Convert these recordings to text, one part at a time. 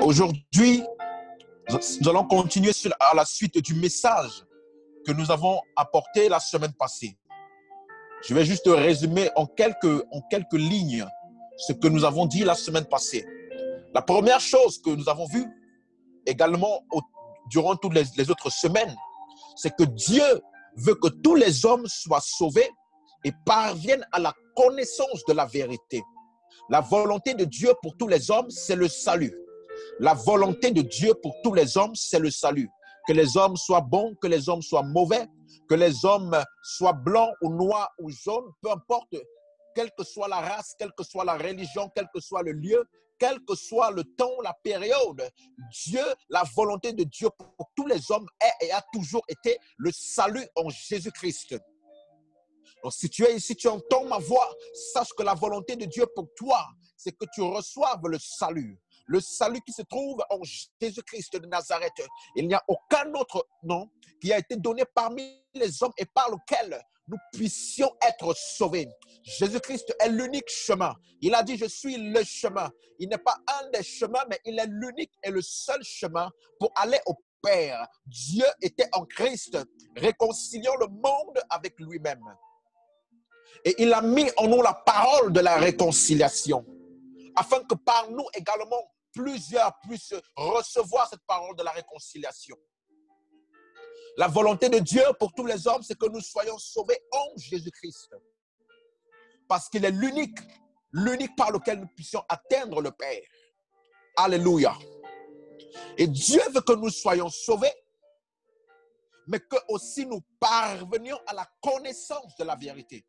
Aujourd'hui, nous allons continuer à la suite du message que nous avons apporté la semaine passée. Je vais juste résumer en quelques lignes ce que nous avons dit la semaine passée. La première chose que nous avons vue également durant toutes les autres semaines, c'est que Dieu veut que tous les hommes soient sauvés et parviennent à la connaissance de la vérité. La volonté de Dieu pour tous les hommes, c'est le salut. La volonté de Dieu pour tous les hommes, c'est le salut. Que les hommes soient bons, que les hommes soient mauvais, que les hommes soient blancs ou noirs ou jaunes, peu importe, quelle que soit la race, quelle que soit la religion, quel que soit le lieu, quel que soit le temps, la période, Dieu, la volonté de Dieu pour tous les hommes est et a toujours été le salut en Jésus-Christ. Donc, si tu es ici, tu entends ma voix, sache que la volonté de Dieu pour toi, c'est que tu reçoives le salut. Le salut qui se trouve en Jésus-Christ de Nazareth. Il n'y a aucun autre nom qui a été donné parmi les hommes et par lequel nous puissions être sauvés. Jésus-Christ est l'unique chemin. Il a dit, je suis le chemin. Il n'est pas un des chemins, mais il est l'unique et le seul chemin pour aller au Père. Dieu était en Christ, réconciliant le monde avec lui-même. Et il a mis en nous la parole de la réconciliation, afin que par nous également, plusieurs puissent recevoir cette parole de la réconciliation. La volonté de Dieu pour tous les hommes, c'est que nous soyons sauvés en Jésus-Christ. Parce qu'il est l'unique par lequel nous puissions atteindre le Père. Alléluia. Et Dieu veut que nous soyons sauvés, mais que aussi nous parvenions à la connaissance de la vérité.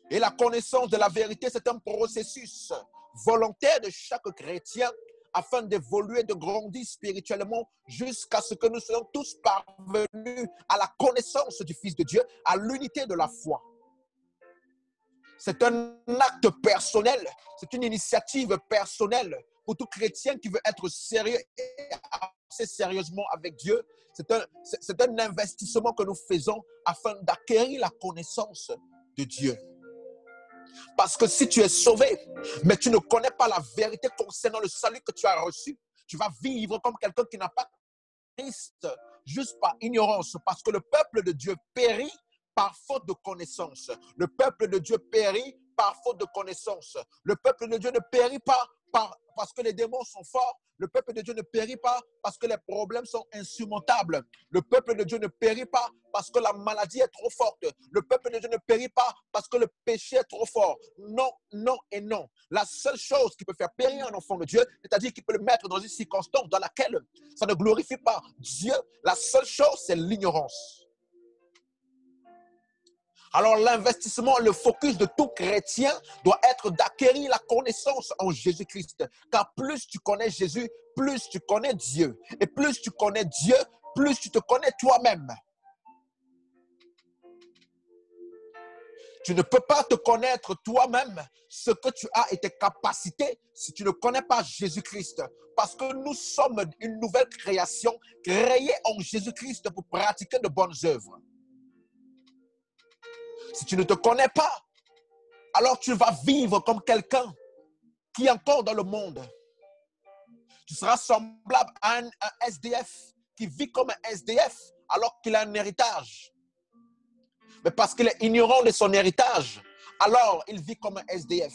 Et la connaissance de la vérité, c'est un processus volontaire de chaque chrétien afin d'évoluer, de grandir spirituellement jusqu'à ce que nous soyons tous parvenus à la connaissance du Fils de Dieu, à l'unité de la foi. C'est un acte personnel, c'est une initiative personnelle pour tout chrétien qui veut être sérieux et avancer sérieusement avec Dieu. C'est un investissement que nous faisons afin d'acquérir la connaissance de Dieu. Parce que si tu es sauvé, mais tu ne connais pas la vérité concernant le salut que tu as reçu, tu vas vivre comme quelqu'un qui n'a pas Christ, juste par ignorance, parce que le peuple de Dieu périt par faute de connaissance. Le peuple de Dieu périt par faute de connaissance. Le peuple de Dieu ne périt pas parce que les démons sont forts. Le peuple de Dieu ne périt pas parce que les problèmes sont insurmontables. Le peuple de Dieu ne périt pas parce que la maladie est trop forte. Le peuple de Dieu ne périt pas parce que le péché est trop fort. Non, non et non. La seule chose qui peut faire périr un enfant de Dieu, c'est-à-dire qu'il peut le mettre dans une circonstance dans laquelle ça ne glorifie pas Dieu, la seule chose, c'est l'ignorance. Alors l'investissement, le focus de tout chrétien doit être d'acquérir la connaissance en Jésus-Christ. Car plus tu connais Jésus, plus tu connais Dieu. Et plus tu connais Dieu, plus tu te connais toi-même. Tu ne peux pas te connaître toi-même ce que tu as et tes capacités si tu ne connais pas Jésus-Christ. Parce que nous sommes une nouvelle création créée en Jésus-Christ pour pratiquer de bonnes œuvres. Si tu ne te connais pas, alors tu vas vivre comme quelqu'un qui est encore dans le monde. Tu seras semblable à un SDF qui vit comme un SDF alors qu'il a un héritage. Mais parce qu'il est ignorant de son héritage, alors il vit comme un SDF.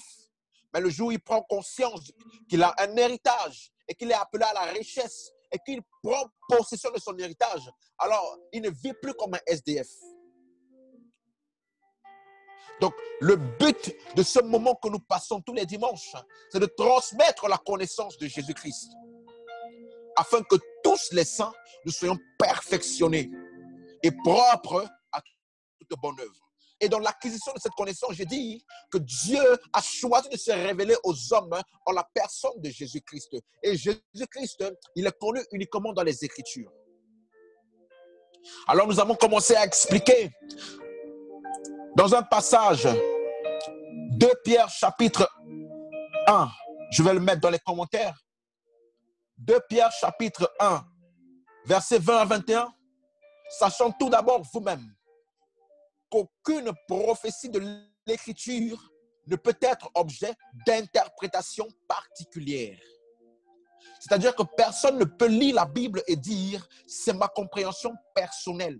Mais le jour où il prend conscience qu'il a un héritage et qu'il est appelé à la richesse et qu'il prend possession de son héritage, alors il ne vit plus comme un SDF. Donc, le but de ce moment que nous passons tous les dimanches, c'est de transmettre la connaissance de Jésus-Christ, afin que tous les saints, nous soyons perfectionnés et propres à toute bonne œuvre. Et dans l'acquisition de cette connaissance, j'ai dit que Dieu a choisi de se révéler aux hommes en la personne de Jésus-Christ. Et Jésus-Christ, il est connu uniquement dans les Écritures. Alors, nous avons commencé à expliquer dans un passage, 2 Pierre chapitre 1, je vais le mettre dans les commentaires. 2 Pierre chapitre 1, versets 20 à 21. Sachant tout d'abord vous-même qu'aucune prophétie de l'Écriture ne peut être objet d'interprétation particulière. C'est-à-dire que personne ne peut lire la Bible et dire « c'est ma compréhension personnelle ».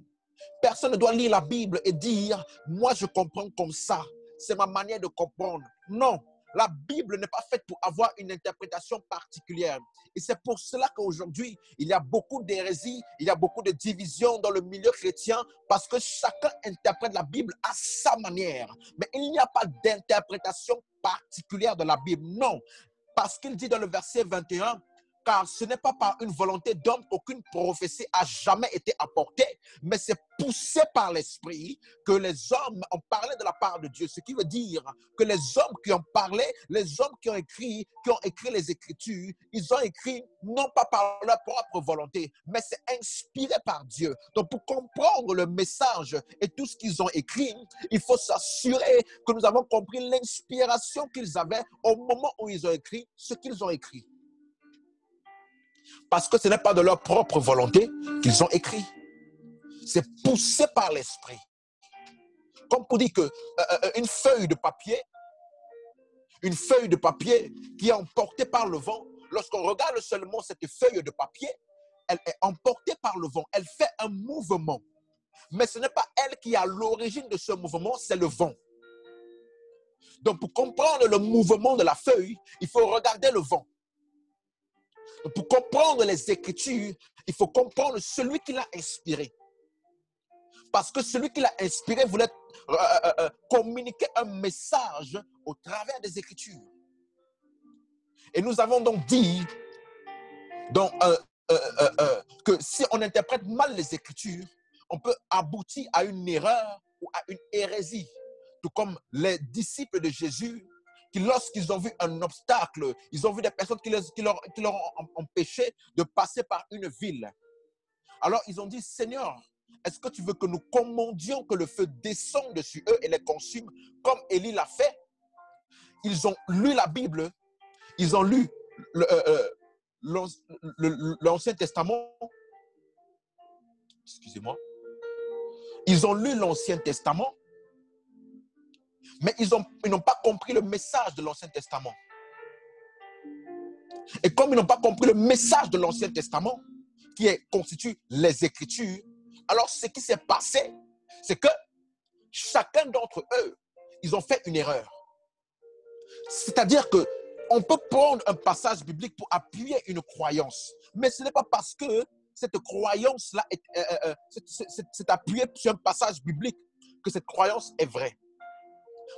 Personne ne doit lire la Bible et dire « moi je comprends comme ça, c'est ma manière de comprendre ». Non, la Bible n'est pas faite pour avoir une interprétation particulière. Et c'est pour cela qu'aujourd'hui, il y a beaucoup d'hérésies, il y a beaucoup de divisions dans le milieu chrétien parce que chacun interprète la Bible à sa manière. Mais il n'y a pas d'interprétation particulière de la Bible, non. Parce qu'il dit dans le verset 21, car ce n'est pas par une volonté d'homme qu'aucune prophétie a jamais été apportée, mais c'est poussé par l'Esprit que les hommes ont parlé de la part de Dieu. Ce qui veut dire que les hommes qui ont parlé, les hommes qui ont écrit les Écritures, ils ont écrit non pas par leur propre volonté, mais c'est inspiré par Dieu. Donc pour comprendre le message et tout ce qu'ils ont écrit, il faut s'assurer que nous avons compris l'inspiration qu'ils avaient au moment où ils ont écrit ce qu'ils ont écrit. Parce que ce n'est pas de leur propre volonté qu'ils ont écrit. C'est poussé par l'Esprit. Comme pour dire qu'une feuille de papier qui est emportée par le vent, lorsqu'on regarde seulement cette feuille de papier, elle est emportée par le vent. Elle fait un mouvement. Mais ce n'est pas elle qui est à l'origine de ce mouvement, c'est le vent. Donc pour comprendre le mouvement de la feuille, il faut regarder le vent. Pour comprendre les Écritures, il faut comprendre celui qui l'a inspiré. Parce que celui qui l'a inspiré voulait communiquer un message au travers des Écritures. Et nous avons donc dit que si on interprète mal les Écritures, on peut aboutir à une erreur ou à une hérésie. Tout comme les disciples de Jésus, qui lorsqu'ils ont vu un obstacle, ils ont vu des personnes qui leur ont empêché de passer par une ville. Alors ils ont dit, Seigneur, est-ce que tu veux que nous commandions que le feu descende sur eux et les consume comme Élie l'a fait? Ils ont lu la Bible, ils ont lu l'Ancien Testament. Excusez-moi. Ils ont lu l'Ancien Testament, mais ils n'ont pas compris le message de l'Ancien Testament. Et comme ils n'ont pas compris le message de l'Ancien Testament, qui constitue les Écritures, alors ce qui s'est passé, c'est que chacun d'entre eux, ils ont fait une erreur. C'est-à-dire qu'on peut prendre un passage biblique pour appuyer une croyance, mais ce n'est pas parce que cette croyance-là c'est appuyée sur un passage biblique que cette croyance est vraie.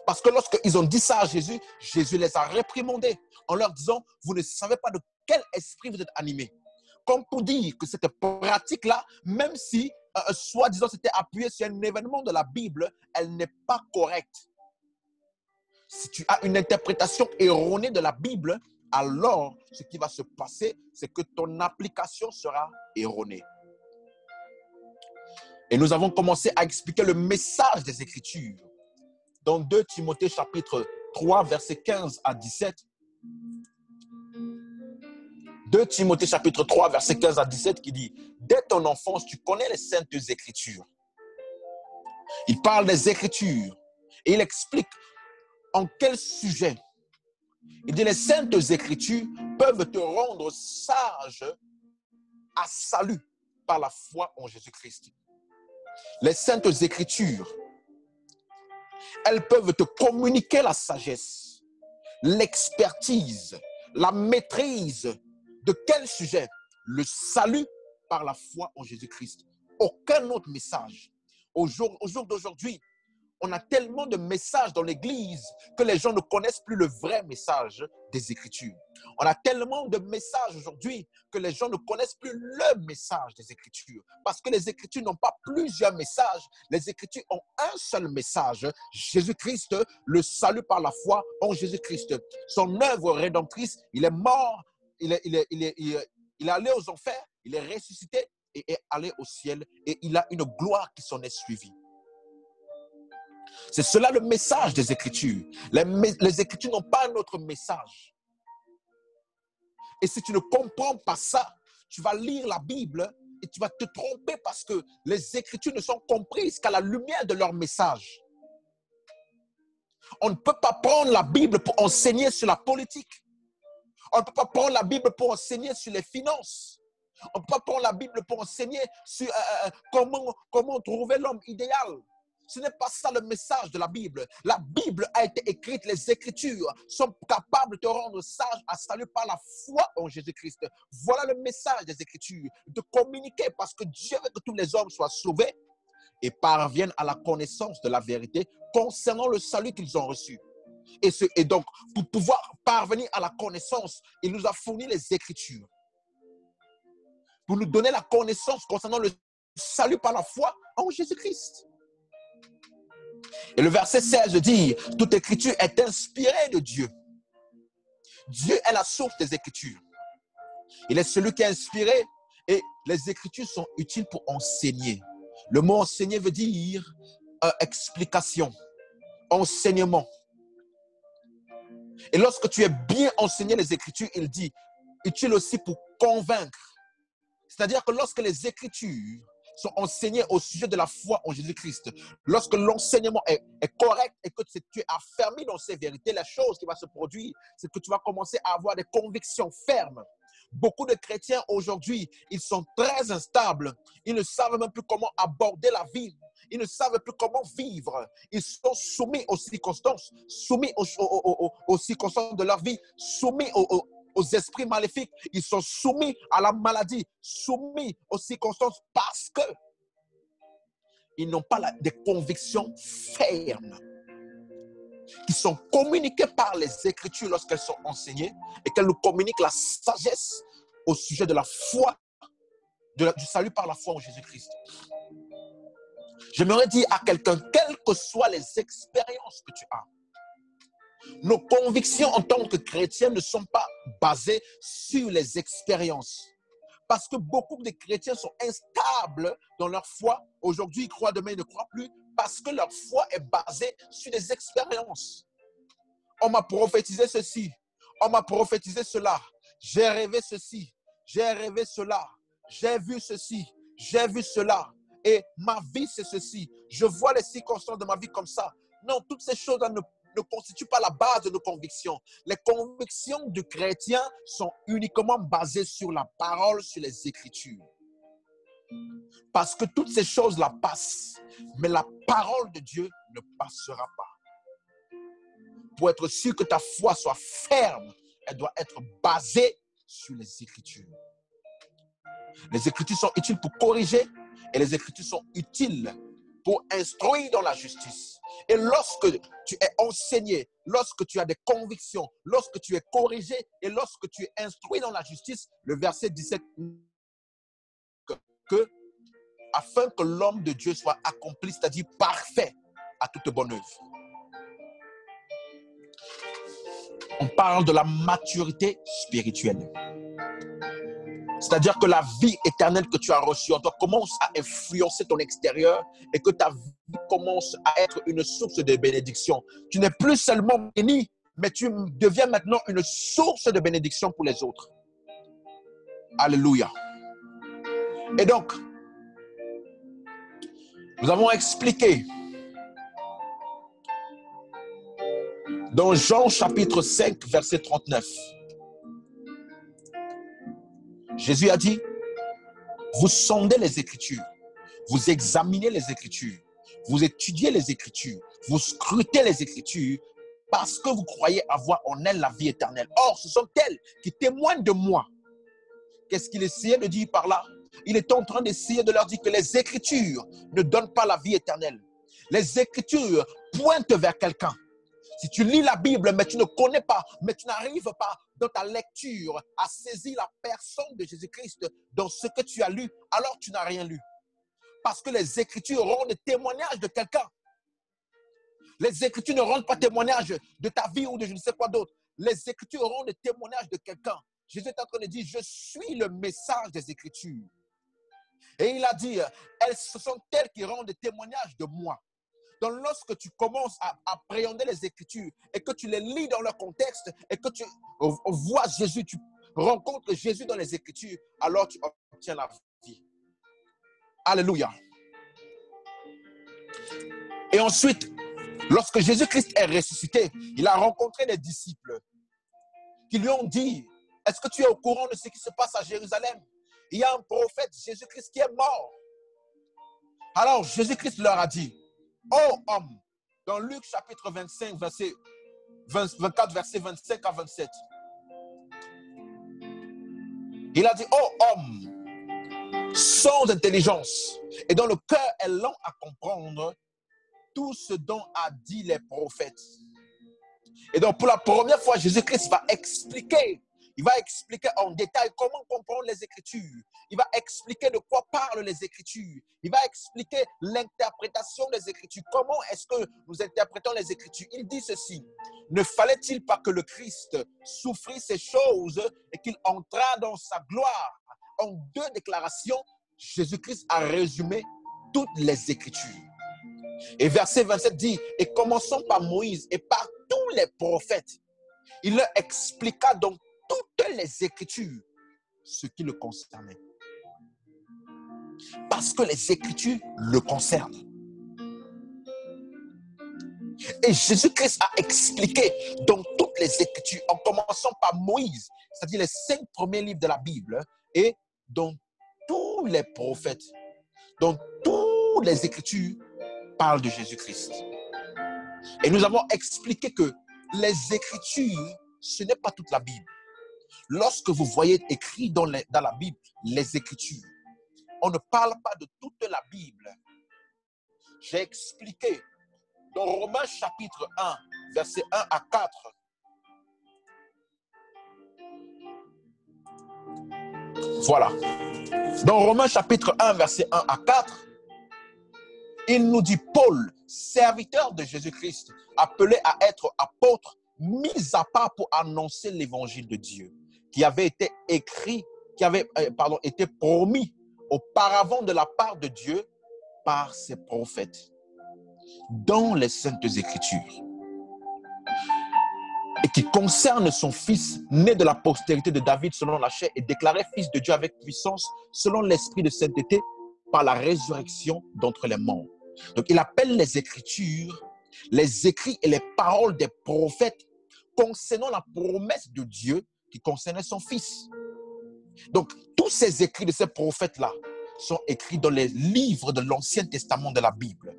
Parce que lorsqu'ils ont dit ça à Jésus, Jésus les a réprimandés en leur disant, vous ne savez pas de quel esprit vous êtes animés. Comme pour dire que cette pratique-là, même si soi-disant c'était appuyé sur un événement de la Bible, elle n'est pas correcte. Si tu as une interprétation erronée de la Bible, alors ce qui va se passer, c'est que ton application sera erronée. Et nous avons commencé à expliquer le message des Écritures. Dans 2 Timothée chapitre 3, versets 15 à 17. 2 Timothée chapitre 3, verset 15 à 17 qui dit « Dès ton enfance, tu connais les saintes Écritures. » Il parle des Écritures et il explique en quel sujet. Il dit « Les saintes Écritures peuvent te rendre sage à salut par la foi en Jésus-Christ. » Les saintes Écritures, elles peuvent te communiquer la sagesse, l'expertise, la maîtrise. De quel sujet? Le salut par la foi en Jésus-Christ. Aucun autre message. Au jour d'aujourd'hui, on a tellement de messages dans l'Église que les gens ne connaissent plus le vrai message des Écritures. On a tellement de messages aujourd'hui que les gens ne connaissent plus le message des Écritures. Parce que les Écritures n'ont pas plusieurs messages. Les Écritures ont un seul message. Jésus-Christ, le salut par la foi en Jésus-Christ. Son œuvre rédemptrice, il est mort, il est allé aux enfers, il est ressuscité et est allé au ciel. Et il a une gloire qui s'en est suivie. C'est cela le message des Écritures. Les Écritures n'ont pas un autre message. Et si tu ne comprends pas ça, tu vas lire la Bible et tu vas te tromper parce que les Écritures ne sont comprises qu'à la lumière de leur message. On ne peut pas prendre la Bible pour enseigner sur la politique. On ne peut pas prendre la Bible pour enseigner sur les finances. On ne peut pas prendre la Bible pour enseigner sur comment trouver l'homme idéal. Ce n'est pas ça le message de la Bible. La Bible a été écrite, les Écritures sont capables de te rendre sage à salut par la foi en Jésus-Christ. Voilà le message des Écritures, de communiquer parce que Dieu veut que tous les hommes soient sauvés et parviennent à la connaissance de la vérité concernant le salut qu'ils ont reçu. Et donc, pour pouvoir parvenir à la connaissance, il nous a fourni les Écritures pour nous donner la connaissance concernant le salut par la foi en Jésus-Christ. Et le verset 16 dit, toute écriture est inspirée de Dieu. Dieu est la source des Écritures. Il est celui qui est inspiré et les Écritures sont utiles pour enseigner. Le mot enseigner veut dire explication, enseignement. Et lorsque tu es bien enseigné les Écritures, il dit, utile aussi pour convaincre. C'est-à-dire que lorsque les Écritures sont enseignées au sujet de la foi en Jésus-Christ, lorsque l'enseignement est correct et que tu es affermi dans ces vérités, la chose qui va se produire, c'est que tu vas commencer à avoir des convictions fermes. Beaucoup de chrétiens aujourd'hui, ils sont très instables. Ils ne savent même plus comment aborder la vie. Ils ne savent plus comment vivre. Ils sont soumis aux circonstances, soumis aux circonstances de leur vie, soumis aux esprits maléfiques. Ils sont soumis à la maladie, soumis aux circonstances parce que ils n'ont pas des convictions fermes qui sont communiquées par les Écritures lorsqu'elles sont enseignées et qu'elles nous communiquent la sagesse au sujet de la foi, du salut par la foi en Jésus-Christ. J'aimerais dire à quelqu'un, quelles que soient les expériences que tu as, nos convictions en tant que chrétiens ne sont pas basées sur les expériences. Parce que beaucoup de chrétiens sont instables dans leur foi. Aujourd'hui, ils croient, demain, ils ne croient plus. Parce que leur foi est basée sur des expériences. On m'a prophétisé ceci. On m'a prophétisé cela. J'ai rêvé ceci. J'ai rêvé cela. J'ai vu ceci. J'ai vu cela. Et ma vie, c'est ceci. Je vois les circonstances de ma vie comme ça. Non, toutes ces choses-là ne constituent pas la base de nos convictions. Les convictions du chrétien sont uniquement basées sur la parole, sur les Écritures. Parce que toutes ces choses-là passent, mais la parole de Dieu ne passera pas. Pour être sûr que ta foi soit ferme, elle doit être basée sur les Écritures. Les Écritures sont utiles pour corriger et les Écritures sont utiles pour instruire dans la justice. Et lorsque tu es enseigné, lorsque tu as des convictions, lorsque tu es corrigé et lorsque tu es instruit dans la justice, le verset 17, afin que l'homme de Dieu soit accompli, c'est-à-dire parfait à toute bonne œuvre. On parle de la maturité spirituelle. C'est-à-dire que la vie éternelle que tu as reçue en toi commence à influencer ton extérieur et que ta vie commence à être une source de bénédiction. Tu n'es plus seulement béni, mais tu deviens maintenant une source de bénédiction pour les autres. Alléluia. Et donc, nous avons expliqué dans Jean chapitre 5, verset 39. Jésus a dit, vous sondez les Écritures, vous examinez les Écritures, vous étudiez les Écritures, vous scrutez les Écritures parce que vous croyez avoir en elles la vie éternelle. Or, ce sont elles qui témoignent de moi. Qu'est-ce qu'il essayait de dire par là? Il est en train d'essayer de leur dire que les Écritures ne donnent pas la vie éternelle. Les Écritures pointent vers quelqu'un. Si tu lis la Bible, mais tu ne connais pas, mais tu n'arrives pas dans ta lecture à saisir la personne de Jésus-Christ dans ce que tu as lu, alors tu n'as rien lu. Parce que les Écritures rendent témoignage de quelqu'un. Les Écritures ne rendent pas témoignage de ta vie ou de je ne sais quoi d'autre. Les Écritures rendent témoignage de quelqu'un. Jésus est en train de dire, je suis le message des Écritures. Et il a dit, ce sont elles qui rendent témoignage de moi. Donc, lorsque tu commences à appréhender les Écritures et que tu les lis dans leur contexte et que tu vois Jésus, tu rencontres Jésus dans les Écritures, alors tu obtiens la vie. Alléluia. Et ensuite, lorsque Jésus-Christ est ressuscité, il a rencontré des disciples qui lui ont dit, Est-ce que tu es au courant de ce qui se passe à Jérusalem? Il y a un prophète, Jésus-Christ, qui est mort. Alors, Jésus-Christ leur a dit, ô homme, dans Luc chapitre 25, 24, verset 25 à 27. Il a dit, ô homme, sans intelligence, et dont le cœur est lent à comprendre tout ce dont a dit les prophètes. Et donc, pour la première fois, Jésus-Christ va expliquer. Il va expliquer en détail comment comprendre les Écritures. Il va expliquer de quoi parlent les Écritures. Il va expliquer l'interprétation des Écritures. Comment est-ce que nous interprétons les Écritures? Il dit ceci. Ne fallait-il pas que le Christ souffrit ces choses et qu'il entrât dans sa gloire? En deux déclarations, Jésus-Christ a résumé toutes les Écritures. Et verset 27 dit, et commençons par Moïse et par tous les prophètes. Il leur expliqua donc toutes les Écritures ce qui le concernait. Parce que les Écritures le concernent. Et Jésus-Christ a expliqué dans toutes les Écritures, en commençant par Moïse, c'est-à-dire les 5 premiers livres de la Bible, et dans tous les prophètes, dans toutes les Écritures, parlent de Jésus-Christ. Et nous avons expliqué que les Écritures, ce n'est pas toute la Bible. Lorsque vous voyez écrit dans la Bible les Écritures, on ne parle pas de toute la Bible. J'ai expliqué dans Romains chapitre 1, versets 1 à 4. Voilà. Dans Romains chapitre 1, versets 1 à 4, il nous dit Paul, serviteur de Jésus-Christ, appelé à être apôtre, mis à part pour annoncer l'évangile de Dieu, qui avait été écrit, été promis auparavant de la part de Dieu par ses prophètes dans les Saintes Écritures, et qui concerne son fils, né de la postérité de David selon la chair et déclaré fils de Dieu avec puissance selon l'esprit de sainteté par la résurrection d'entre les morts. Donc il appelle les Écritures, les écrits et les paroles des prophètes concernant la promesse de Dieu qui concernait son fils. Donc tous ces écrits de ces prophètes-là sont écrits dans les livres de l'Ancien Testament de la Bible.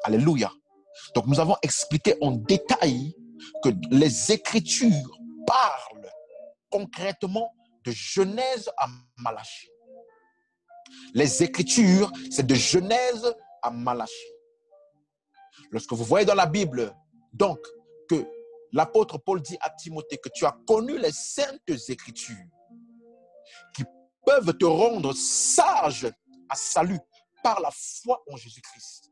Alléluia. Donc nous avons expliqué en détail que les Écritures parlent concrètement de Genèse à Malachie. Les Écritures, c'est de Genèse à Malachie. Lorsque vous voyez dans la Bible, donc, que l'apôtre Paul dit à Timothée que tu as connu les Saintes Écritures qui peuvent te rendre sage à salut par la foi en Jésus-Christ.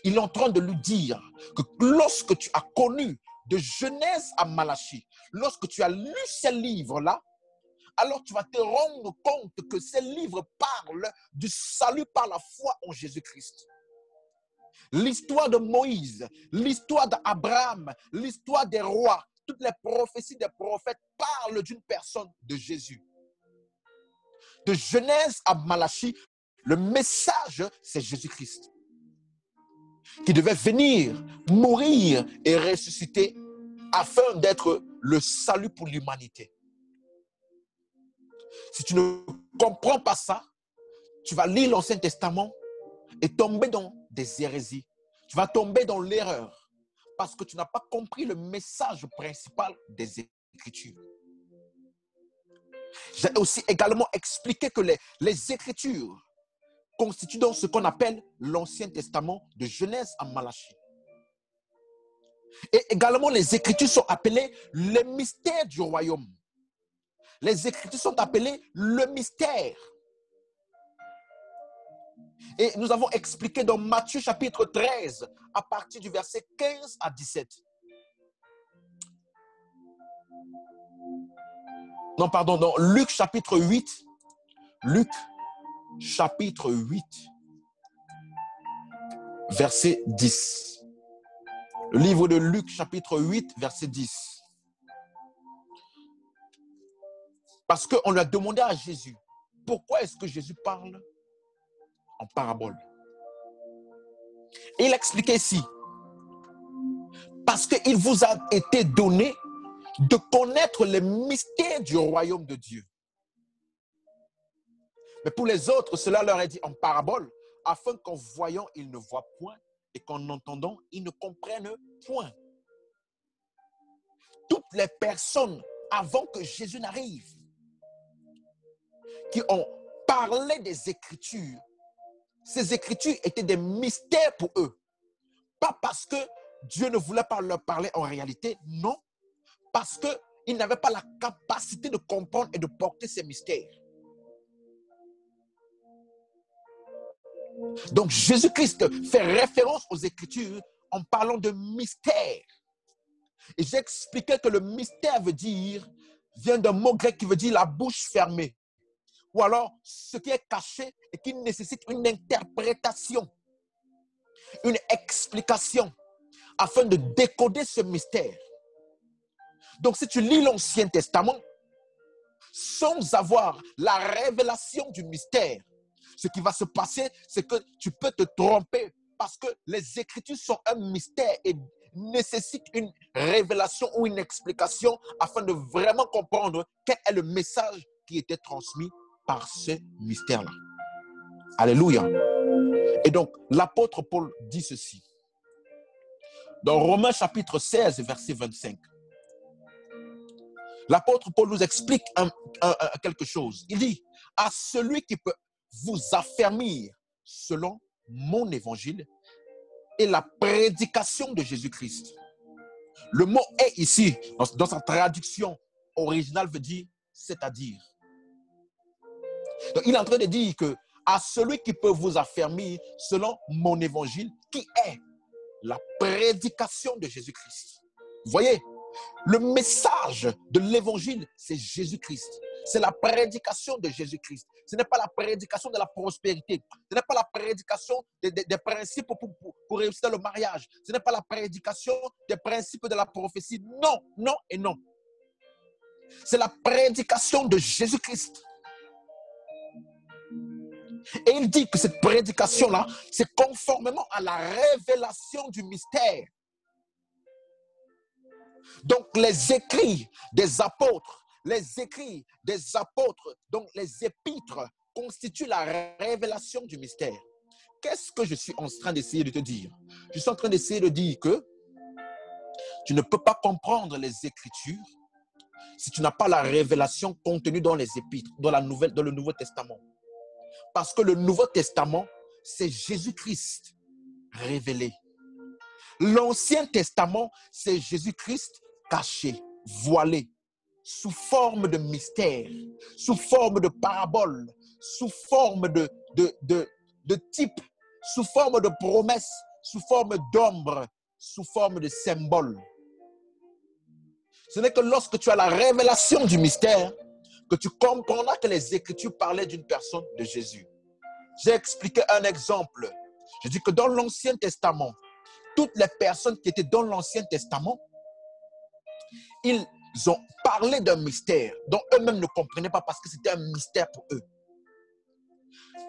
Il est en train de lui dire que lorsque tu as connu de Genèse à Malachie, lorsque tu as lu ces livres-là, alors tu vas te rendre compte que ces livres parlent du salut par la foi en Jésus-Christ. L'histoire de Moïse, l'histoire d'Abraham, l'histoire des rois, toutes les prophéties des prophètes parlent d'une personne, de Jésus. De Genèse à Malachie, le message, c'est Jésus-Christ, qui devait venir, mourir et ressusciter afin d'être le salut pour l'humanité. Si tu ne comprends pas ça, tu vas lire l'Ancien Testament et tomber dans des hérésies. Tu vas tomber dans l'erreur parce que tu n'as pas compris le message principal des Écritures. J'ai aussi également expliqué que les Écritures constituent donc ce qu'on appelle l'Ancien Testament de Genèse à Malachie. Et également, les Écritures sont appelées les mystères du royaume. Les Écritures sont appelées le mystère. Et nous avons expliqué dans Matthieu chapitre 13, à partir du verset 15 à 17. Non, pardon, dans Luc chapitre 8. Luc chapitre 8, verset 10. Le livre de Luc chapitre 8, verset 10. Parce qu'on lui a demandé à Jésus, pourquoi est-ce que Jésus parle en parabole? Et il expliquait ici, parce qu'il vous a été donné de connaître les mystères du royaume de Dieu. Mais pour les autres, cela leur est dit en parabole, afin qu'en voyant, ils ne voient point et qu'en entendant, ils ne comprennent point. Toutes les personnes, avant que Jésus n'arrive, qui ont parlé des Écritures, ces Écritures étaient des mystères pour eux. Pas parce que Dieu ne voulait pas leur parler en réalité, non, parce qu'ils n'avaient pas la capacité de comprendre et de porter ces mystères. Donc Jésus-Christ fait référence aux Écritures en parlant de mystère. Et j'ai expliqué que le mystère vient d'un mot grec qui veut dire la bouche fermée. Ou alors ce qui est caché et qui nécessite une interprétation, une explication, afin de décoder ce mystère. Donc si tu lis l'Ancien Testament, sans avoir la révélation du mystère, ce qui va se passer, c'est que tu peux te tromper parce que les Écritures sont un mystère et nécessitent une révélation ou une explication afin de vraiment comprendre quel est le message qui était transmis par ce mystère-là. Alléluia. Et donc, l'apôtre Paul dit ceci. Dans Romains chapitre 16, verset 25, l'apôtre Paul nous explique quelque chose. Il dit, à celui qui peut vous affermir selon mon évangile et la prédication de Jésus-Christ. Le mot est ici, dans sa traduction originale, veut dire c'est-à-dire. Donc, il est en train de dire que à celui qui peut vous affermir selon mon évangile, qui est la prédication de Jésus-Christ. Vous voyez, le message de l'évangile, c'est Jésus-Christ. C'est la prédication de Jésus-Christ. Ce n'est pas la prédication de la prospérité. Ce n'est pas la prédication des principes pour réussir le mariage. Ce n'est pas la prédication des principes de la prophétie. Non, non et non. C'est la prédication de Jésus-Christ. Et il dit que cette prédication-là, c'est conformément à la révélation du mystère. Donc les écrits des apôtres, donc les épîtres, constituent la révélation du mystère. Qu'est-ce que je suis en train d'essayer de te dire? Je suis en train d'essayer de dire que tu ne peux pas comprendre les Écritures si tu n'as pas la révélation contenue dans les épîtres, dans le Nouveau Testament. Parce que le Nouveau Testament, c'est Jésus-Christ révélé. L'Ancien Testament, c'est Jésus-Christ caché, voilé, sous forme de mystère, sous forme de parabole, sous forme de type, sous forme de promesse, sous forme d'ombre, sous forme de symbole. Ce n'est que lorsque tu as la révélation du mystère que tu comprendras que les Écritures parlaient d'une personne, de Jésus. J'ai expliqué un exemple. Je dis que dans l'Ancien Testament, toutes les personnes qui étaient dans l'Ancien Testament, ils ont parlé d'un mystère dont eux-mêmes ne comprenaient pas parce que c'était un mystère pour eux.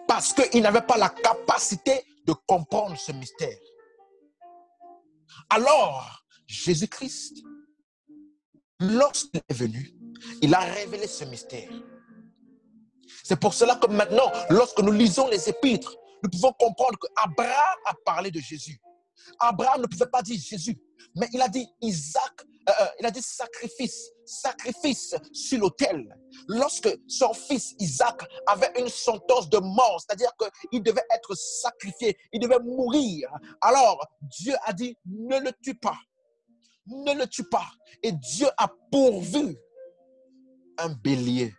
Parce qu'ils n'avaient pas la capacité de comprendre ce mystère. Alors, Jésus-Christ, lorsqu'il est venu, il a révélé ce mystère. C'est pour cela que maintenant, lorsque nous lisons les épîtres, nous pouvons comprendre qu'Abraham a parlé de Jésus. Abraham ne pouvait pas dire Jésus, mais il a dit il a dit sacrifice sur l'autel. Lorsque son fils Isaac avait une sentence de mort, c'est-à-dire qu'il devait être sacrifié, il devait mourir. Alors Dieu a dit ne le tue pas, ne le tue pas. Et Dieu a pourvu un bélier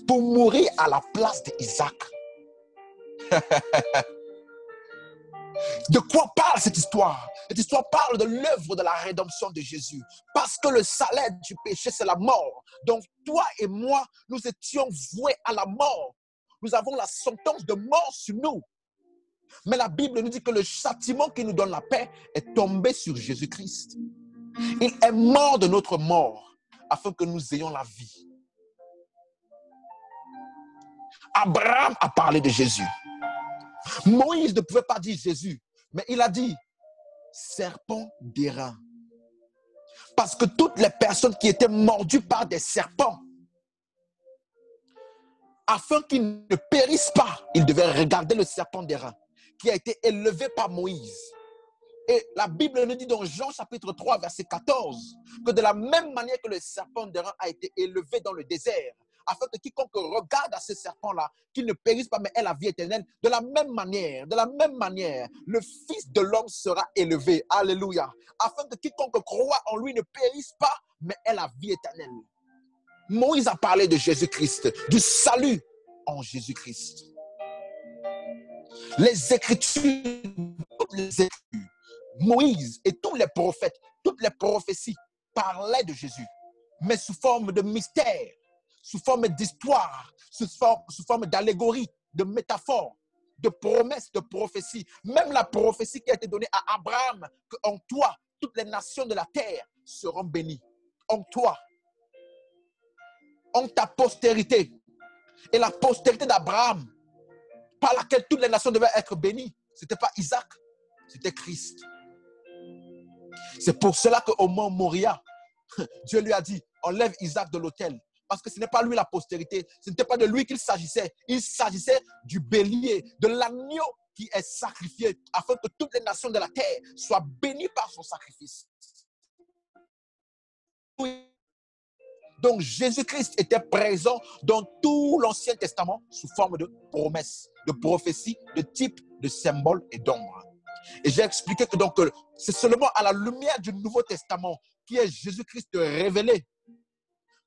pour mourir à la place d'Isaac. De quoi parle cette histoire? Cette histoire parle de l'œuvre de la rédemption de Jésus. Parce que le salaire du péché, c'est la mort. Donc, toi et moi, nous étions voués à la mort. Nous avons la sentence de mort sur nous. Mais la Bible nous dit que le châtiment qui nous donne la paix est tombé sur Jésus-Christ. Il est mort de notre mort afin que nous ayons la vie. Abraham a parlé de Jésus. Moïse ne pouvait pas dire Jésus, mais il a dit serpent d'airain. Parce que toutes les personnes qui étaient mordues par des serpents, afin qu'ils ne périssent pas, ils devaient regarder le serpent d'airain qui a été élevé par Moïse. Et la Bible nous dit dans Jean chapitre 3, verset 14, que de la même manière que le serpent d'airain a été élevé dans le désert, afin que quiconque regarde à ce serpent-là, qu'il ne périsse pas, mais ait la vie éternelle, de la même manière, le Fils de l'homme sera élevé. Alléluia. Afin que quiconque croit en lui ne périsse pas, mais ait la vie éternelle. Moïse a parlé de Jésus-Christ, du salut en Jésus-Christ. Les Écritures, toutes les Écritures, Moïse et tous les prophètes, toutes les prophéties parlaient de Jésus, mais sous forme de mystère, sous forme d'histoire, sous forme d'allégorie, de métaphore, de promesses, de prophéties. Même la prophétie qui a été donnée à Abraham, qu'en toi, toutes les nations de la terre seront bénies. En toi, en ta postérité. Et la postérité d'Abraham, par laquelle toutes les nations devaient être bénies, ce n'était pas Isaac, c'était Christ. C'est pour cela qu'au mont Moria, Dieu lui a dit, enlève Isaac de l'autel. Parce que ce n'est pas lui la postérité, ce n'était pas de lui qu'il s'agissait. Il s'agissait du bélier, de l'agneau qui est sacrifié, afin que toutes les nations de la terre soient bénies par son sacrifice. Donc Jésus-Christ était présent dans tout l'Ancien Testament sous forme de promesses, de prophéties, de types, de symboles et d'ombres. Et j'ai expliqué que donc c'est seulement à la lumière du Nouveau Testament, qui est Jésus-Christ révélé,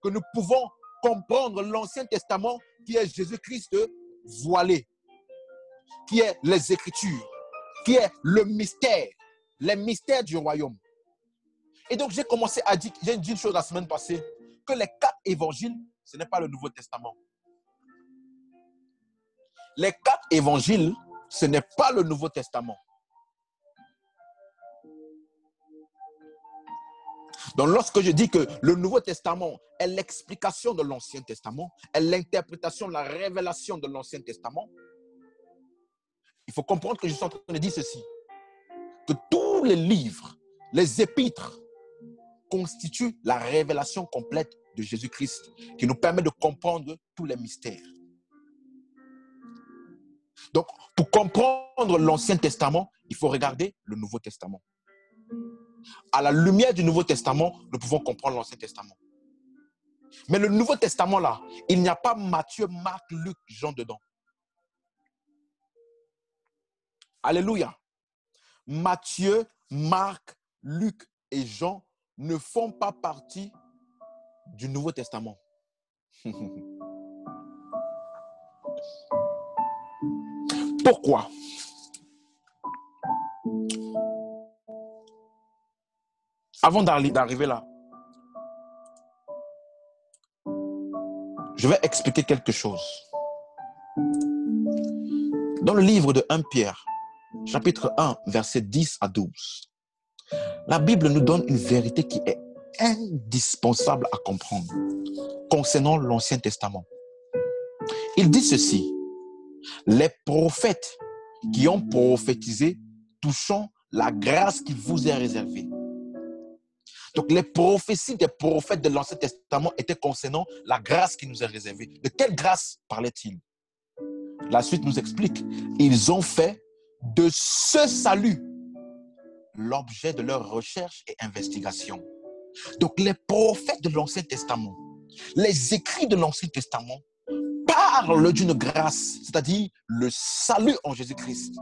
que nous pouvons comprendre l'Ancien Testament, qui est Jésus-Christ voilé, qui est les Écritures, qui est le mystère, les mystères du royaume. Et donc j'ai commencé à dire, j'ai dit une chose la semaine passée, que les 4 évangiles, ce n'est pas le Nouveau Testament. Les 4 évangiles, ce n'est pas le Nouveau Testament. Donc lorsque je dis que le Nouveau Testament est l'explication de l'Ancien Testament, est l'interprétation, la révélation de l'Ancien Testament, il faut comprendre que je suis en train de dire ceci, que tous les livres, les épîtres, constituent la révélation complète de Jésus-Christ, qui nous permet de comprendre tous les mystères. Donc, pour comprendre l'Ancien Testament, il faut regarder le Nouveau Testament. À la lumière du Nouveau Testament, nous pouvons comprendre l'Ancien Testament. Mais le Nouveau Testament, là, il n'y a pas Matthieu, Marc, Luc, Jean dedans. Alléluia. Matthieu, Marc, Luc et Jean ne font pas partie du Nouveau Testament. Pourquoi? Avant d'arriver là, je vais expliquer quelque chose. Dans le livre de 1 Pierre, chapitre 1, versets 10 à 12, la Bible nous donne une vérité qui est indispensable à comprendre concernant l'Ancien Testament. Il dit ceci: les prophètes qui ont prophétisé touchant la grâce qui vous est réservée. Donc les prophéties des prophètes de l'Ancien Testament étaient concernant la grâce qui nous est réservée. De quelle grâce parlait-il? La suite nous explique. Ils ont fait de ce salut l'objet de leur recherche et investigation. Donc les prophètes de l'Ancien Testament, les écrits de l'Ancien Testament parlent d'une grâce, c'est-à-dire le salut en Jésus-Christ.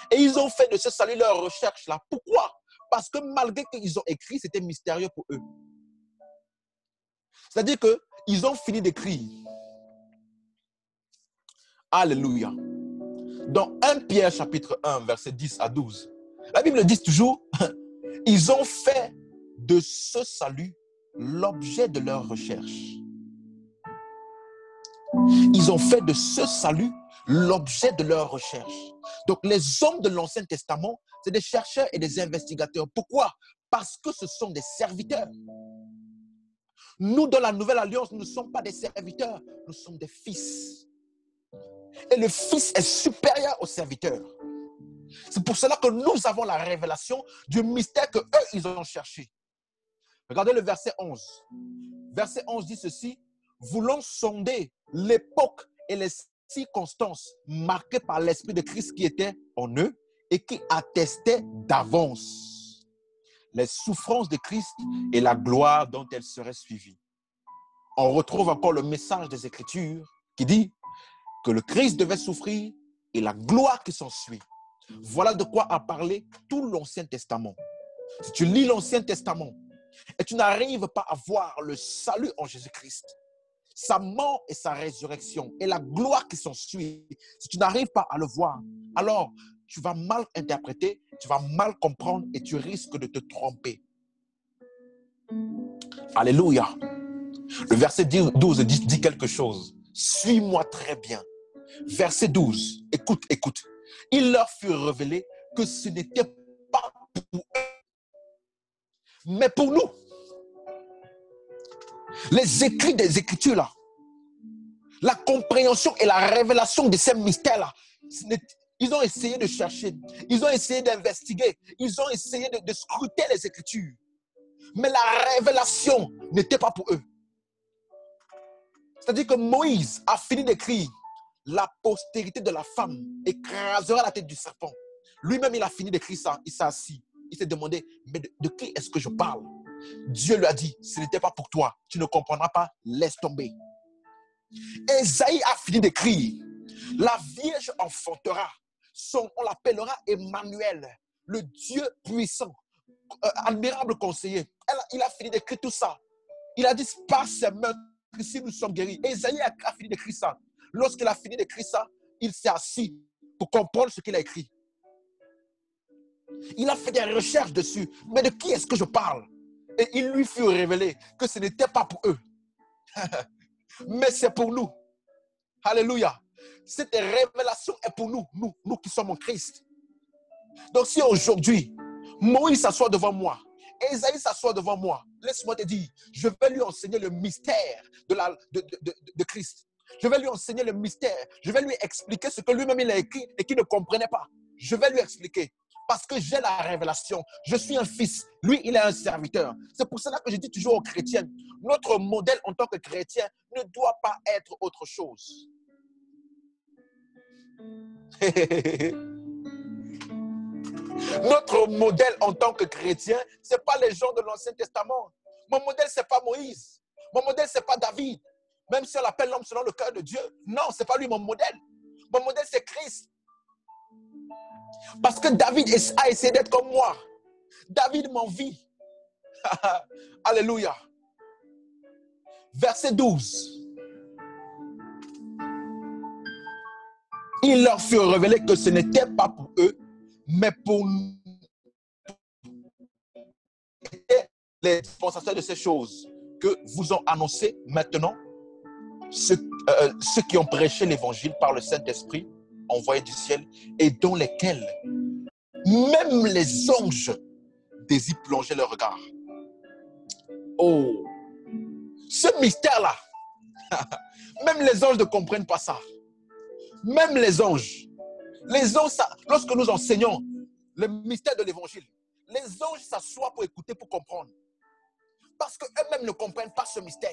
Et ils ont fait de ce salut leur recherche là. Pourquoi? Parce que malgré qu'ils ont écrit, c'était mystérieux pour eux. C'est-à-dire qu'ils ont fini d'écrire. Alléluia. Dans 1 Pierre chapitre 1, verset 10 à 12, la Bible dit toujours, ils ont fait de ce salut l'objet de leur recherche. Ils ont fait de ce salut l'objet de leur recherche. Donc les hommes de l'Ancien Testament, c'est des chercheurs et des investigateurs. Pourquoi? Parce que ce sont des serviteurs. Nous, dans la Nouvelle Alliance, nous ne sommes pas des serviteurs, nous sommes des fils. Et le fils est supérieur au serviteur. C'est pour cela que nous avons la révélation du mystère que eux, ils ont cherché. Regardez le verset 11. Verset 11 dit ceci. Voulant sonder l'époque et les circonstances marquées par l'Esprit de Christ qui était en eux et qui attestait d'avance les souffrances de Christ et la gloire dont elles seraient suivies. On retrouve encore le message des Écritures qui dit que le Christ devait souffrir et la gloire qui s'ensuit. Voilà de quoi a parlé tout l'Ancien Testament. Si tu lis l'Ancien Testament et tu n'arrives pas à voir le salut en Jésus-Christ, sa mort et sa résurrection et la gloire qui s'ensuit, si tu n'arrives pas à le voir, alors tu vas mal interpréter, tu vas mal comprendre et tu risques de te tromper. Alléluia. Le verset 12 dit quelque chose. Suis-moi très bien. Verset 12. Écoute. Il leur fut révélé que ce n'était pas pour eux, mais pour nous. Les écrits des Écritures là, la compréhension et la révélation de ces mystères-là, ils ont essayé de chercher, ils ont essayé d'investiguer, ils ont essayé de scruter les Écritures. Mais la révélation n'était pas pour eux. C'est-à-dire que Moïse a fini d'écrire la postérité de la femme écrasera la tête du serpent. Lui-même, il a fini d'écrire ça, il s'est assis. Il s'est demandé, mais de qui est-ce que je parle? Dieu lui a dit, ce n'était pas pour toi, tu ne comprendras pas, laisse tomber. Ésaïe a fini d'écrire, la Vierge enfantera, on l'appellera Emmanuel, le Dieu puissant, admirable conseiller. Il a fini d'écrire tout ça. Il a dit, par ses mains, si nous sommes guéris. Ésaïe a fini d'écrire ça. Lorsqu'il a fini d'écrire ça, il s'est assis pour comprendre ce qu'il a écrit. Il a fait des recherches dessus. Mais de qui est-ce que je parle? Et il lui fut révélé que ce n'était pas pour eux. Mais c'est pour nous. Alléluia. Cette révélation est pour nous, nous qui sommes en Christ. Donc si aujourd'hui, Moïse s'assoit devant moi, Ésaïe s'assoit devant moi, laisse-moi te dire, je vais lui enseigner le mystère de Christ. Je vais lui enseigner le mystère. Je vais lui expliquer ce que lui-même il a écrit et qu'il ne comprenait pas. Je vais lui expliquer. Parce que j'ai la révélation. Je suis un fils. Lui, il est un serviteur. C'est pour cela que je dis toujours aux chrétiens, notre modèle en tant que chrétien ne doit pas être autre chose. Notre modèle en tant que chrétien, ce n'est pas les gens de l'Ancien Testament. Mon modèle, ce n'est pas Moïse. Mon modèle, ce n'est pas David. Même si on l'appelle l'homme selon le cœur de Dieu. Non, ce n'est pas lui mon modèle. Mon modèle, c'est Christ. Parce que David a essayé d'être comme moi. David m'envie. Alléluia. Verset 12. Il leur fut révélé que ce n'était pas pour eux, mais pour nous. Les dispensateurs de ces choses que vous ont annoncé maintenant, ceux qui ont prêché l'évangile par le Saint-Esprit envoyé du ciel et dans lesquels même les anges désirent plonger leur regard. Oh, ce mystère-là, même les anges ne comprennent pas ça. Même les anges, lorsque nous enseignons le mystère de l'évangile, les anges s'assoient pour écouter, pour comprendre. Parce qu'eux-mêmes ne comprennent pas ce mystère.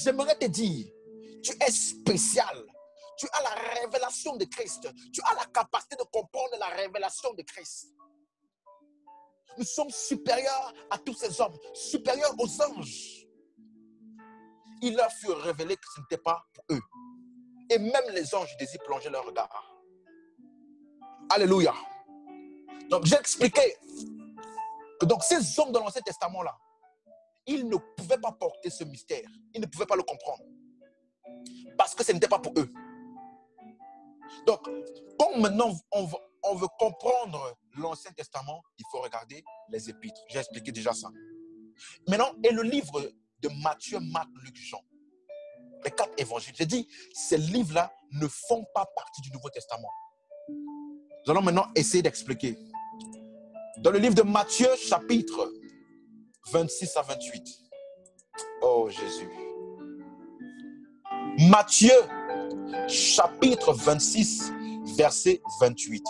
J'aimerais te dire, tu es spécial. Tu as la révélation de Christ. Tu as la capacité de comprendre la révélation de Christ. Nous sommes supérieurs à tous ces hommes, supérieurs aux anges. Il leur fut révélé que ce n'était pas pour eux. Et même les anges désirent plonger leur regard. Alléluia. Donc j'ai expliqué que donc, ces hommes de l'Ancien Testament-là, ils ne pouvaient pas porter ce mystère. Ils ne pouvaient pas le comprendre. Parce que ce n'était pas pour eux. Donc, comme maintenant on veut comprendre l'Ancien Testament, il faut regarder les épîtres. J'ai expliqué déjà ça. Maintenant, et le livre de Matthieu, Marc, Luc, Jean. Les 4 évangiles. J'ai dit, ces livres-là ne font pas partie du Nouveau Testament. Nous allons maintenant essayer d'expliquer. Dans le livre de Matthieu, chapitre 26 à 28. Oh Jésus. Matthieu, chapitre 26, verset 28.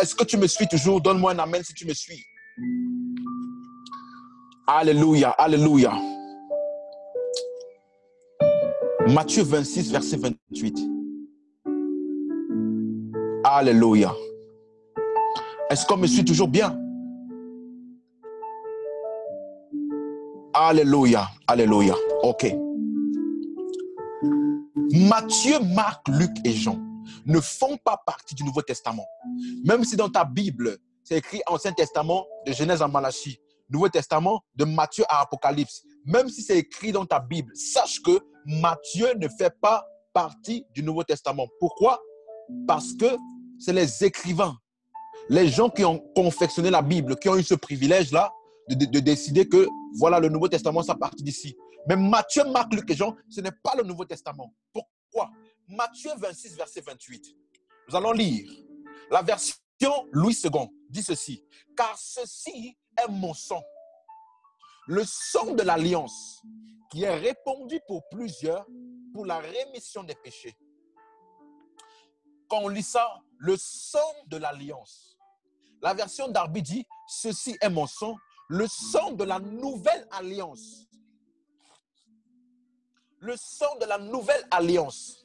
Est-ce que tu me suis toujours? Donne-moi un amen si tu me suis. Alléluia, alléluia. Matthieu 26, verset 28. Alléluia. Est-ce qu'on me suit toujours bien? Alléluia, alléluia. Ok. Matthieu, Marc, Luc et Jean ne font pas partie du Nouveau Testament. Même si dans ta Bible, c'est écrit Ancien Testament de Genèse à Malachie, Nouveau Testament de Matthieu à Apocalypse. Même si c'est écrit dans ta Bible, sache que Matthieu ne fait pas partie du Nouveau Testament. Pourquoi? Parce que c'est les écrivains, les gens qui ont confectionné la Bible, qui ont eu ce privilège-là de décider que voilà, le Nouveau Testament, ça partit d'ici. Mais Matthieu, Marc, Luc et Jean, ce n'est pas le Nouveau Testament. Pourquoi? Matthieu 26, verset 28. Nous allons lire. La version Louis II dit ceci. Car ceci est mon sang, le sang de l'alliance, qui est répandu pour plusieurs pour la rémission des péchés. Quand on lit ça, le sang de l'alliance. La version Darby dit, ceci est mon sang, le sang de la nouvelle alliance. Le sang de la nouvelle alliance.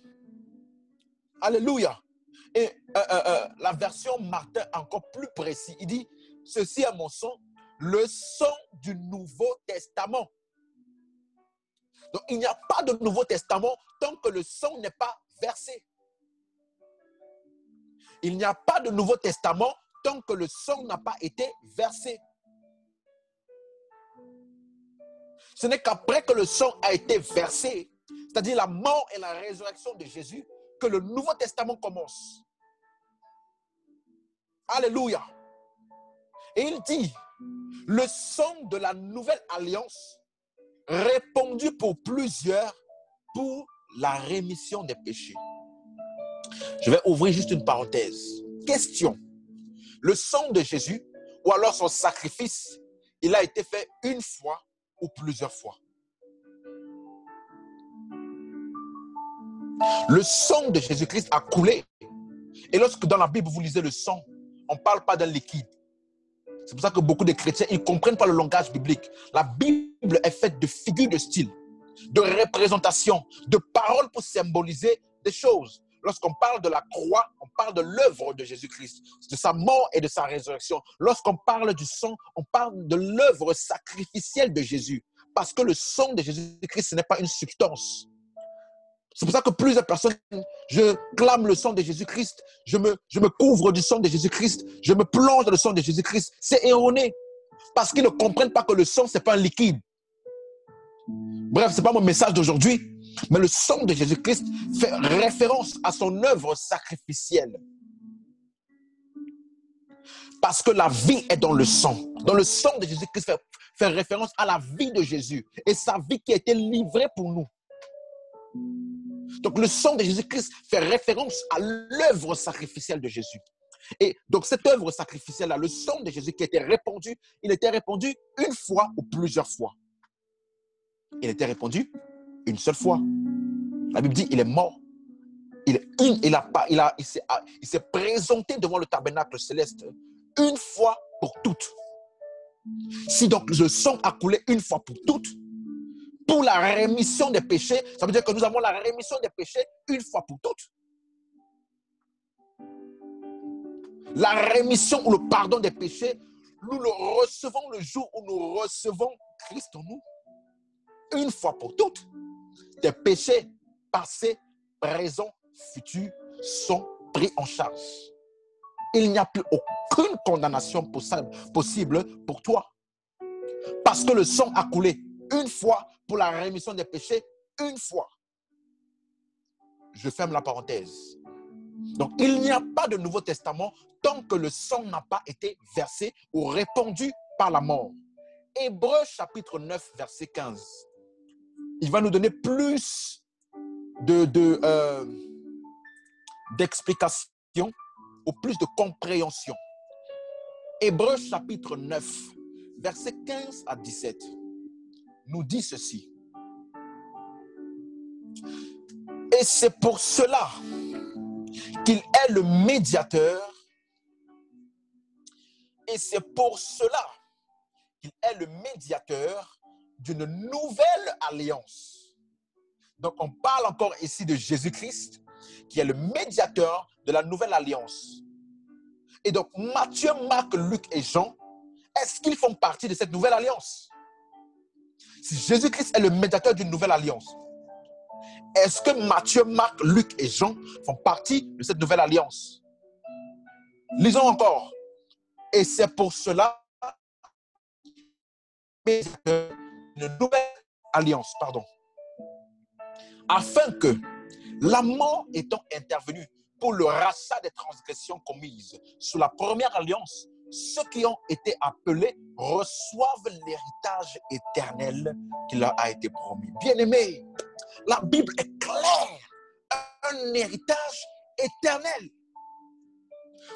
Alléluia. Et la version Martin, encore plus précis, il dit, ceci est mon sang, le sang du Nouveau Testament. Donc, il n'y a pas de Nouveau Testament tant que le sang n'est pas versé. Il n'y a pas de Nouveau Testament tant que le sang n'a pas été versé. Ce n'est qu'après que le sang a été versé, c'est-à-dire la mort et la résurrection de Jésus, que le Nouveau Testament commence. Alléluia. Et il dit, le sang de la nouvelle alliance, répandu pour plusieurs pour la rémission des péchés. Je vais ouvrir juste une parenthèse. Question. Le sang de Jésus, ou alors son sacrifice, il a été fait une fois ou plusieurs fois. Le sang de Jésus-Christ a coulé. Et lorsque dans la Bible, vous lisez le sang, on ne parle pas d'un liquide. C'est pour ça que beaucoup de chrétiens, ils ne comprennent pas le langage biblique. La Bible est faite de figures de style, de représentations, de paroles pour symboliser des choses. Lorsqu'on parle de la croix, on parle de l'œuvre de Jésus-Christ, de sa mort et de sa résurrection. Lorsqu'on parle du sang, on parle de l'œuvre sacrificielle de Jésus. Parce que le sang de Jésus-Christ, ce n'est pas une substance. C'est pour ça que plusieurs personnes, je clame le sang de Jésus-Christ, je me couvre du sang de Jésus-Christ, je me plonge dans le sang de Jésus-Christ. C'est erroné. Parce qu'ils ne comprennent pas que le sang, ce n'est pas un liquide. Bref, ce n'est pas mon message d'aujourd'hui. Mais le sang de Jésus-Christ fait référence à son œuvre sacrificielle. Parce que la vie est dans le sang. Dans le sang de Jésus-Christ fait référence à la vie de Jésus et sa vie qui a été livrée pour nous. Donc le sang de Jésus-Christ fait référence à l'œuvre sacrificielle de Jésus. Et donc cette œuvre sacrificielle-là, le sang de Jésus qui était répandu, il était répandu une fois ou plusieurs fois. Il était répandu une seule fois. La Bible dit il est mort. Il s'est présenté devant le tabernacle céleste une fois pour toutes. Si donc le sang a coulé une fois pour toutes, pour la rémission des péchés, ça veut dire que nous avons la rémission des péchés une fois pour toutes. La rémission ou le pardon des péchés, nous le recevons le jour où nous recevons Christ en nous. Une fois pour toutes. Tes péchés passés, présents, futurs sont pris en charge. Il n'y a plus aucune condamnation possible pour toi. Parce que le sang a coulé une fois pour la rémission des péchés, une fois. Je ferme la parenthèse. Donc, il n'y a pas de Nouveau Testament tant que le sang n'a pas été versé ou répandu par la mort. Hébreux chapitre 9, verset 15. Il va nous donner plus d'explications ou plus de compréhension. Hébreux chapitre 9, verset 15 à 17, nous dit ceci. Et c'est pour cela qu'il est le médiateur. Et c'est pour cela qu'il est le médiateur d'une nouvelle alliance. Donc, on parle encore ici de Jésus-Christ, qui est le médiateur de la nouvelle alliance. Et donc, Matthieu, Marc, Luc et Jean, est-ce qu'ils font partie de cette nouvelle alliance? Si Jésus-Christ est le médiateur d'une nouvelle alliance, est-ce que Matthieu, Marc, Luc et Jean font partie de cette nouvelle alliance? Lisons encore. Et c'est pour cela une nouvelle alliance, afin que la mort étant intervenue pour le rachat des transgressions commises sous la première alliance, ceux qui ont été appelés reçoivent l'héritage éternel qui leur a été promis. Bien-aimés, la Bible est claire. Un héritage éternel.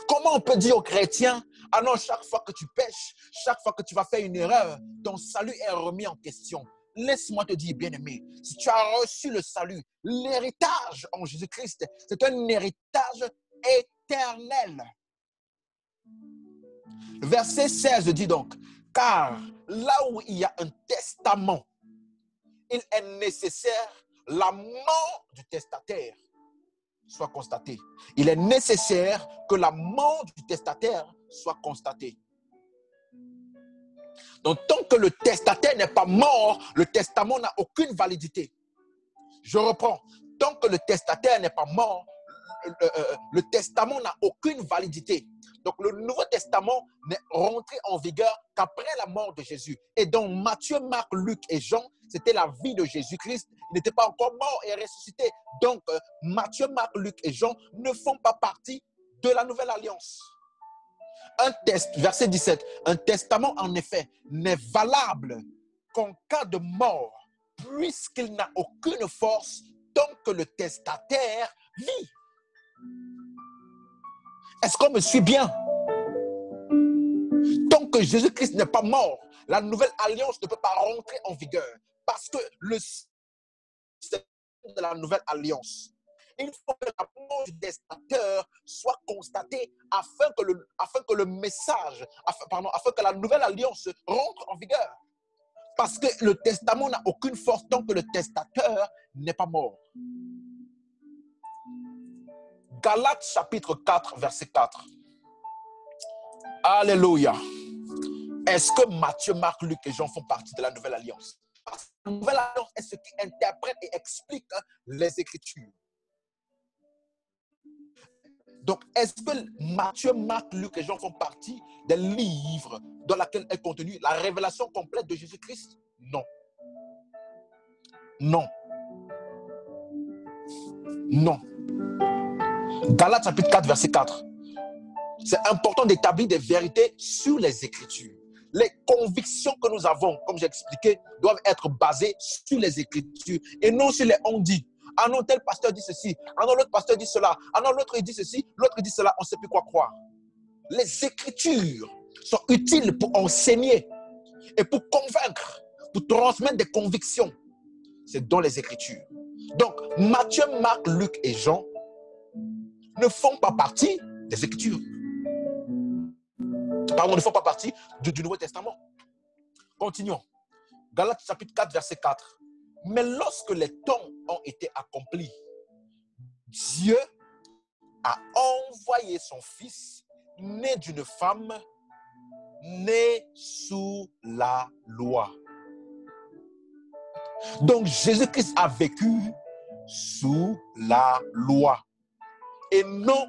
Comment on peut dire aux chrétiens, ah non, chaque fois que tu pêches, chaque fois que tu vas faire une erreur, ton salut est remis en question. Laisse-moi te dire, bien-aimé, si tu as reçu le salut, l'héritage en Jésus-Christ, c'est un héritage éternel. Le verset 16 dit donc, car là où il y a un testament, il est nécessaire la mort du testataire soit constatée. Il est nécessaire que la mort du testataire soit constatée. Donc, tant que le testataire n'est pas mort, le testament n'a aucune validité. Je reprends. Tant que le testataire n'est pas mort, le testament n'a aucune validité. Donc, le Nouveau Testament n'est rentré en vigueur qu'après la mort de Jésus. Et donc, Matthieu, Marc, Luc et Jean, c'était la vie de Jésus-Christ. Il n'était pas encore mort et ressuscité. Donc, Matthieu, Marc, Luc et Jean ne font pas partie de la nouvelle alliance. Verset 17. Un testament, en effet, n'est valable qu'en cas de mort, puisqu'il n'a aucune force tant que le testataire vit. Est-ce qu'on me suit bien? Tant que Jésus-Christ n'est pas mort, la nouvelle alliance ne peut pas rentrer en vigueur. Parce que le système de la nouvelle alliance, il faut que la mort du testateur soit constatée afin que le message, afin que la nouvelle alliance rentre en vigueur. Parce que le testament n'a aucune force tant que le testateur n'est pas mort. Galates chapitre 4, verset 4. Alléluia. Est-ce que Matthieu, Marc, Luc et Jean font partie de la nouvelle alliance? Parce que la nouvelle alliance est ce qui interprète et explique les Écritures. Donc, est-ce que Matthieu, Marc, Luc et Jean font partie des livres dans lesquels est contenue la révélation complète de Jésus-Christ? Non. Non. Non. Galates chapitre 4, verset 4. C'est important d'établir des vérités sur les Écritures. Les convictions que nous avons, comme j'ai expliqué, doivent être basées sur les Écritures et non sur les on-dit. Ah non, tel pasteur dit ceci. Ah non, l'autre pasteur dit cela. Ah non, l'autre il dit ceci, l'autre il dit cela. On ne sait plus quoi croire. Les Écritures sont utiles pour enseigner et pour convaincre, pour transmettre des convictions. C'est dans les Écritures. Donc, Matthieu, Marc, Luc et Jean ne font pas partie des Écritures. Pardon, ne font pas partie du Nouveau Testament. Continuons. Galates chapitre 4, verset 4. Mais lorsque les temps ont été accomplis, Dieu a envoyé son Fils, né d'une femme, né sous la loi. Donc Jésus-Christ a vécu sous la loi et non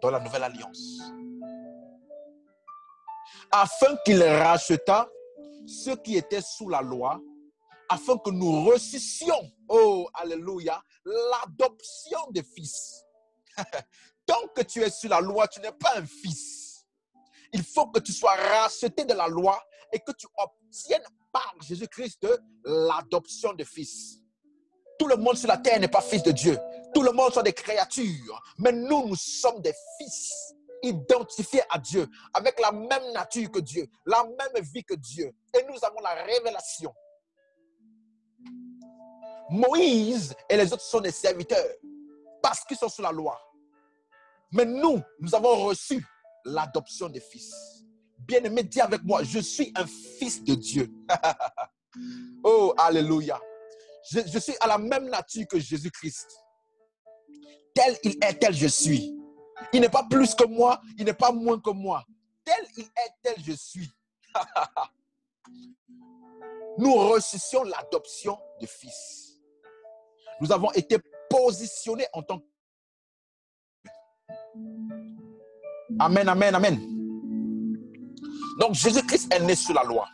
dans la nouvelle alliance. Afin qu'il rachetât ceux qui étaient sous la loi, afin que nous reçussions, oh, alléluia, l'adoption des fils. Tant que tu es sous la loi, tu n'es pas un fils. Il faut que tu sois racheté de la loi et que tu obtiennes par Jésus-Christ l'adoption de fils. Tout le monde sur la terre n'est pas fils de Dieu. Tout le monde sont des créatures. Mais nous sommes des fils identifiés à Dieu, avec la même nature que Dieu, la même vie que Dieu. Et nous avons la révélation. Moïse et les autres sont des serviteurs parce qu'ils sont sous la loi. Mais nous avons reçu l'adoption des fils. Bien-aimé, dis avec moi, je suis un fils de Dieu. Oh, alléluia. Je suis à la même nature que Jésus-Christ. Tel il est, tel je suis. Il n'est pas plus que moi, il n'est pas moins que moi. Tel il est, tel je suis. Nous reçussions l'adoption de fils. Nous avons été positionnés en tant que... Amen, amen, amen. Donc, Jésus-Christ est né sous la loi.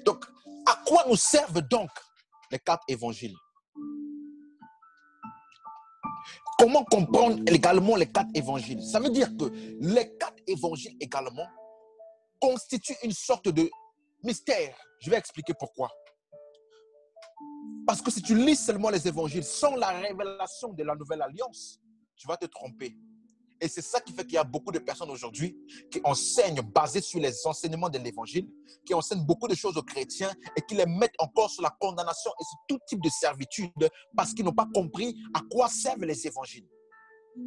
Donc, à quoi nous servent donc les 4 évangiles? Comment comprendre également les 4 évangiles? Ça veut dire que les 4 évangiles également constituent une sorte de mystère. Je vais expliquer pourquoi. Parce que si tu lis seulement les évangiles sans la révélation de la nouvelle alliance, tu vas te tromper. Et c'est ça qui fait qu'il y a beaucoup de personnes aujourd'hui qui enseignent basées sur les enseignements de l'évangile, qui enseignent beaucoup de choses aux chrétiens et qui les mettent encore sur la condamnation et sur tout type de servitude parce qu'ils n'ont pas compris à quoi servent les évangiles.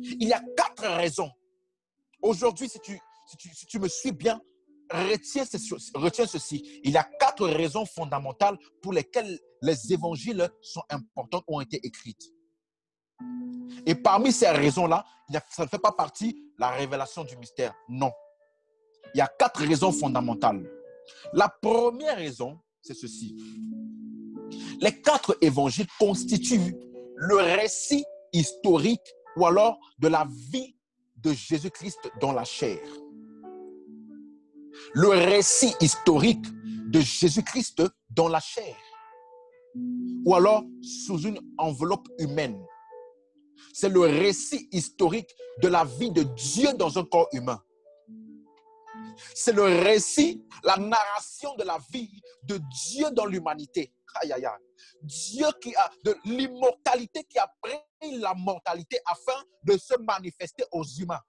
Il y a 4 raisons. Aujourd'hui, si tu me suis bien, retiens ceci. Il y a 4 raisons fondamentales pour lesquelles les évangiles sont importants, ont été écrites. Et parmi ces raisons-là, ça ne fait pas partie de la révélation du mystère. Non. Il y a 4 raisons fondamentales. La première raison, c'est ceci. Les 4 évangiles constituent le récit historique ou alors de la vie de Jésus-Christ dans la chair. Le récit historique de Jésus-Christ dans la chair. Ou alors sous une enveloppe humaine. C'est le récit historique de la vie de Dieu dans un corps humain. C'est le récit, la narration de la vie de Dieu dans l'humanité. Aïe, aïe, aïe. Dieu qui a de l'immortalité, qui a pris la mortalité afin de se manifester aux humains.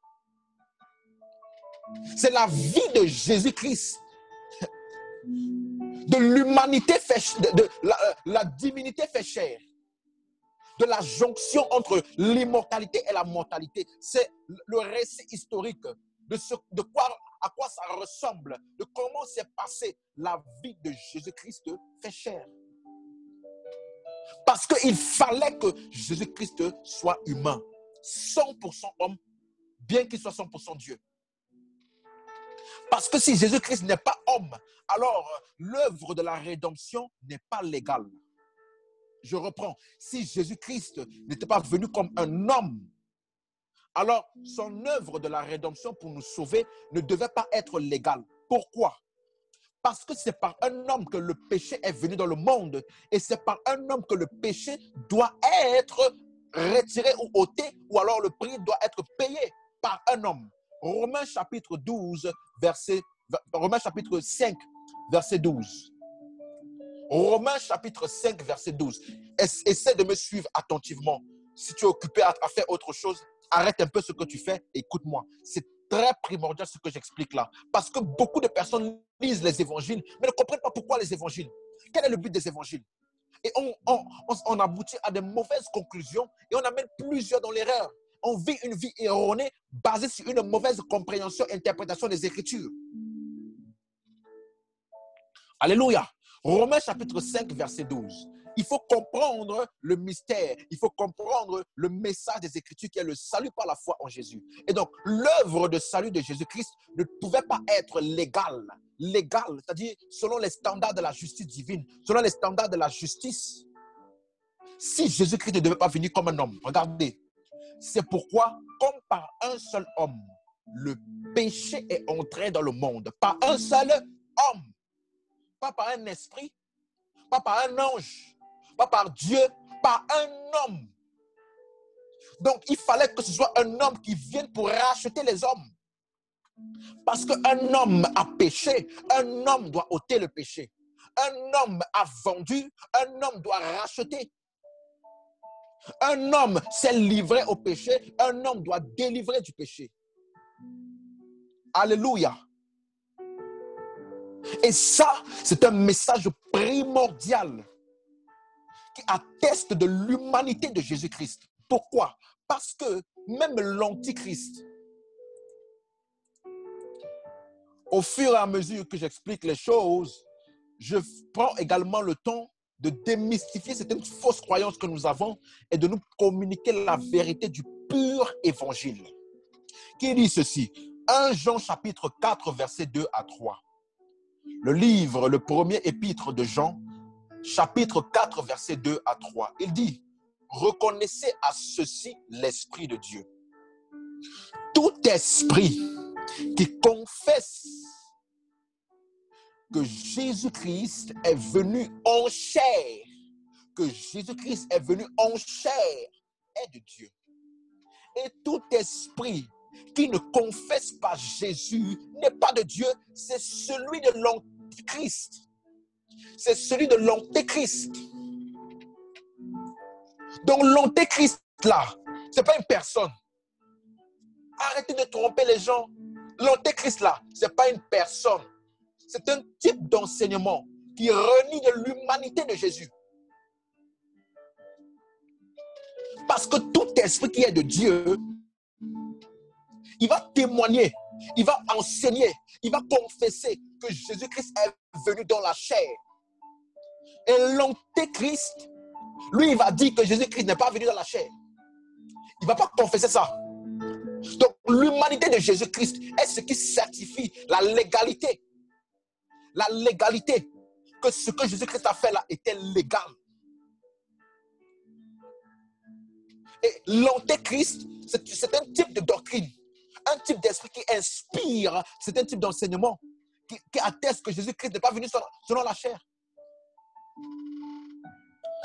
C'est la vie de Jésus-Christ. De l'humanité, la divinité fait chair. De la jonction entre l'immortalité et la mortalité. C'est le récit historique à quoi ça ressemble, de comment s'est passée la vie de Jésus-Christ fait chair. Parce qu'il fallait que Jésus-Christ soit humain, 100% homme, bien qu'il soit 100% Dieu. Parce que si Jésus-Christ n'est pas homme, alors l'œuvre de la rédemption n'est pas légale. Je reprends. Si Jésus-Christ n'était pas venu comme un homme, alors son œuvre de la rédemption pour nous sauver ne devait pas être légale. Pourquoi? Parce que c'est par un homme que le péché est venu dans le monde et c'est par un homme que le péché doit être retiré ou ôté ou alors le prix doit être payé par un homme. Romains chapitre 5, verset 12. Romains chapitre 5, verset 12. Essaie de me suivre attentivement. Si tu es occupé à faire autre chose, arrête un peu ce que tu fais et écoute-moi. C'est très primordial ce que j'explique là. Parce que beaucoup de personnes lisent les évangiles, mais ne comprennent pas pourquoi les évangiles. Quel est le but des évangiles? Et on aboutit à de mauvaises conclusions et on amène plusieurs dans l'erreur. On vit une vie erronée basée sur une mauvaise compréhension et interprétation des Écritures. Alléluia. Romains chapitre 5, verset 12. Il faut comprendre le mystère, il faut comprendre le message des Écritures qui est le salut par la foi en Jésus. Et donc, l'œuvre de salut de Jésus-Christ ne pouvait pas être légale. Légale, c'est-à-dire selon les standards de la justice divine, selon les standards de la justice. Si Jésus-Christ ne devait pas venir comme un homme, regardez, c'est pourquoi, comme par un seul homme, le péché est entré dans le monde. Par un seul homme. Pas par un esprit, pas par un ange, pas par Dieu, par un homme. Donc, il fallait que ce soit un homme qui vienne pour racheter les hommes. Parce qu'un homme a péché, un homme doit ôter le péché. Un homme a vendu, un homme doit racheter. Un homme s'est livré au péché, un homme doit délivrer du péché. Alléluia. Et ça, c'est un message primordial qui atteste de l'humanité de Jésus-Christ. Pourquoi? Parce que même l'Antichrist, Au fur et à mesure que j'explique les choses, je prends également le temps de démystifier certaines fausses croyances que nous avons et de nous communiquer la vérité du pur évangile. Qui dit ceci? 1 Jean chapitre 4, versets 2 à 3. Le livre, le premier épître de Jean, chapitre 4, versets 2 à 3. Il dit, reconnaissez à ceci l'Esprit de Dieu. Tout esprit qui confesse que Jésus-Christ est venu en chair, que Jésus-Christ est venu en chair, est de Dieu. Et tout esprit qui ne confesse pas Jésus n'est pas de Dieu, c'est celui de l'Antéchrist. C'est celui de l'Antéchrist. Donc l'Antéchrist là, ce n'est pas une personne. Arrêtez de tromper les gens. L'Antéchrist là, ce n'est pas une personne. C'est un type d'enseignement qui renie de l'humanité de Jésus. Parce que tout esprit qui est de Dieu, il va témoigner, il va enseigner, il va confesser que Jésus-Christ est venu dans la chair. Et l'Antéchrist, lui, il va dire que Jésus-Christ n'est pas venu dans la chair. Il ne va pas confesser ça. Donc, l'humanité de Jésus-Christ est ce qui certifie la légalité. La légalité, que ce que Jésus-Christ a fait là était légal. Et l'Antéchrist, c'est un type de doctrine, un type d'esprit qui inspire, c'est un type d'enseignement qui atteste que Jésus-Christ n'est pas venu selon la chair.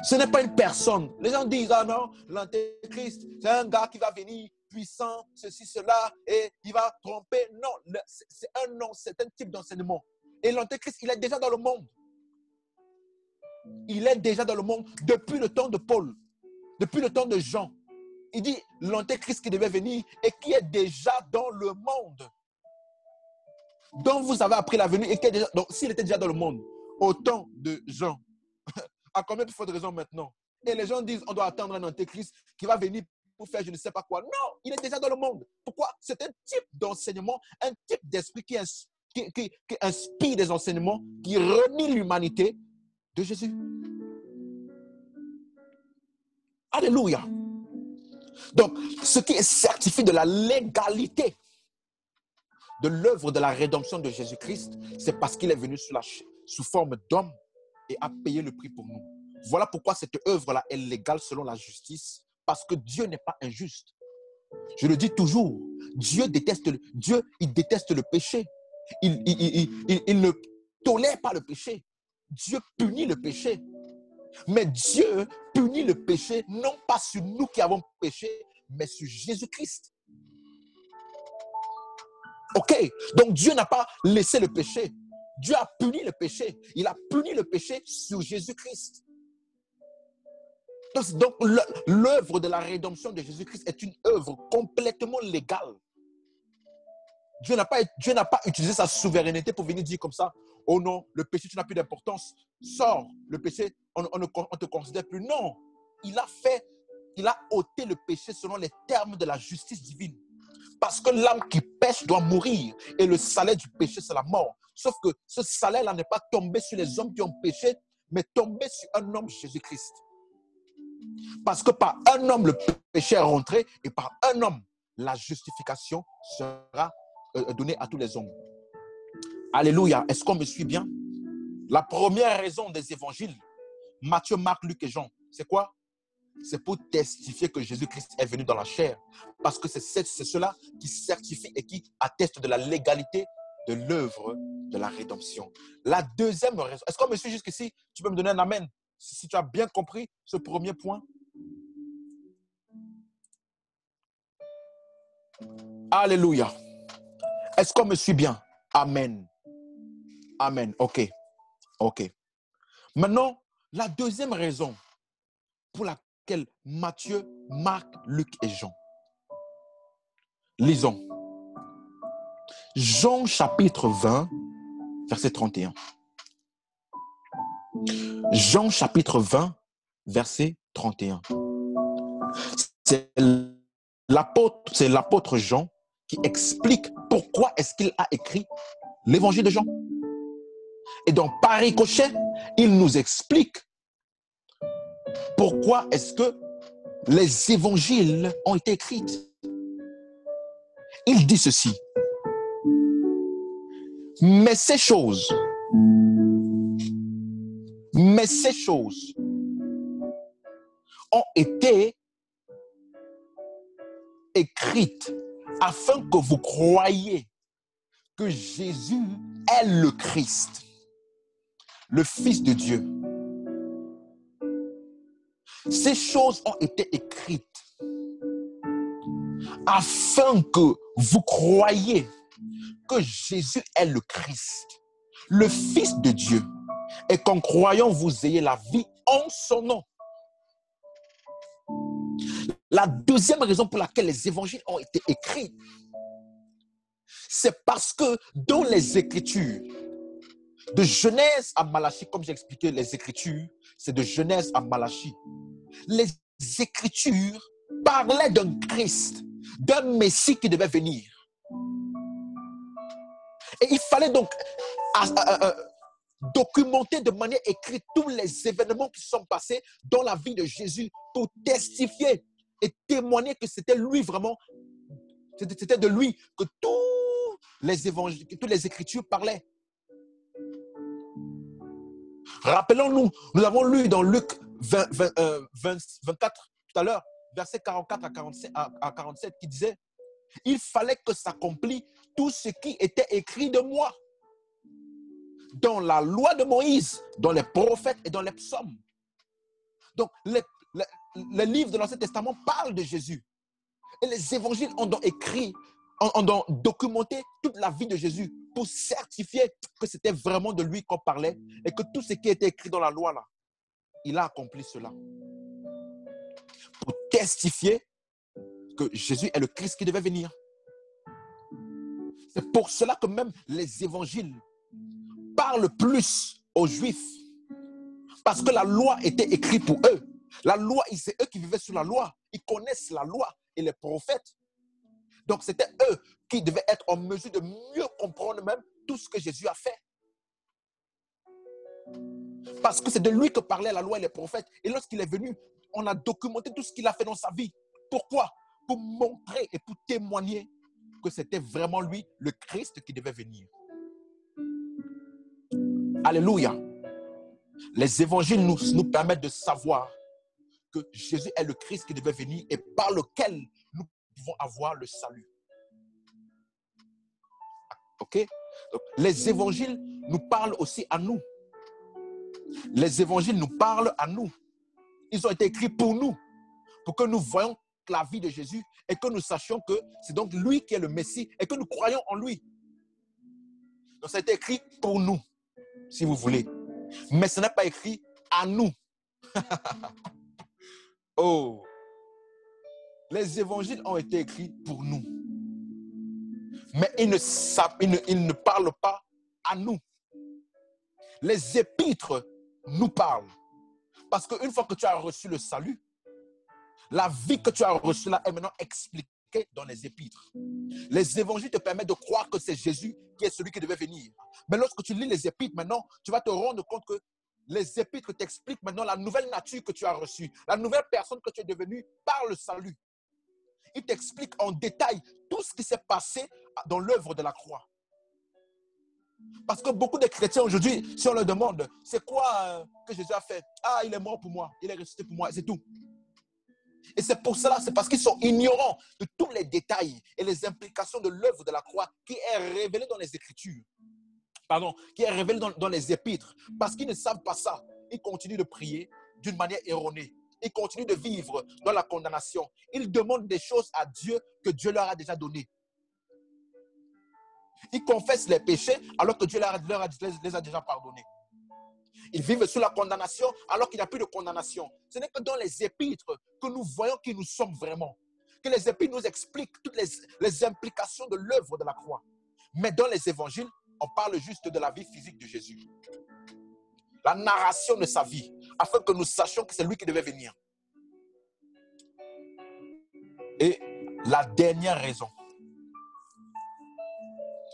Ce n'est pas une personne. Les gens disent, ah non, l'Antéchrist, c'est un gars qui va venir puissant, ceci, cela, et il va tromper. Non, c'est un nom, c'est un type d'enseignement. Et l'Antéchrist, il est déjà dans le monde. Il est déjà dans le monde depuis le temps de Paul, depuis le temps de Jean. Il dit l'Antéchrist qui devait venir et qui est déjà dans le monde. Dont vous avez appris la venue et qui est déjà. Donc, s'il était déjà dans le monde, au temps de Jean, à combien de fois de raison maintenant? Et les gens disent on doit attendre un Antéchrist qui va venir pour faire je ne sais pas quoi. Non, il est déjà dans le monde. Pourquoi? C'est un type d'enseignement, un type d'esprit qui inspire des enseignements, qui renie l'humanité de Jésus. Alléluia. Donc, ce qui est certifié de la légalité de l'œuvre de la rédemption de Jésus-Christ, c'est parce qu'il est venu sous forme d'homme et a payé le prix pour nous. Voilà pourquoi cette œuvre-là est légale selon la justice, parce que Dieu n'est pas injuste. Je le dis toujours, Dieu déteste le péché. Il ne tolère pas le péché. Dieu punit le péché. Mais Dieu punit le péché, non pas sur nous qui avons péché, mais sur Jésus-Christ. Ok, donc Dieu n'a pas laissé le péché. Dieu a puni le péché. Il a puni le péché sur Jésus-Christ. Donc l'œuvre de la rédemption de Jésus-Christ est une œuvre complètement légale. Dieu n'a pas utilisé sa souveraineté pour venir dire comme ça, oh non, le péché, tu n'as plus d'importance. Sors, le péché, on ne te considère plus. Non, il a ôté le péché selon les termes de la justice divine. Parce que l'âme qui pêche doit mourir. Et le salaire du péché, c'est la mort. Sauf que ce salaire-là n'est pas tombé sur les hommes qui ont péché, mais tombé sur un homme, Jésus-Christ. Parce que par un homme, le péché est rentré, et par un homme, la justification sera donnée à tous les hommes. Alléluia. Est-ce qu'on me suit bien? La première raison des évangiles, Matthieu, Marc, Luc et Jean, c'est quoi? C'est pour testifier que Jésus-Christ est venu dans la chair. Parce que c'est cela qui certifie et qui atteste de la légalité de l'œuvre de la rédemption. La deuxième raison, est-ce qu'on me suit jusqu'ici? Tu peux me donner un amen si tu as bien compris ce premier point? Alléluia. Est-ce qu'on me suit bien? Amen. Amen. OK. OK. Maintenant, la deuxième raison pour laquelle Matthieu, Marc, Luc et Jean. Lisons. Jean chapitre 20, verset 31. Jean chapitre 20, verset 31. C'est l'apôtre Jean qui explique pourquoi est-ce qu'il a écrit l'évangile de Jean. Et donc, par ricochet, il nous explique pourquoi est-ce que les évangiles ont été écrits. Il dit ceci. Mais ces choses ont été écrites afin que vous croyiez que Jésus est le Christ, le Fils de Dieu. Ces choses ont été écrites afin que vous croyiez que Jésus est le Christ, le Fils de Dieu, et qu'en croyant, vous ayez la vie en son nom. La deuxième raison pour laquelle les évangiles ont été écrits, c'est parce que dans les Écritures, de Genèse à Malachie, comme j'ai expliqué, les Écritures, c'est de Genèse à Malachie. Les Écritures parlaient d'un Christ, d'un Messie qui devait venir. Et il fallait donc documenter de manière écrite tous les événements qui sont passés dans la vie de Jésus pour testifier et témoigner que c'était lui vraiment, c'était de lui que tous les évangiles, que toutes les Écritures parlaient. Rappelons-nous, nous avons lu dans Luc 24 tout à l'heure, versets 44 à 47, qui disait « Il fallait que s'accomplisse tout ce qui était écrit de moi dans la loi de Moïse, dans les prophètes et dans les psaumes. » Donc, les livres de l'Ancien Testament parlent de Jésus. Et les évangiles ont donc écrit, ont donc documenté toute la vie de Jésus pour certifier que c'était vraiment de lui qu'on parlait et que tout ce qui était écrit dans la loi, là, il a accompli cela. Pour testifier que Jésus est le Christ qui devait venir. C'est pour cela que même les évangiles parlent plus aux Juifs. Parce que la loi était écrite pour eux. La loi, c'est eux qui vivaient sous la loi. Ils connaissent la loi et les prophètes. Donc, c'était eux qui devaient être en mesure de mieux comprendre même tout ce que Jésus a fait. Parce que c'est de lui que parlaient la loi et les prophètes. Et lorsqu'il est venu, on a documenté tout ce qu'il a fait dans sa vie. Pourquoi? Pour montrer et pour témoigner que c'était vraiment lui, le Christ, qui devait venir. Alléluia. Les évangiles nous permettent de savoir que Jésus est le Christ qui devait venir et par lequel nous pouvons avoir le salut. Ok? Donc, les évangiles nous parlent aussi à nous. Les évangiles nous parlent à nous. Ils ont été écrits pour nous, pour que nous voyions la vie de Jésus et que nous sachions que c'est donc lui qui est le Messie et que nous croyons en lui. Donc, ça a été écrit pour nous, si vous voulez. Mais ce n'est pas écrit à nous. Oh! Les évangiles ont été écrits pour nous. Mais ils ne parlent pas à nous. Les épîtres nous parlent. Parce qu'une fois que tu as reçu le salut, la vie que tu as reçue là est maintenant expliquée dans les épîtres. Les évangiles te permettent de croire que c'est Jésus qui est celui qui devait venir. Mais lorsque tu lis les épîtres maintenant, tu vas te rendre compte que les épîtres t'expliquent maintenant la nouvelle nature que tu as reçue, la nouvelle personne que tu es devenue par le salut. Ils t'expliquent en détail tout ce qui s'est passé dans l'œuvre de la croix. Parce que beaucoup de chrétiens aujourd'hui, si on leur demande, c'est quoi que Jésus a fait? Ah, il est mort pour moi, il est ressuscité pour moi, c'est tout. Et c'est pour cela, c'est parce qu'ils sont ignorants de tous les détails et les implications de l'œuvre de la croix qui est révélée dans les Écritures. Pardon, qui est révélée dans les épîtres. Parce qu'ils ne savent pas ça. Ils continuent de prier d'une manière erronée. Ils continuent de vivre dans la condamnation. Ils demandent des choses à Dieu que Dieu leur a déjà données. Ils confessent les péchés alors que Dieu les a déjà pardonnés. Ils vivent sous la condamnation alors qu'il n'y a plus de condamnation. Ce n'est que dans les épîtres que nous voyons qui nous sommes vraiment. Que les épîtres nous expliquent toutes les implications de l'œuvre de la croix. Mais dans les évangiles, on parle juste de la vie physique de Jésus. La narration de sa vie, afin que nous sachions que c'est lui qui devait venir. Et la dernière raison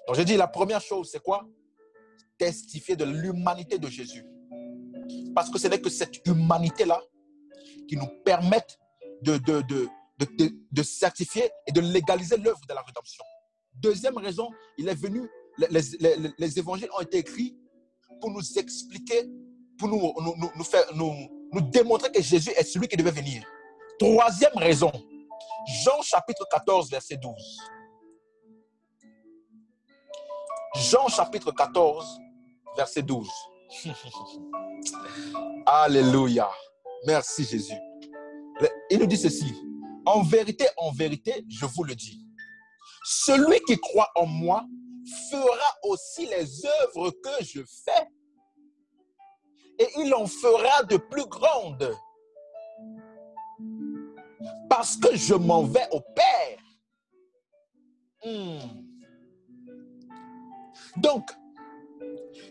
Donc, j'ai dit, la première chose, c'est quoi? Testifier de l'humanité de Jésus. Parce que ce n'est que cette humanité-là qui nous permet de certifier et de légaliser l'œuvre de la rédemption. Deuxième raison, il est venu, les évangiles ont été écrits pour nous expliquer, pour nous démontrer que Jésus est celui qui devait venir. Troisième raison, Jean chapitre 14, verset 12. Jean chapitre 14, verset 12. Alléluia. Merci Jésus. Il nous dit ceci. En vérité, je vous le dis. Celui qui croit en moi fera aussi les œuvres que je fais. Et il en fera de plus grandes. Parce que je m'en vais au Père. Donc,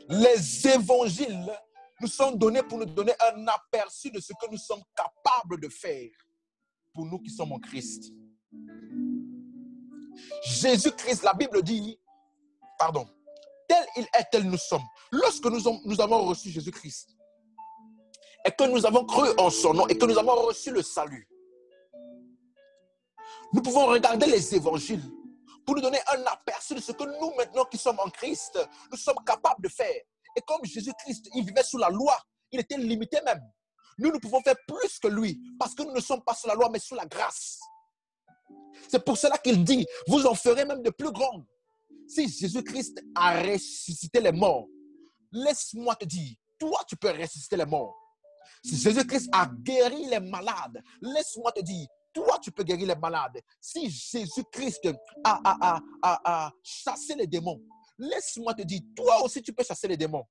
les évangiles nous sont donnés pour nous donner un aperçu de ce que nous sommes capables de faire pour nous qui sommes en Christ. Jésus-Christ, la Bible dit, tel il est, tel nous sommes. Lorsque nous avons reçu Jésus-Christ et que nous avons cru en son nom et que nous avons reçu le salut, nous pouvons regarder les évangiles pour nous donner un aperçu de ce que nous, maintenant qui sommes en Christ, nous sommes capables de faire. Et comme Jésus-Christ, il vivait sous la loi, il était limité même. Nous pouvons faire plus que lui, parce que nous ne sommes pas sous la loi, mais sous la grâce. C'est pour cela qu'il dit, vous en ferez même de plus grandes. Si Jésus-Christ a ressuscité les morts, laisse-moi te dire, toi, tu peux ressusciter les morts. Si Jésus-Christ a guéri les malades, laisse-moi te dire, toi, tu peux guérir les malades. Si Jésus-Christ a chassé les démons, laisse-moi te dire, toi aussi, tu peux chasser les démons.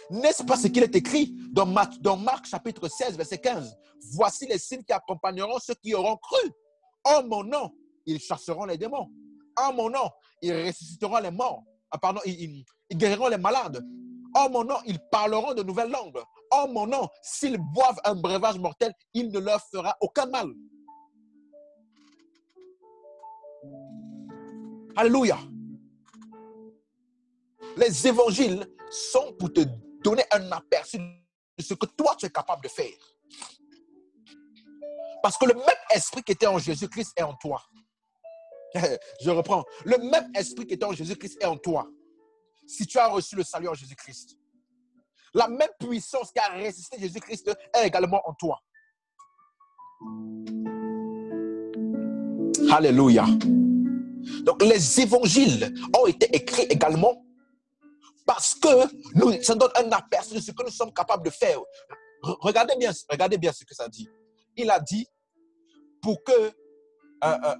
N'est-ce pas ce qu'il est écrit dans Marc chapitre 16, verset 15? Voici les signes qui accompagneront ceux qui auront cru. En mon nom, ils chasseront les démons. En mon nom, ils ressusciteront les morts. Ils guériront les malades. En mon nom, ils parleront de nouvelles langues. En mon nom, s'ils boivent un breuvage mortel, il ne leur fera aucun mal. Alléluia. Les évangiles sont pour te donner un aperçu de ce que toi, tu es capable de faire. Parce que le même esprit qui était en Jésus-Christ est en toi. Je reprends. Le même esprit qui était en Jésus-Christ est en toi. Si tu as reçu le salut en Jésus-Christ. La même puissance qui a résisté Jésus-Christ est également en toi. Alléluia. Donc les évangiles ont été écrits également parce que ça donne un aperçu de ce que nous sommes capables de faire. Regardez bien ce que ça dit. Il a dit, pour que,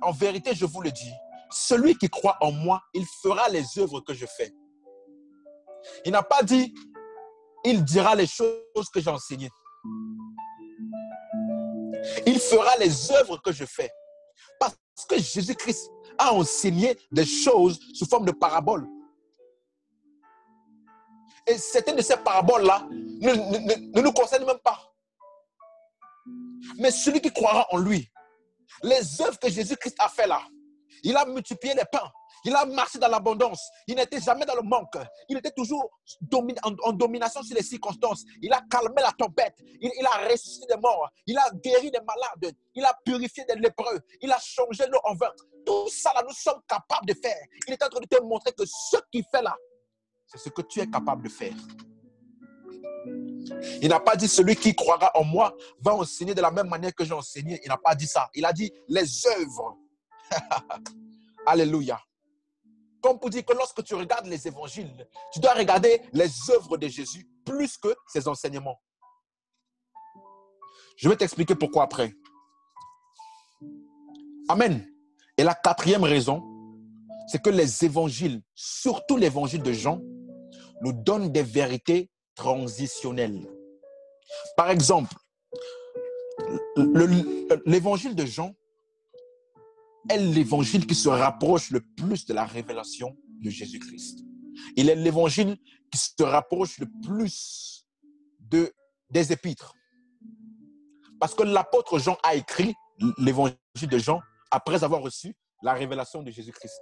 en vérité, je vous le dis, celui qui croit en moi, il fera les œuvres que je fais. Il n'a pas dit, il dira les choses que j'ai enseignées. Il fera les œuvres que je fais. Parce que Jésus-Christ a enseigné des choses sous forme de paraboles. Et certaines de ces paraboles-là ne nous concernent même pas. Mais celui qui croira en lui, les œuvres que Jésus-Christ a fait là, il a multiplié les pains, il a marché dans l'abondance, il n'était jamais dans le manque, il était toujours en domination sur les circonstances, il a calmé la tempête, il a ressuscité des morts, il a guéri des malades, il a purifié des lépreux, il a changé l'eau en vin. Tout ça là, nous sommes capables de faire. Il est en train de te montrer que ce qu'il fait là, c'est ce que tu es capable de faire. Il n'a pas dit celui qui croira en moi va enseigner de la même manière que j'ai enseigné. Il n'a pas dit ça. Il a dit les œuvres. Alléluia. Comme pour dire que lorsque tu regardes les évangiles, tu dois regarder les œuvres de Jésus plus que ses enseignements. Je vais t'expliquer pourquoi après. Amen. Et la quatrième raison, c'est que les évangiles, surtout l'évangile de Jean, nous donnent des vérités transitionnelles. Par exemple, l'évangile de Jean est l'évangile qui se rapproche le plus de la révélation de Jésus-Christ. Il est l'évangile qui se rapproche le plus des épîtres. Parce que l'apôtre Jean a écrit l'évangile de Jean après avoir reçu la révélation de Jésus-Christ.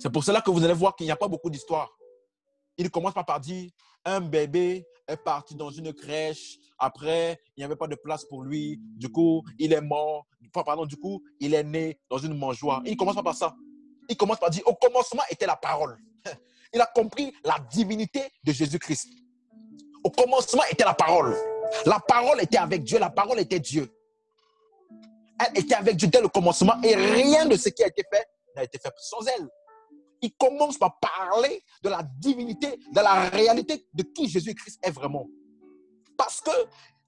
C'est pour cela que vous allez voir qu'il n'y a pas beaucoup d'histoires. Il commence par dire, un bébé est parti dans une crèche. Après, il n'y avait pas de place pour lui. Du coup, il est mort. Pardon, du coup, il est né dans une mangeoire. Il commence pas par ça. Il commence par dire, au commencement était la parole. Il a compris la divinité de Jésus-Christ. Au commencement était la parole. La parole était avec Dieu. La parole était Dieu. Elle était avec Dieu dès le commencement et rien de ce qui a été fait n'a été fait sans elle. Il commence par parler de la divinité, de la réalité de qui Jésus-Christ est vraiment. Parce que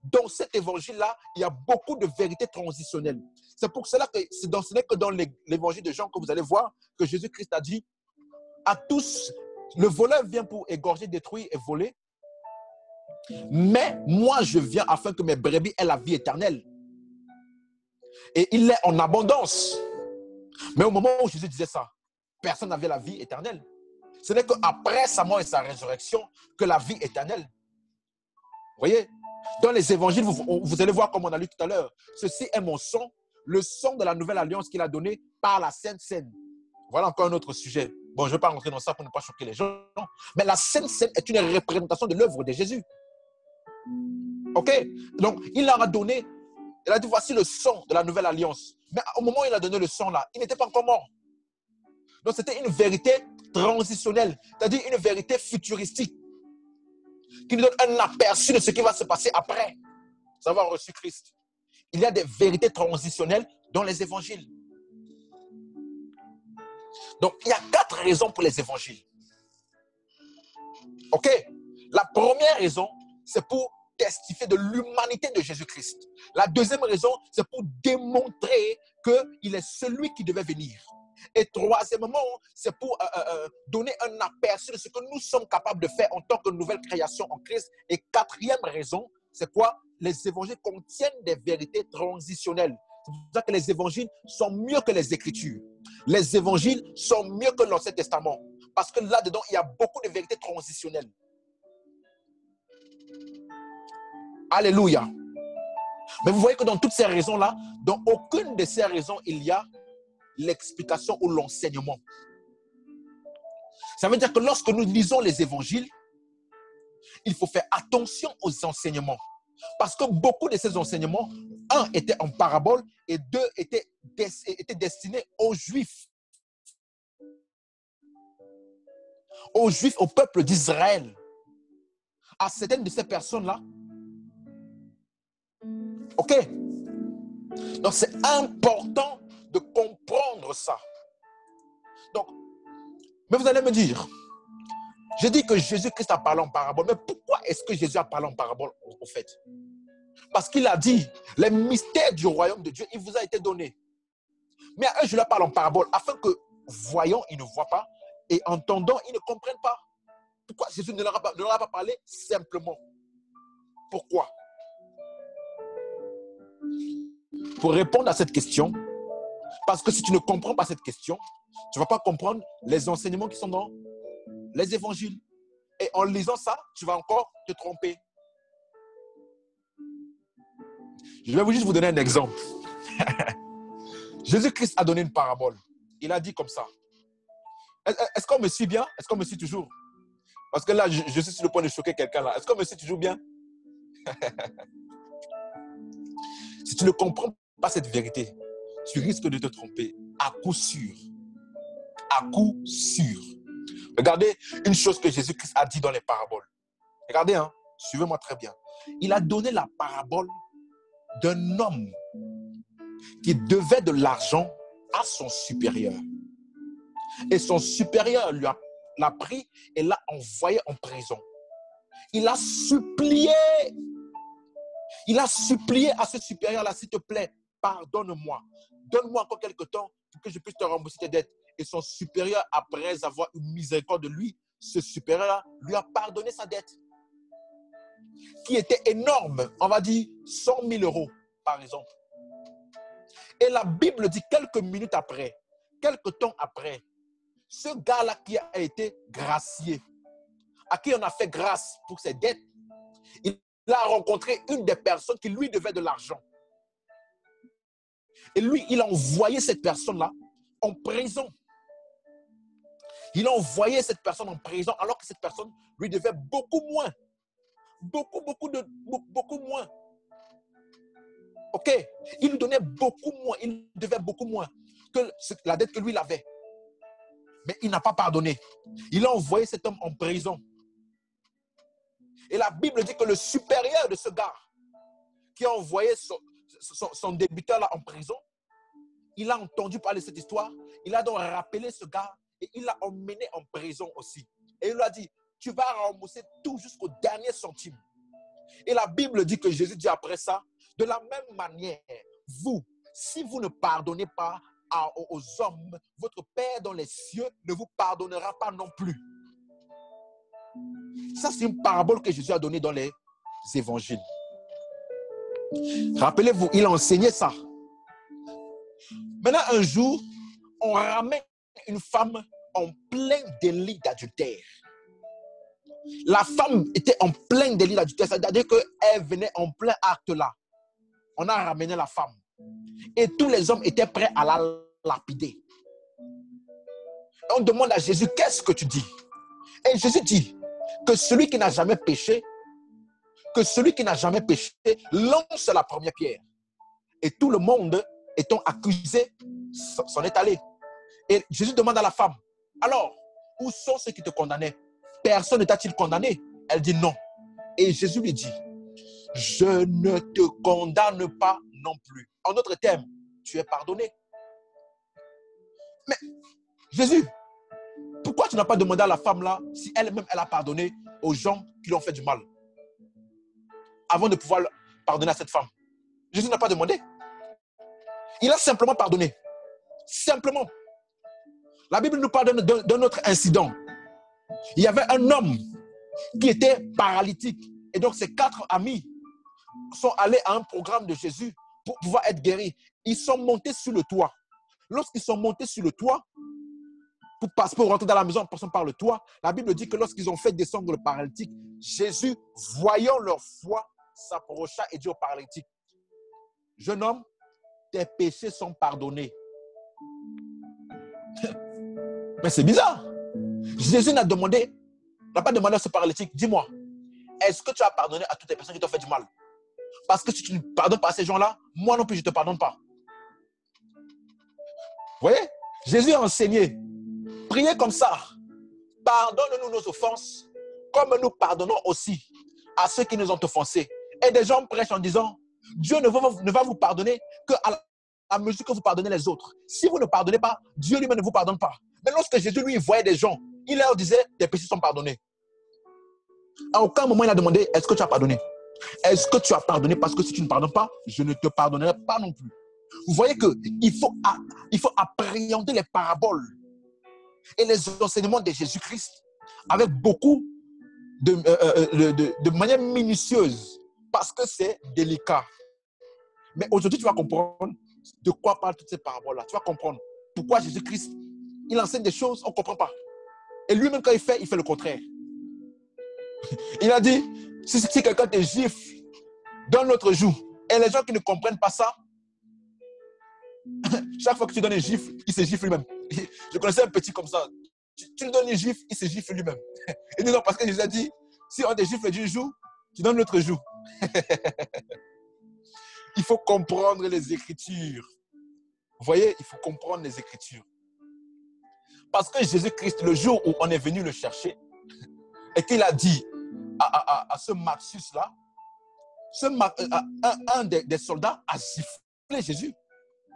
dans cet évangile-là, il y a beaucoup de vérités transitionnelles. C'est pour cela que ce n'est que dans l'évangile de Jean que vous allez voir que Jésus-Christ a dit à tous, le voleur vient pour égorger, détruire et voler. Mais moi, je viens afin que mes brebis aient la vie éternelle. Et il est en abondance. Mais au moment où Jésus disait ça, personne n'avait la vie éternelle. Ce n'est qu'après sa mort et sa résurrection que la vie éternelle. Vous voyez, dans les évangiles, vous allez voir comme on a lu tout à l'heure. Ceci est mon sang, le sang de la nouvelle alliance qu'il a donné par la Sainte Seine. Voilà encore un autre sujet. Bon, je ne vais pas rentrer dans ça pour ne pas choquer les gens. Mais la Sainte Seine est une représentation de l'œuvre de Jésus. Ok? Donc, il leur a donné, il a dit, voici le sang de la nouvelle alliance. Mais au moment où il a donné le sang là, il n'était pas encore mort. Donc, c'était une vérité transitionnelle, c'est-à-dire une vérité futuristique qui nous donne un aperçu de ce qui va se passer après avoir reçu Christ. Il y a des vérités transitionnelles dans les évangiles. Donc, il y a 4 raisons pour les évangiles. Ok? La première raison, c'est pour testifier de l'humanité de Jésus-Christ. La deuxième raison, c'est pour démontrer qu'il est celui qui devait venir. Et troisièmement, c'est pour donner un aperçu de ce que nous sommes capables de faire en tant que nouvelle création en Christ. Et quatrième raison, c'est quoi? Les évangiles contiennent des vérités transitionnelles. C'est pour ça que les évangiles sont mieux que les Écritures. Les évangiles sont mieux que l'Ancien Testament. Parce que là-dedans, il y a beaucoup de vérités transitionnelles. Alléluia. Mais vous voyez que dans toutes ces raisons-là, dans aucune de ces raisons, il y a l'explication ou l'enseignement. Ça veut dire que lorsque nous lisons les évangiles, il faut faire attention aux enseignements. Parce que beaucoup de ces enseignements, un était en parabole et deux étaient destinés aux Juifs. Aux Juifs, au peuple d'Israël. À certaines de ces personnes-là. Ok? Donc c'est important de comprendre ça. Donc, mais vous allez me dire, je dis que Jésus-Christ a parlé en parabole, mais pourquoi est-ce que Jésus a parlé en parabole au fait? Parce qu'il a dit, les mystères du royaume de Dieu, il vous a été donné. Mais à eux, je leur parle en parabole, afin que, voyant, ils ne voient pas, et entendant, ils ne comprennent pas. Pourquoi Jésus ne leur a pas parlé simplement? Pourquoi? Pour répondre à cette question, parce que si tu ne comprends pas cette question, tu ne vas pas comprendre les enseignements qui sont dans les évangiles. Et en lisant ça, tu vas encore te tromper. Je vais juste vous donner un exemple. Jésus-Christ a donné une parabole. Il a dit comme ça. Est-ce qu'on me suit bien? Est-ce qu'on me suit toujours? Parce que là, je suis sur le point de choquer quelqu'un là. Est-ce qu'on me suit toujours bien? Si tu ne comprends pas cette vérité, tu risques de te tromper à coup sûr. À coup sûr. Regardez une chose que Jésus-Christ a dit dans les paraboles. Regardez, hein, suivez-moi très bien. Il a donné la parabole d'un homme qui devait de l'argent à son supérieur. Et son supérieur l'a pris et l'a envoyé en prison. Il a supplié. Il a supplié à ce supérieur-là, s'il te plaît, pardonne-moi. Donne-moi encore quelque temps pour que je puisse te rembourser tes dettes. Et son supérieur, après avoir eu miséricorde de lui, ce supérieur lui a pardonné sa dette, qui était énorme, on va dire 100 000 euros, par exemple. Et la Bible dit quelques minutes après, quelques temps après, ce gars-là qui a été gracié, à qui on a fait grâce pour ses dettes, il a rencontré une des personnes qui lui devait de l'argent. Et lui, il a envoyé cette personne-là en prison. Il a envoyé cette personne en prison alors que cette personne lui devait beaucoup moins. Beaucoup moins. OK? Il lui donnait beaucoup moins. Il devait beaucoup moins que la dette que lui il avait. Mais il n'a pas pardonné. Il a envoyé cet homme en prison. Et la Bible dit que le supérieur de ce gars qui a envoyé son débiteur là en prison, il a entendu parler de cette histoire. Il a donc rappelé ce gars et il l'a emmené en prison aussi. Et il lui a dit, tu vas rembourser tout jusqu'au dernier centime. Et la Bible dit que Jésus dit après ça, de la même manière, vous, si vous ne pardonnez pas aux hommes, votre Père dans les cieux ne vous pardonnera pas non plus. Ça, c'est une parabole que Jésus a donnée dans les évangiles. Rappelez-vous, il a enseigné ça. Maintenant, un jour, on ramène une femme en plein délit d'adultère. La femme était en plein délit d'adultère, c'est-à-dire qu'elle venait en plein acte là. On a ramené la femme. Et tous les hommes étaient prêts à la lapider. On demande à Jésus, qu'est-ce que tu dis? Et Jésus dit que celui qui n'a jamais péché, lance la première pierre. Et tout le monde, étant accusé, s'en est allé. Et Jésus demande à la femme, alors, où sont ceux qui te condamnaient? Personne ne t'a-t-il condamné? Elle dit non. Et Jésus lui dit, je ne te condamne pas non plus. En d'autres termes, tu es pardonné. Mais Jésus, pourquoi tu n'as pas demandé à la femme là si elle-même elle a pardonné aux gens qui lui ont fait du mal avant de pouvoir pardonner à cette femme? Jésus n'a pas demandé. Il a simplement pardonné. Simplement. La Bible nous parle d'un autre incident. Il y avait un homme qui était paralytique. Et donc ses 4 amis sont allés à un programme de Jésus pour pouvoir être guéris. Ils sont montés sur le toit. Lorsqu'ils sont montés sur le toit, pour rentrer dans la maison en passant par le toit, la Bible dit que lorsqu'ils ont fait descendre le paralytique, Jésus, voyant leur foi, s'approcha et dit au paralytique, jeune homme, tes péchés sont pardonnés. Mais c'est bizarre. Jésus n'a pas demandé à ce paralytique, dis-moi, est-ce que tu as pardonné à toutes les personnes qui t'ont fait du mal? Parce que si tu ne pardonnes pas à ces gens-là, moi non plus, je ne te pardonne pas. Vous voyez? Jésus a enseigné, priez comme ça, pardonne-nous nos offenses, comme nous pardonnons aussi à ceux qui nous ont offensés. Et des gens prêchent en disant, Dieu ne va vous pardonner qu'à la mesure que vous pardonnez les autres. Si vous ne pardonnez pas, Dieu lui-même ne vous pardonne pas. Mais lorsque Jésus, lui, voyait des gens, il leur disait, tes péchés sont pardonnés. À aucun moment, il a demandé, est-ce que tu as pardonné? Est-ce que tu as pardonné? Parce que si tu ne pardonnes pas, je ne te pardonnerai pas non plus. Vous voyez qu'il faut appréhender les paraboles et les enseignements de Jésus-Christ avec beaucoup de manière minutieuse parce que c'est délicat. Mais aujourd'hui, tu vas comprendre de quoi parlent toutes ces paraboles-là. Tu vas comprendre pourquoi Jésus-Christ, il enseigne des choses, on ne comprend pas. Et lui-même, quand il fait le contraire. Il a dit, si quelqu'un te gifle dans l'autre joue, et les gens qui ne comprennent pas ça, chaque fois que tu donnes un gifle, il se gifle lui-même. Je connaissais un petit comme ça. Tu lui donnes une gifle, il se gifle lui-même. Il dit non, parce que Jésus a dit, si on te gifle d'une joue, tu donnes l'autre joue. Il faut comprendre les Écritures. Vous voyez, il faut comprendre les Écritures. Parce que Jésus-Christ, le jour où on est venu le chercher, et qu'il a dit à ce Maxus-là, un des soldats a giflé Jésus.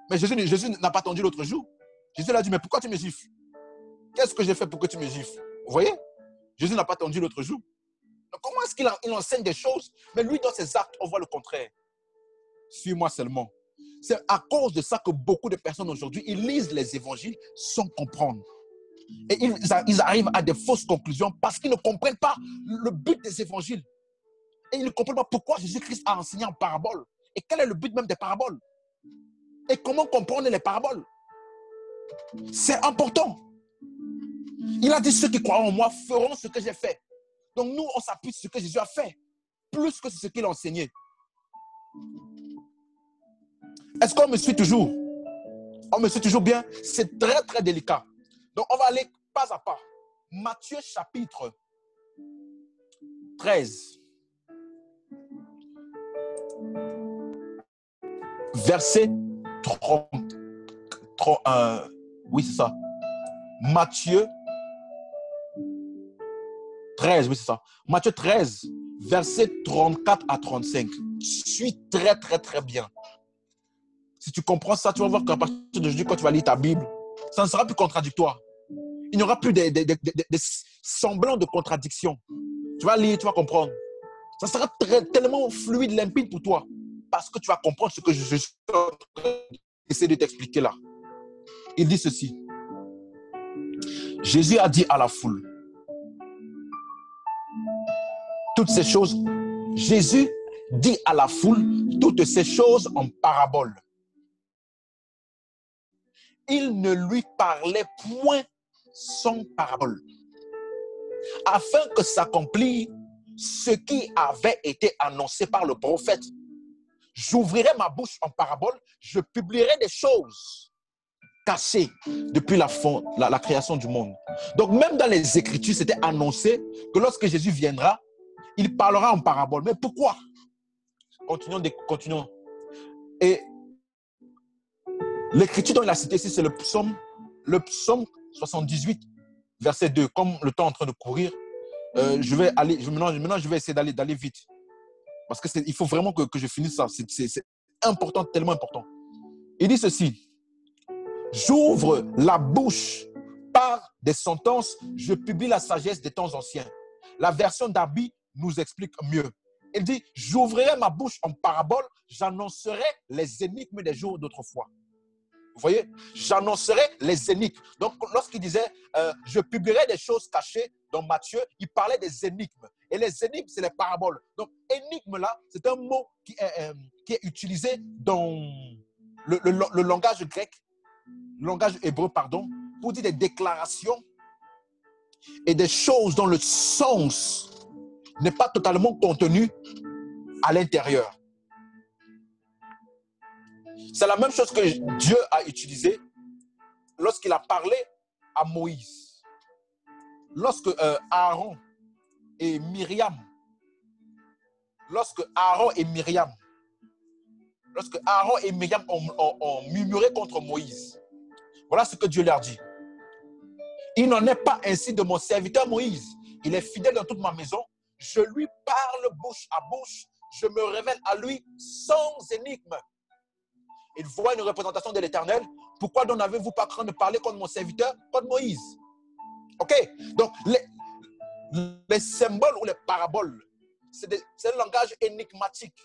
Mais Jésus n'a pas attendu l'autre jour. Jésus lui a dit, mais pourquoi tu me gifles? Qu'est-ce que j'ai fait pour que tu me gifles? Vous voyez? Jésus n'a pas attendu l'autre jour. Donc, comment est-ce qu'il enseigne des choses, mais lui, dans ses actes, on voit le contraire. Suis-moi seulement. C'est à cause de ça que beaucoup de personnes aujourd'hui, ils lisent les évangiles sans comprendre. Et ils arrivent à des fausses conclusions parce qu'ils ne comprennent pas le but des évangiles. Et ils ne comprennent pas pourquoi Jésus-Christ a enseigné en parabole. Et quel est le but même des paraboles? Et comment comprendre les paraboles? C'est important. Il a dit, ceux qui croient en moi feront ce que j'ai fait. Donc nous, on s'appuie sur ce que Jésus a fait, plus que sur ce qu'il a enseigné. Est-ce qu'on me suit toujours? On me suit toujours bien? C'est très, très délicat. Donc on va aller pas à pas. Matthieu chapitre 13, verset 30. Oui, c'est ça. Matthieu 13, oui, c'est ça. Matthieu 13, verset 34 à 35. Suis très, très, très bien. Si tu comprends ça, tu vas voir qu'à partir d'aujourd'hui, quand tu vas lire ta Bible, ça ne sera plus contradictoire. Il n'y aura plus des semblants de contradiction. Tu vas lire, tu vas comprendre. Ça sera tellement fluide, limpide pour toi. Parce que tu vas comprendre ce que je suis en train d'essayer de t'expliquer là. Il dit ceci. Jésus a dit à la foule, toutes ces choses, Jésus dit à la foule toutes ces choses en parabole. Il ne lui parlait point sans parabole, afin que s'accomplisse ce qui avait été annoncé par le prophète. J'ouvrirai ma bouche en parabole, je publierai des choses cachées depuis la création du monde. Donc même dans les Écritures, c'était annoncé que lorsque Jésus viendra, il parlera en parabole. Mais pourquoi? Continuons. Et l'écriture dont il a cité ici, c'est le psaume 78, verset 2. Comme le temps est en train de courir, maintenant, je vais essayer d'aller vite. Parce qu'il faut vraiment que je finisse ça. C'est important, tellement important. Il dit ceci. J'ouvre la bouche par des sentences, je publie la sagesse des temps anciens. La version d'Abi nous explique mieux. Il dit, j'ouvrirai ma bouche en parabole, j'annoncerai les énigmes des jours d'autrefois. Vous voyez, j'annoncerai les énigmes. Donc, lorsqu'il disait, je publierai des choses cachées dans Matthieu, il parlait des énigmes. Et les énigmes, c'est les paraboles. Donc, énigme là, c'est un mot qui est utilisé dans le langage grec, le langage hébreu, pardon, pour dire des déclarations et des choses dont le sens n'est pas totalement contenu à l'intérieur. C'est la même chose que Dieu a utilisé lorsqu'il a parlé à Moïse. Lorsque Aaron et Myriam ont murmuré contre Moïse, voilà ce que Dieu leur dit. Il n'en est pas ainsi de mon serviteur Moïse. Il est fidèle dans toute ma maison. Je lui parle bouche à bouche. Je me révèle à lui sans énigme. Il voit une représentation de l'Éternel. Pourquoi donc n'avez-vous pas craint de parler contre mon serviteur, contre Moïse? Ok? Donc, les symboles ou les paraboles, c'est un langage énigmatique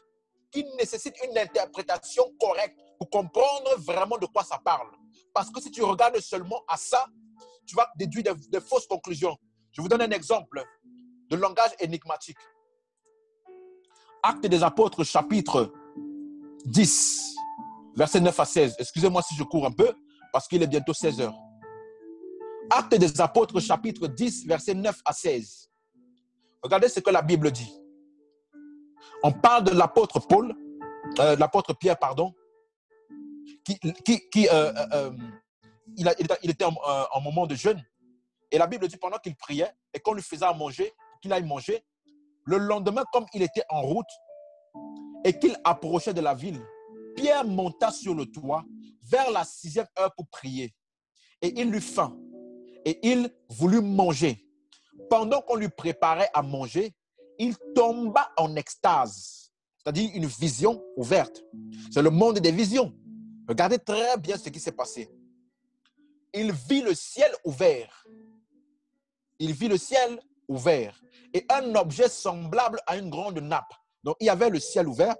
qui nécessite une interprétation correcte pour comprendre vraiment de quoi ça parle. Parce que si tu regardes seulement à ça, tu vas déduire des fausses conclusions. Je vous donne un exemple de langage énigmatique. Actes des Apôtres, chapitre 10, versets 9 à 16. Excusez-moi si je cours un peu, parce qu'il est bientôt 16 heures. Actes des Apôtres, chapitre 10, versets 9 à 16. Regardez ce que la Bible dit. On parle de l'apôtre Pierre, pardon, il était en moment de jeûne. Et la Bible dit pendant qu'il priait et qu'on lui faisait à manger, qu'il aille manger, le lendemain, comme il était en route et qu'il approchait de la ville, Pierre monta sur le toit vers la 6e heure pour prier. Et il eut faim et il voulut manger. Pendant qu'on lui préparait à manger, il tomba en extase, c'est-à-dire une vision ouverte. C'est le monde des visions. Regardez très bien ce qui s'est passé. Il vit le ciel ouvert. Et un objet semblable à une grande nappe. Donc, il y avait le ciel ouvert.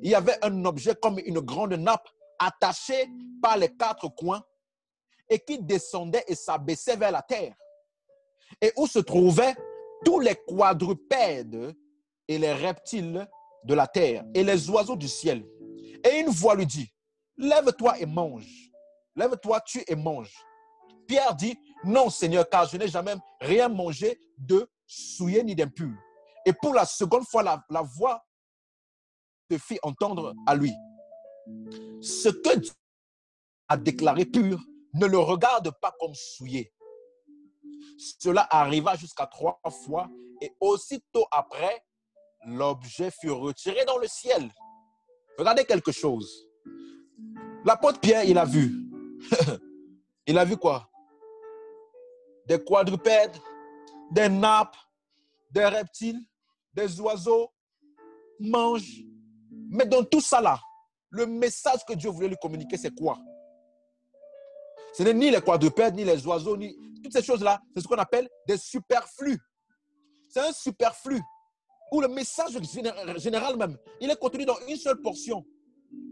Il y avait un objet comme une grande nappe attaché par les 4 coins et qui descendait et s'abaissait vers la terre. Et où se trouvaient tous les quadrupèdes et les reptiles de la terre et les oiseaux du ciel. Et une voix lui dit, lève-toi et mange. Lève-toi, tue et mange. Pierre dit, non Seigneur, car je n'ai jamais rien mangé de souillé ni d'impur. Et pour la seconde fois, la voix te fit entendre à lui. Ce que Dieu a déclaré pur, ne le regarde pas comme souillé. Cela arriva jusqu'à 3 fois et aussitôt après, l'objet fut retiré dans le ciel. Regardez quelque chose. L'apôtre Pierre, il a vu. Il a vu quoi? Des quadrupèdes, des nappes, des reptiles, des oiseaux, mange. Mais dans tout ça là, le message que Dieu voulait lui communiquer, c'est quoi? Ce n'est ni les quadrupèdes, ni les oiseaux, ni toutes ces choses-là. C'est ce qu'on appelle des superflus. C'est un superflu où le message général même, il est contenu dans une seule portion.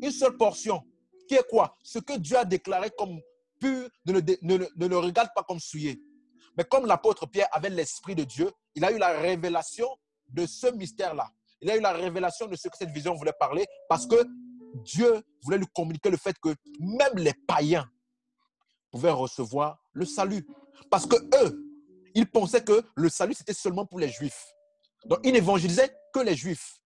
Une seule portion. Qui est quoi? Ce que Dieu a déclaré comme pur, ne le regarde pas comme souillé. Mais comme l'apôtre Pierre avait l'Esprit de Dieu, il a eu la révélation de ce mystère-là. Il a eu la révélation de ce que cette vision voulait parler parce que Dieu voulait lui communiquer le fait que même les païens pouvaient recevoir le salut. Parce que eux, ils pensaient que le salut, c'était seulement pour les Juifs. Donc, ils n'évangélisaient que les Juifs.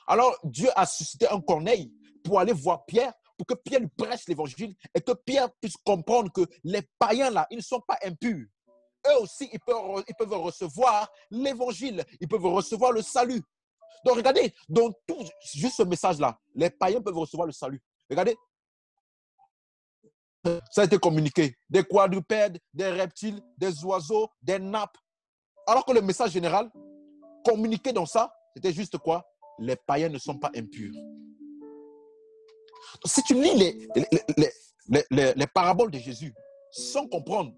Alors, Dieu a suscité un Corneille pour aller voir Pierre, pour que Pierre lui prêche l'évangile et que Pierre puisse comprendre que les païens là, ils ne sont pas impurs. Eux aussi, ils peuvent recevoir l'évangile, ils peuvent recevoir le salut. Donc, regardez, dans tout, juste ce message-là, les païens peuvent recevoir le salut. Regardez, ça a été communiqué. Des quadrupèdes, des reptiles, des oiseaux, des nappes. Alors que le message général, communiqué dans ça, c'était juste quoi? Les païens ne sont pas impurs. Donc, si tu lis les paraboles de Jésus sans comprendre,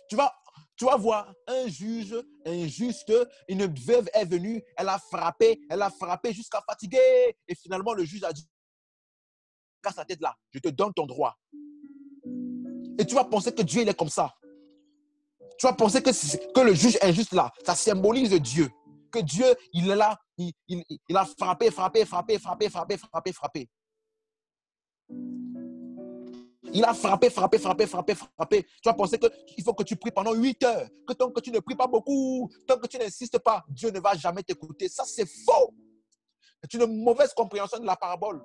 tu vas voir un juge injuste, une veuve est venue, elle a frappé jusqu'à fatiguer. Et finalement, le juge a dit, casse la tête là, je te donne ton droit. Et tu vas penser que Dieu, il est comme ça. Tu vas penser que le juge injuste là, ça symbolise Dieu. Que Dieu, il est là, il a frappé. Il a frappé. Tu vas penser qu'il faut que tu pries pendant 8 heures. Que tant que tu ne pries pas beaucoup, tant que tu n'insistes pas, Dieu ne va jamais t'écouter. Ça, c'est faux. C'est une mauvaise compréhension de la parabole.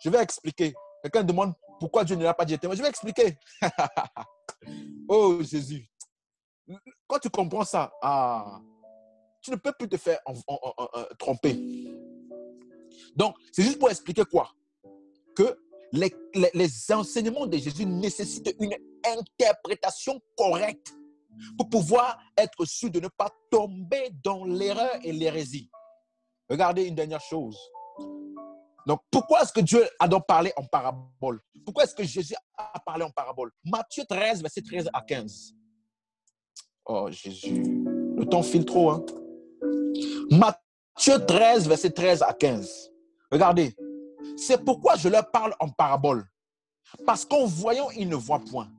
Je vais expliquer. Quelqu'un demande pourquoi Dieu ne l'a pas dit. Je vais expliquer. Oh Jésus. Quand tu comprends ça, tu ne peux plus te faire tromper. Donc, c'est juste pour expliquer quoi? Que les enseignements de Jésus nécessitent une interprétation correcte pour pouvoir être sûr de ne pas tomber dans l'erreur et l'hérésie. Regardez une dernière chose. Donc, pourquoi est-ce que Dieu a donc parlé en parabole? Pourquoi est-ce que Jésus a parlé en parabole? Matthieu 13, verset 13 à 15. Oh Jésus, le temps file trop. Hein? Matthieu 13, verset 13 à 15. Regardez. C'est pourquoi je leur parle en parabole. Parce qu'en voyant, ils ne voient point.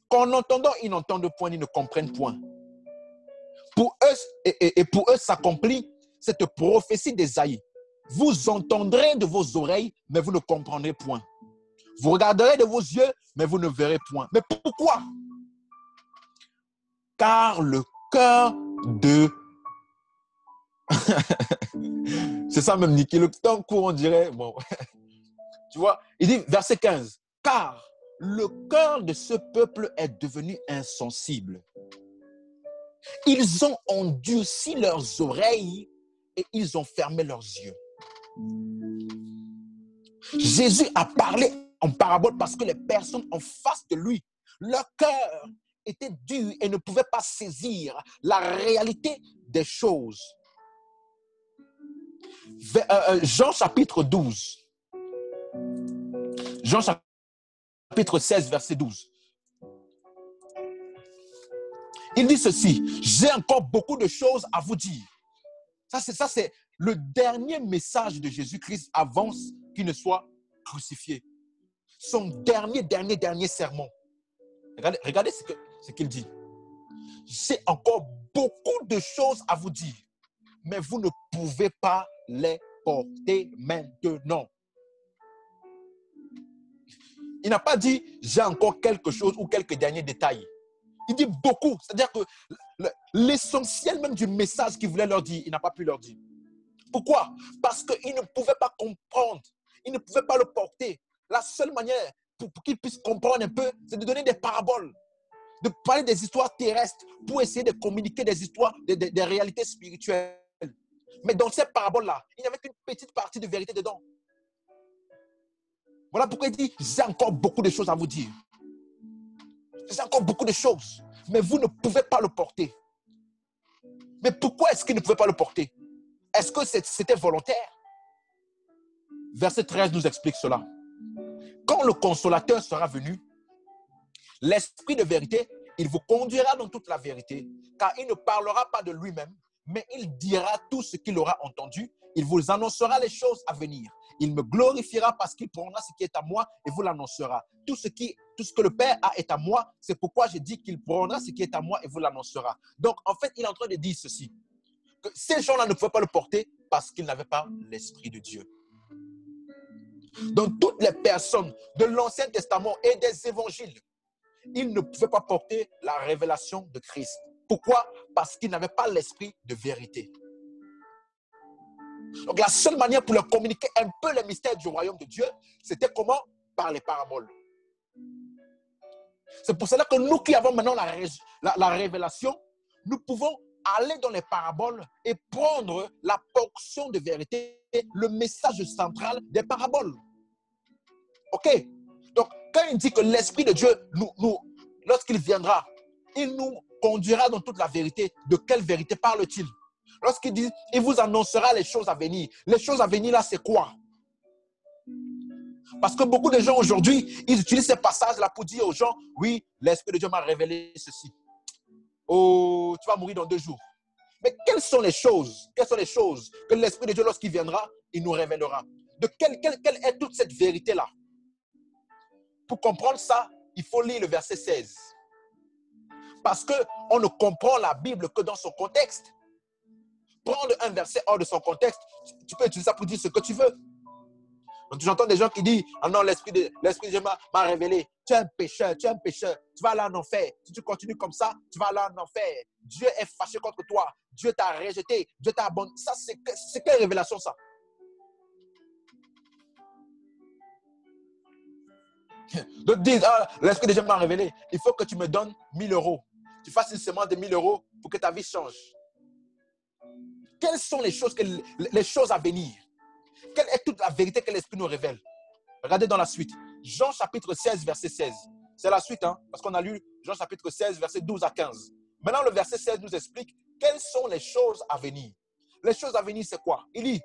Qu'en entendant, ils n'entendent point, ils ne comprennent point. Pour eux, et pour eux s'accomplit cette prophétie d'Ésaïe. Vous entendrez de vos oreilles, mais vous ne comprendrez point. Vous regarderez de vos yeux, mais vous ne verrez point. Mais pourquoi? Car le cœur de... C'est ça même, Niki. Le temps court, on dirait... Bon. Tu vois, il dit, verset 15, « Car le cœur de ce peuple est devenu insensible. Ils ont endurci leurs oreilles et ils ont fermé leurs yeux. » Jésus a parlé en parabole parce que les personnes en face de lui, leur cœur était dur et ne pouvaient pas saisir la réalité des choses. Jean chapitre 12. Jean chapitre 16, verset 12. Il dit ceci, « J'ai encore beaucoup de choses à vous dire. » Ça, c'est le dernier message de Jésus-Christ avant qu'il ne soit crucifié. Son dernier sermon. Regardez ce qu'il dit. « J'ai encore beaucoup de choses à vous dire, mais vous ne pouvez pas les porter maintenant. » Il n'a pas dit « j'ai encore quelque chose ou quelques derniers détails ». Il dit beaucoup. C'est-à-dire que l'essentiel même du message qu'il voulait leur dire, il n'a pas pu leur dire. Pourquoi? Parce qu'ils ne pouvaient pas comprendre. Ils ne pouvaient pas le porter. La seule manière pour qu'ils puissent comprendre un peu, c'est de donner des paraboles. de parler des histoires terrestres pour essayer de communiquer des histoires, des réalités spirituelles. Mais dans ces paraboles-là, il n'y avait qu'une petite partie de vérité dedans. Voilà pourquoi il dit, j'ai encore beaucoup de choses à vous dire. J'ai encore beaucoup de choses, mais vous ne pouvez pas le porter. Mais pourquoi est-ce qu'il ne pouvait pas le porter? Est-ce que c'était volontaire? Verset 13 nous explique cela. Quand le consolateur sera venu, l'esprit de vérité, il vous conduira dans toute la vérité, car il ne parlera pas de lui-même, mais il dira tout ce qu'il aura entendu. Il vous annoncera les choses à venir. Il me glorifiera parce qu'il prendra ce qui est à moi et vous l'annoncera. Tout ce que le Père a est à moi. C'est pourquoi je dis qu'il prendra ce qui est à moi et vous l'annoncera. Donc, en fait, il est en train de dire ceci. Que ces gens-là ne pouvaient pas le porter parce qu'ils n'avaient pas l'Esprit de Dieu. Donc, toutes les personnes de l'Ancien Testament et des évangiles, ils ne pouvaient pas porter la révélation de Christ. Pourquoi? Parce qu'ils n'avaient pas l'esprit de vérité. Donc, la seule manière pour leur communiquer un peu les mystères du royaume de Dieu, c'était comment? Par les paraboles. C'est pour cela que nous qui avons maintenant la révélation, nous pouvons aller dans les paraboles et prendre la portion de vérité, le message central des paraboles. OK? Donc, quand il dit que l'Esprit de Dieu, lorsqu'il viendra, il nous conduira dans toute la vérité. De quelle vérité parle-t-il? Lorsqu'il dit, il vous annoncera les choses à venir. Les choses à venir là, c'est quoi? Parce que beaucoup de gens aujourd'hui, ils utilisent ces passages-là pour dire aux gens, oui, l'Esprit de Dieu m'a révélé ceci. Oh, tu vas mourir dans 2 jours. Mais quelles sont les choses que l'Esprit de Dieu, lorsqu'il viendra, il nous révélera? De quelle est toute cette vérité-là? Pour comprendre ça, il faut lire le verset 16. Parce qu'on ne comprend la Bible que dans son contexte. Prendre un verset hors de son contexte, tu peux utiliser ça pour dire ce que tu veux. Donc, j'entends des gens qui disent, ah non, l'Esprit de Dieu m'a révélé. Tu es un pécheur, tu vas aller en enfer. Si tu continues comme ça, tu vas aller en enfer. Dieu est fâché contre toi. Dieu t'a rejeté. Dieu t'a abandonné. Ça, c'est quelle révélation, ça? Donc, disent, ah, l'Esprit de Dieu m'a révélé. Il faut que tu me donnes 1000 euros. Tu fasses une semence de 1000 euros pour que ta vie change. Quelles sont les choses à venir? Quelle est toute la vérité que l'Esprit nous révèle? Regardez dans la suite. Jean chapitre 16, verset 16. C'est la suite, parce qu'on a lu Jean chapitre 16, verset 12 à 15. Maintenant, le verset 16 nous explique quelles sont les choses à venir. Les choses à venir, c'est quoi? Il dit,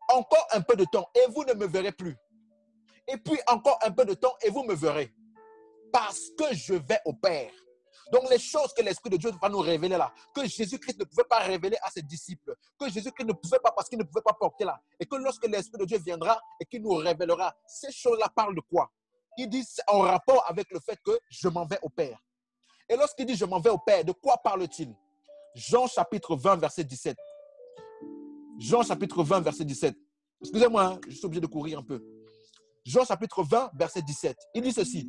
encore un peu de temps et vous ne me verrez plus. Et puis encore un peu de temps et vous me verrez. Parce que je vais au Père. Donc, les choses que l'Esprit de Dieu va nous révéler là, que Jésus-Christ ne pouvait pas révéler à ses disciples, que Jésus-Christ ne pouvait pas parce qu'il ne pouvait pas porter là, et que lorsque l'Esprit de Dieu viendra et qu'il nous révélera, ces choses-là parlent de quoi? Il dit c'est en rapport avec le fait que je m'en vais au Père. Et lorsqu'il dit je m'en vais au Père, de quoi parle-t-il? Jean chapitre 20, verset 17. Jean chapitre 20, verset 17. Excusez-moi, je suis obligé de courir un peu. Jean chapitre 20, verset 17. Il dit ceci.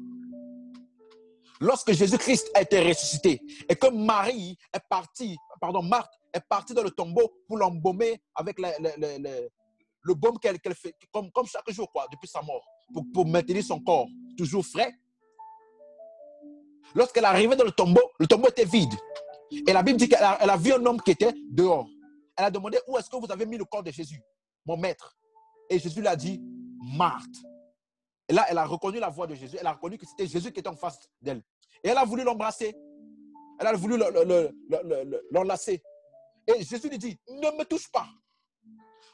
Lorsque Jésus-Christ a été ressuscité et que Marthe est partie dans le tombeau pour l'embaumer avec le baume qu'elle fait, comme chaque jour, quoi, depuis sa mort, pour maintenir son corps toujours frais. Lorsqu'elle arrivait dans le tombeau était vide. Et la Bible dit qu'elle a vu un homme qui était dehors. Elle a demandé, où est-ce que vous avez mis le corps de Jésus, mon maître? Et Jésus lui a dit, Marthe. Et là, elle a reconnu la voix de Jésus. Elle a reconnu que c'était Jésus qui était en face d'elle. Et elle a voulu l'embrasser. Elle a voulu l'enlacer. Et Jésus lui dit, ne me touche pas.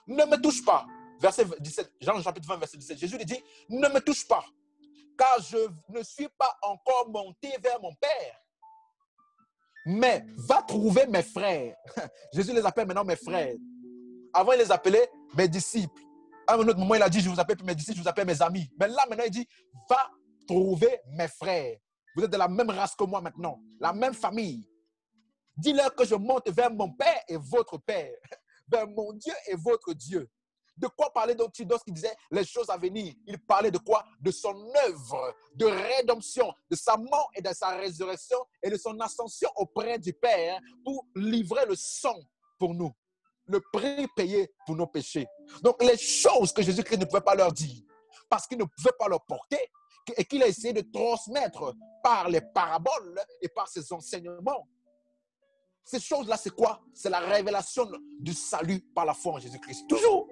Ne me touche pas. Verset 17, Jean chapitre 20, verset 17. Jésus lui dit, ne me touche pas. Car je ne suis pas encore monté vers mon Père. Mais va trouver mes frères. Jésus les appelle maintenant mes frères. Avant, il les appelait mes disciples. À un autre moment, il a dit, je vous appelle plus mes disciples, je vous appelle mes amis. Mais là, maintenant, il dit, va trouver mes frères. Vous êtes de la même race que moi maintenant, la même famille. Dis-leur que je monte vers mon Père et votre Père, vers mon Dieu et votre Dieu. De quoi parlait donc lorsqu'il disait les choses à venir? Il parlait de quoi? De son œuvre de rédemption, de sa mort et de sa résurrection et de son ascension auprès du Père pour livrer le sang pour nous. Le prix payé pour nos péchés. Donc, les choses que Jésus-Christ ne pouvait pas leur dire, parce qu'il ne pouvait pas leur porter, et qu'il a essayé de transmettre par les paraboles et par ses enseignements. Ces choses-là, c'est quoi? C'est la révélation du salut par la foi en Jésus-Christ. Toujours.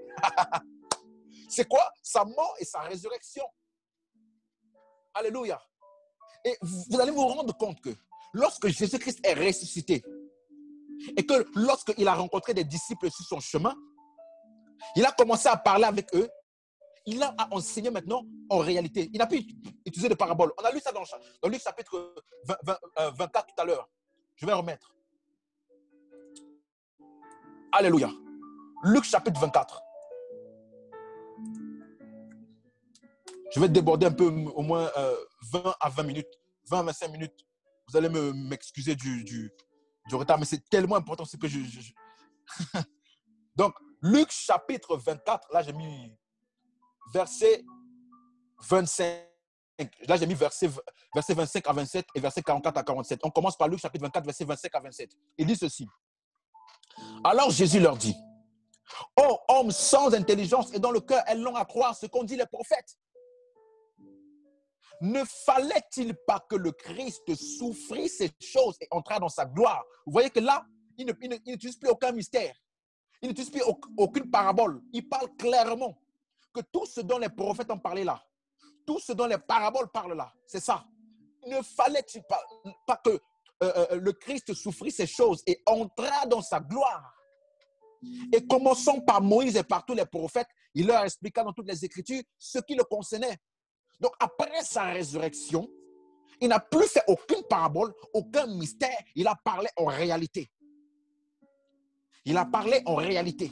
C'est quoi? Sa mort et sa résurrection. Alléluia. Et vous allez vous rendre compte que lorsque Jésus-Christ est ressuscité et que lorsqu'il a rencontré des disciples sur son chemin, il a commencé à parler avec eux. Il a enseigné maintenant en réalité. Il n'a plus utilisé de paraboles. On a lu ça dans Luc chapitre 24 tout à l'heure. Je vais remettre. Alléluia. Luc chapitre 24. Je vais déborder un peu, au moins 20 à 20 minutes, 20 à 25 minutes. Vous allez m'excuser du retard, mais c'est tellement important ce que Donc, Luc chapitre 24, là j'ai mis verset 25. Là j'ai mis verset 25 à 27 et verset 44 à 47. On commence par Luc chapitre 24, verset 25 à 27. Il dit ceci. Alors Jésus leur dit, « Ô hommes sans intelligence et dont le cœur est long à croire ce qu'ont dit les prophètes, ne fallait-il pas que le Christ souffrit ces choses et entra dans sa gloire? » Vous voyez que là, il n'utilise plus aucun mystère. Il n'utilise plus aucune parabole. Il parle clairement que tout ce dont les prophètes ont parlé là, tout ce dont les paraboles parlent là, c'est ça. Ne fallait-il pas que le Christ souffrit ces choses et entra dans sa gloire? Et commençons par Moïse et par tous les prophètes, il leur expliqua dans toutes les Écritures ce qui le concernait. Donc après sa résurrection, il n'a plus fait aucune parabole, aucun mystère, il a parlé en réalité. Il a parlé en réalité.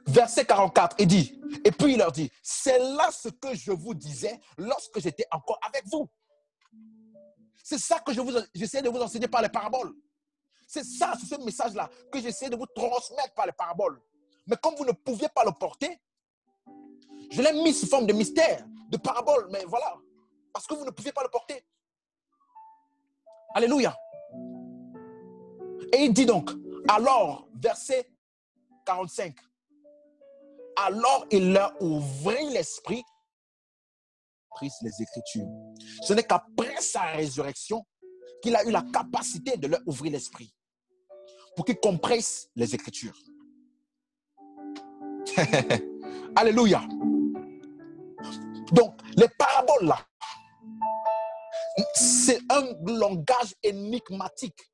Verset 44, il dit, et puis il leur dit, c'est là ce que je vous disais lorsque j'étais encore avec vous. C'est ça que j'essaie de vous enseigner par les paraboles. C'est ça, c'est ce message-là que j'essaie de vous transmettre par les paraboles. Mais comme vous ne pouviez pas le porter, je l'ai mis sous forme de mystère, de parabole, mais voilà, parce que vous ne pouviez pas le porter. Alléluia. Et il dit donc, alors, verset 45, alors il leur ouvrit l'esprit, les Écritures. Ce n'est qu'après sa résurrection qu'il a eu la capacité de leur ouvrir l'esprit pour qu'ils comprennent les Écritures. Alléluia. Donc, les paraboles là, c'est un langage énigmatique.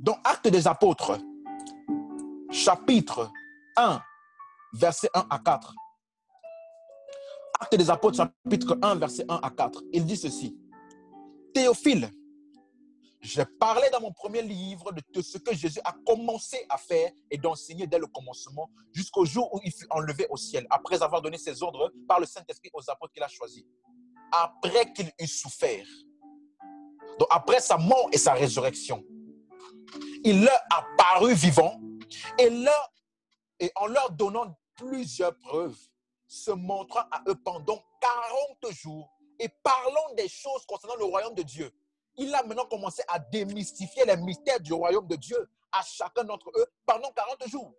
Dans Actes des Apôtres, chapitre 1, verset 1 à 4. Actes des Apôtres, chapitre 1, verset 1 à 4. Il dit ceci. Théophile, j'ai parlé dans mon premier livre de ce que Jésus a commencé à faire et d'enseigner dès le commencement jusqu'au jour où il fut enlevé au ciel, après avoir donné ses ordres par le Saint-Esprit aux apôtres qu'il a choisis, après qu'il eut souffert. Donc après sa mort et sa résurrection, il leur a paru vivant et en leur donnant plusieurs preuves, se montrant à eux pendant 40 jours et parlant des choses concernant le royaume de Dieu. Il a maintenant commencé à démystifier les mystères du royaume de Dieu à chacun d'entre eux pendant 40 jours.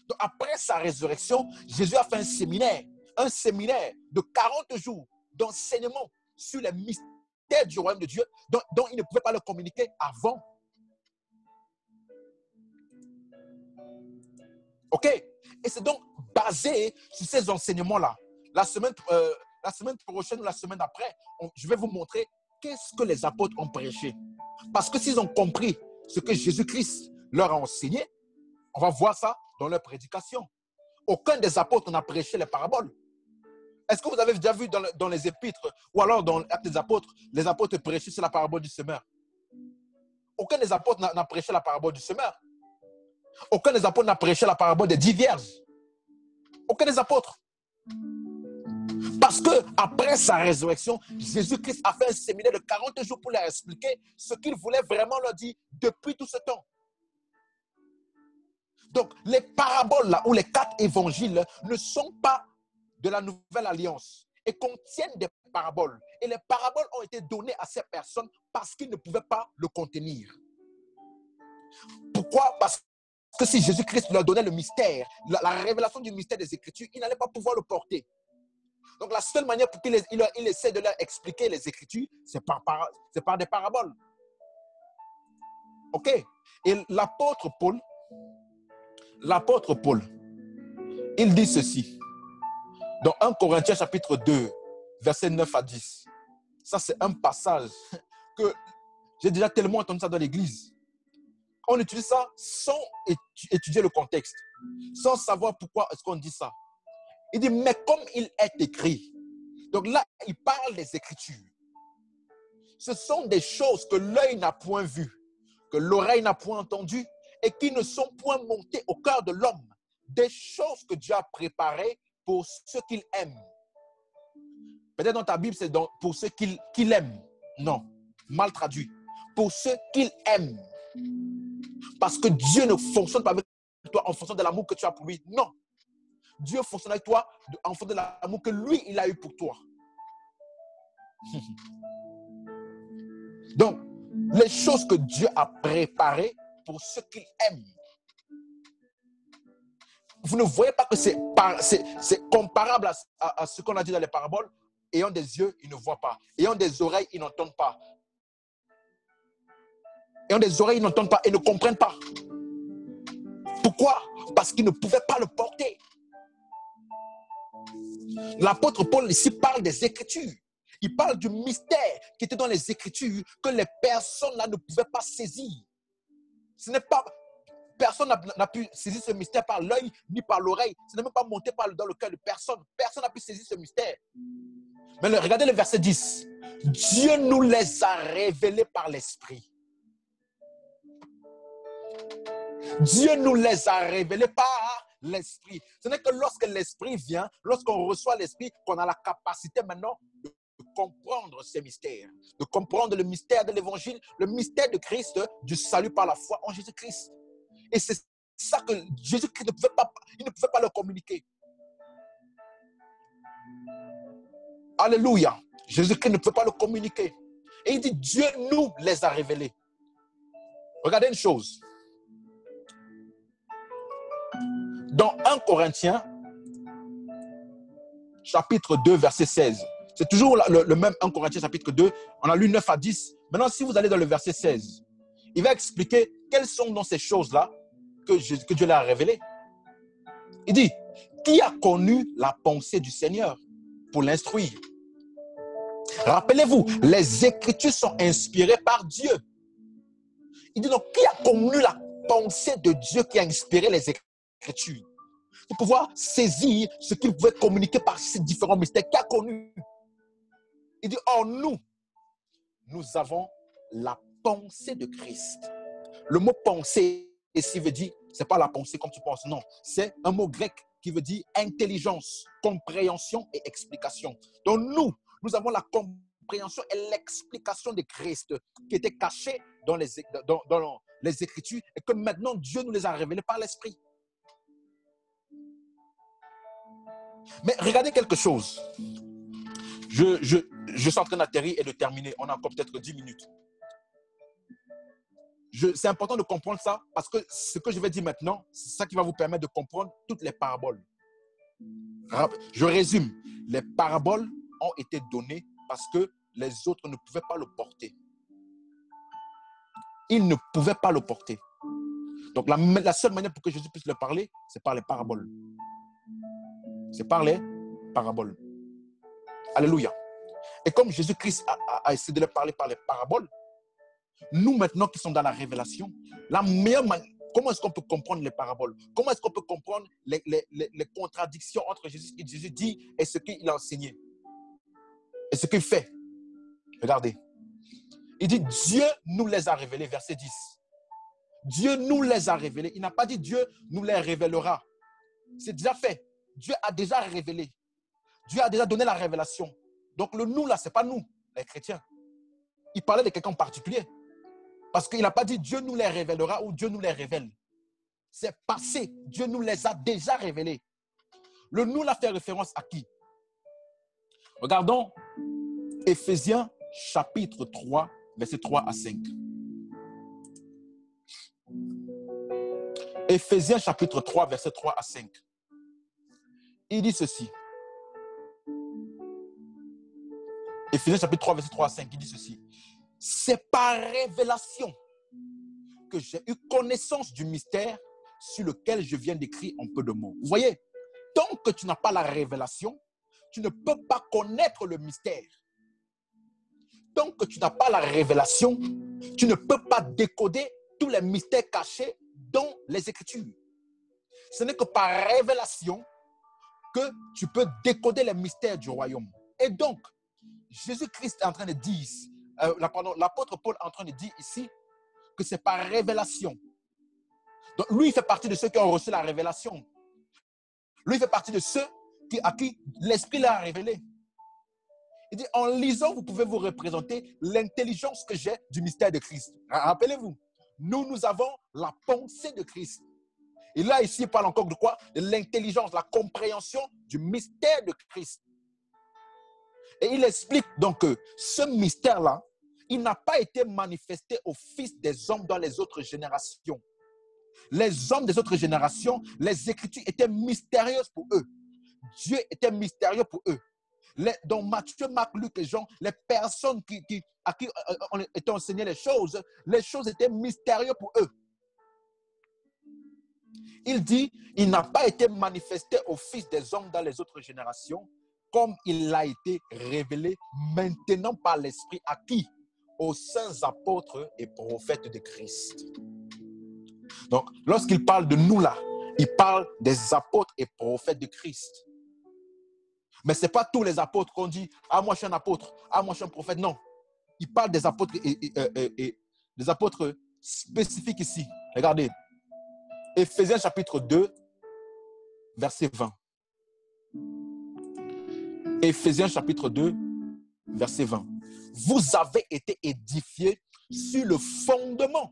Donc après sa résurrection, Jésus a fait un séminaire de 40 jours d'enseignement sur les mystères du royaume de Dieu dont il ne pouvait pas le communiquer avant. OK? Et c'est donc basé sur ces enseignements-là. La semaine prochaine ou la semaine d'après, je vais vous montrer qu'est-ce que les apôtres ont prêché. Parce que s'ils ont compris ce que Jésus-Christ leur a enseigné, on va voir ça dans leur prédication. Aucun des apôtres n'a prêché les paraboles. Est-ce que vous avez déjà vu dans les épîtres ou alors dans l'Acte des apôtres, les apôtres prêchaient sur la parabole du semeur? Aucun des apôtres n'a prêché la parabole du semeur. Aucun des apôtres n'a prêché la parabole des 10 vierges. Aucun des apôtres. Parce qu'après sa résurrection, Jésus-Christ a fait un séminaire de 40 jours pour leur expliquer ce qu'il voulait vraiment leur dire depuis tout ce temps. Donc, les paraboles là, ou les 4 évangiles ne sont pas de la nouvelle alliance et contiennent des paraboles. Et les paraboles ont été données à ces personnes parce qu'ils ne pouvaient pas le contenir. Pourquoi? Parce que si Jésus-Christ leur donnait le mystère, la révélation du mystère des Écritures, ils n'allaient pas pouvoir le porter. Donc, la seule manière pour qu'il il essaie de leur expliquer les Écritures, c'est par des paraboles. OK? Et l'apôtre Paul, il dit ceci. Dans 1 Corinthiens chapitre 2, versets 9 à 10. Ça, c'est un passage que j'ai déjà tellement entendu ça dans l'église. On utilise ça sans étudier le contexte, sans savoir pourquoi est-ce qu'on dit ça. Il dit, mais comme il est écrit. Donc là, il parle des Écritures. Ce sont des choses que l'œil n'a point vues, que l'oreille n'a point entendues et qui ne sont point montées au cœur de l'homme. Des choses que Dieu a préparées pour ceux qu'il aime. Peut-être dans ta Bible, c'est pour ceux qu'il aime. Non, mal traduit. Pour ceux qu'il aime. Parce que Dieu ne fonctionne pas avec toi en fonction de l'amour que tu as pour lui. Non. Dieu fonctionne avec toi en fonction de l'amour que lui, il a eu pour toi. Donc, les choses que Dieu a préparées pour ceux qu'il aime. Vous ne voyez pas que c'est comparable à ce qu'on a dit dans les paraboles. Ayant des yeux, ils ne voient pas. Ayant des oreilles, ils n'entendent pas. Ayant des oreilles, ils n'entendent pas et ne comprennent pas. Pourquoi? Parce qu'ils ne pouvaient pas le porter. L'apôtre Paul ici parle des Écritures. Il parle du mystère qui était dans les Écritures que les personnes là ne pouvaient pas saisir. Ce n'est pas... Personne n'a pu saisir ce mystère par l'œil ni par l'oreille. Ce n'est même pas monté dans le cœur de personne. Personne n'a pu saisir ce mystère. Mais regardez le verset 10. Dieu nous les a révélés par l'Esprit. Dieu nous les a révélés par l'Esprit. Ce n'est que lorsque l'Esprit vient, lorsqu'on reçoit l'Esprit, qu'on a la capacité maintenant de comprendre ces mystères, de comprendre le mystère de l'Évangile, le mystère de Christ, du salut par la foi en Jésus-Christ. Et c'est ça que Jésus-Christ ne pouvait pas le communiquer. Alléluia. Jésus-Christ ne pouvait pas le communiquer. Et il dit, Dieu nous les a révélés. Regardez une chose. Dans 1 Corinthiens, chapitre 2, verset 16. C'est toujours le même 1 Corinthiens, chapitre 2. On a lu 9 à 10. Maintenant, si vous allez dans le verset 16, il va expliquer quelles sont dans ces choses-là que Dieu leur a révélées. Il dit, qui a connu la pensée du Seigneur pour l'instruire? Rappelez-vous, les Écritures sont inspirées par Dieu. Il dit donc, qui a connu la pensée de Dieu qui a inspiré les Écritures? Pour pouvoir saisir ce qu'il pouvait communiquer par ces différents mystères. Qui a connu? Il dit, or nous avons la pensée de Christ. Le mot pensée, ici veut dire, ce n'est pas la pensée comme tu penses, non. C'est un mot grec qui veut dire intelligence, compréhension et explication. Donc nous avons la compréhension et l'explication de Christ qui était cachée dans les Écritures et que maintenant Dieu nous les a révélées par l'Esprit. Mais regardez quelque chose. Je suis en train d'atterrir et de terminer. On a encore peut-être 10 minutes. C'est important de comprendre ça parce que ce que je vais dire maintenant, c'est ça qui va vous permettre de comprendre toutes les paraboles. Je résume. Les paraboles ont été données parce que les autres ne pouvaient pas le porter. Ils ne pouvaient pas le porter. Donc la seule manière pour que Jésus puisse le parler, c'est par les paraboles. C'est par les paraboles. Alléluia. Et comme Jésus-Christ a essayé de leur parler par les paraboles, nous maintenant qui sommes dans la révélation, la meilleure manière, comment est-ce qu'on peut comprendre les paraboles? Comment est-ce qu'on peut comprendre les contradictions entre ce que Jésus dit et ce qu'il a enseigné? Et ce qu'il fait? Regardez. Il dit, Dieu nous les a révélés, verset 10. Dieu nous les a révélés. Il n'a pas dit Dieu nous les révélera. C'est déjà fait. Dieu a déjà révélé. Dieu a déjà donné la révélation. Donc le nous là, ce n'est pas nous, les chrétiens. Il parlait de quelqu'un en particulier. Parce qu'il n'a pas dit Dieu nous les révélera ou Dieu nous les révèle. C'est passé. Dieu nous les a déjà révélés. Le nous là fait référence à qui? Regardons Éphésiens chapitre 3, versets 3 à 5. Éphésiens chapitre 3, versets 3 à 5. Il dit ceci. Éphésiens chapitre 3, verset 3 à 5, il dit ceci. C'est par révélation que j'ai eu connaissance du mystère sur lequel je viens d'écrire en peu de mots. Vous voyez, tant que tu n'as pas la révélation, tu ne peux pas connaître le mystère. Tant que tu n'as pas la révélation, tu ne peux pas décoder tous les mystères cachés dans les Écritures. Ce n'est que par révélation que tu peux décoder les mystères du royaume. Et donc, Jésus-Christ est en train de dire, l'apôtre Paul est en train de dire ici que c'est par révélation. Donc, lui, il fait partie de ceux qui ont reçu la révélation. Lui, il fait partie de ceux à qui l'Esprit l'a révélé. Il dit, en lisant, vous pouvez vous représenter l'intelligence que j'ai du mystère de Christ. Rappelez-vous, nous avons la pensée de Christ. Et là, ici, il parle encore de quoi? De l'intelligence, la compréhension du mystère de Christ. Et il explique donc que ce mystère-là, il n'a pas été manifesté aux fils des hommes dans les autres générations. Les hommes des autres générations, les Écritures étaient mystérieuses pour eux. Dieu était mystérieux pour eux. Dans Matthieu, Marc, Luc et Jean, les personnes à qui on était enseigné les choses étaient mystérieuses pour eux. Il dit, il n'a pas été manifesté aux fils des hommes dans les autres générations, comme il a été révélé maintenant par l'Esprit à qui? Aux saints apôtres et prophètes de Christ. Donc, lorsqu'il parle de nous là, il parle des apôtres et prophètes de Christ. Mais ce n'est pas tous les apôtres qu'on dit, ah moi je suis un apôtre, ah moi je suis un prophète. Non, il parle des apôtres et des apôtres spécifiques ici. Regardez, Éphésiens chapitre 2, verset 20. Éphésiens chapitre 2, verset 20. Vous avez été édifiés sur le fondement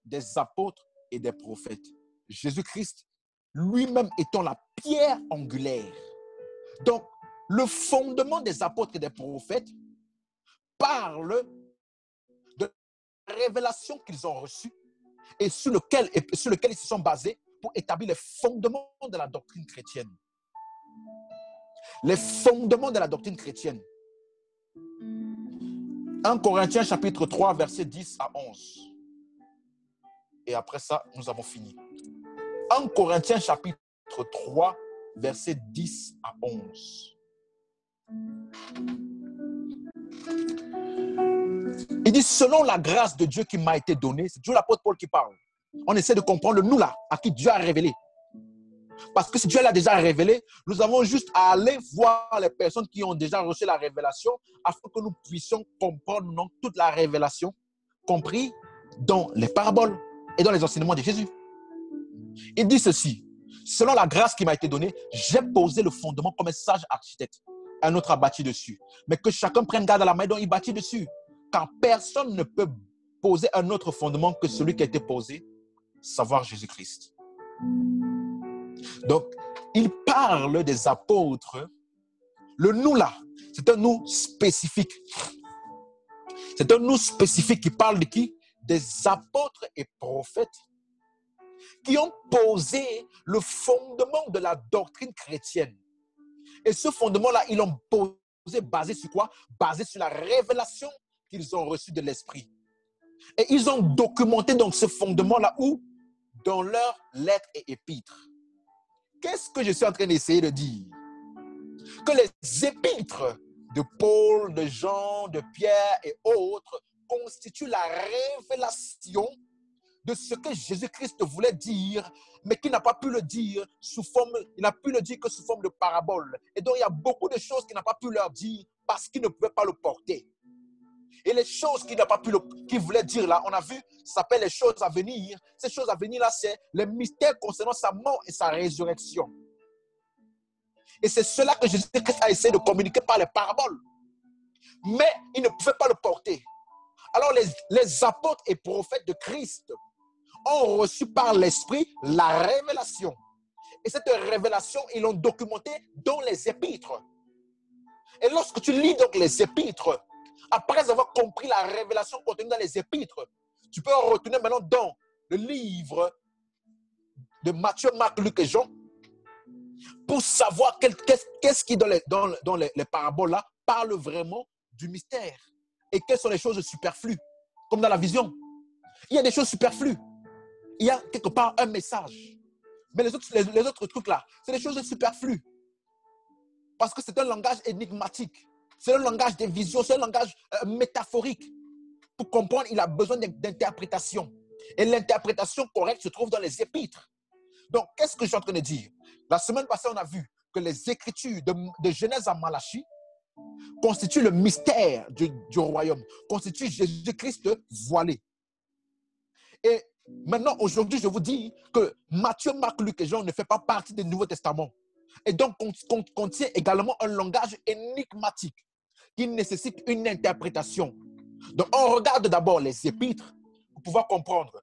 des apôtres et des prophètes. Jésus-Christ, lui-même étant la pierre angulaire. Donc, le fondement des apôtres et des prophètes parle de la révélation qu'ils ont reçue et sur lequel ils se sont basés pour établir les fondements de la doctrine chrétienne. Les fondements de la doctrine chrétienne. 1 Corinthiens chapitre 3, verset 10 à 11. Et après ça, nous avons fini. 1 Corinthiens chapitre 3, verset 10 à 11. Il dit, selon la grâce de Dieu qui m'a été donnée, c'est toujours l'apôtre Paul qui parle. On essaie de comprendre le nous là, à qui Dieu a révélé. Parce que si Dieu l'a déjà révélé, nous avons juste à aller voir les personnes qui ont déjà reçu la révélation afin que nous puissions comprendre non, toute la révélation, compris dans les paraboles et dans les enseignements de Jésus. Il dit ceci, selon la grâce qui m'a été donnée, j'ai posé le fondement comme un sage architecte. Un autre a bâti dessus. Mais que chacun prenne garde à la main dont il bâtit dessus. Car personne ne peut poser un autre fondement que celui qui a été posé, savoir Jésus-Christ. Donc, il parle des apôtres. Le nous là, c'est un nous spécifique. C'est un nous spécifique qui parle de qui? Des apôtres et prophètes qui ont posé le fondement de la doctrine chrétienne. Et ce fondement-là, ils l'ont posé basé sur quoi? Basé sur la révélation qu'ils ont reçue de l'Esprit. Et ils ont documenté donc ce fondement-là où? Dans leurs lettres et épîtres. Qu'est-ce que je suis en train d'essayer de dire? Que les épîtres de Paul, de Jean, de Pierre et autres constituent la révélation de ce que Jésus-Christ voulait dire, mais qu'il n'a pas pu le dire sous forme, il n'a pu le dire que sous forme de parabole. Et donc, il y a beaucoup de choses qu'il n'a pas pu leur dire parce qu'il ne pouvait pas le porter. Et les choses qu'il voulait dire là, on a vu, ça s'appelle les choses à venir. Ces choses à venir là, c'est les mystères concernant sa mort et sa résurrection. Et c'est cela que Jésus-Christ a essayé de communiquer par les paraboles. Mais il ne pouvait pas le porter. Alors les apôtres et prophètes de Christ ont reçu par l'Esprit la révélation. Et cette révélation, ils l'ont documentée dans les épîtres. Et lorsque tu lis donc les épîtres, après avoir compris la révélation contenue dans les épîtres, tu peux retourner maintenant dans le livre de Matthieu, Marc, Luc et Jean pour savoir qu'est-ce qui dans les paraboles-là parle vraiment du mystère. Et quelles sont les choses superflues? Comme dans la vision. Il y a des choses superflues. Il y a quelque part un message. Mais les autres trucs là, c'est des choses superflues. Parce que c'est un langage énigmatique. C'est un langage des visions, c'est un langage métaphorique. Pour comprendre, il a besoin d'interprétation. Et l'interprétation correcte se trouve dans les épîtres. Donc, qu'est-ce que je suis en train de dire? La semaine passée, on a vu que les écritures de Genèse à Malachie constituent le mystère du royaume, constituent Jésus-Christ voilé. Et maintenant, aujourd'hui, je vous dis que Matthieu, Marc, Luc et Jean ne font pas partie du Nouveau Testament. Et donc, contient également un langage énigmatique qui nécessite une interprétation. Donc, on regarde d'abord les épîtres pour pouvoir comprendre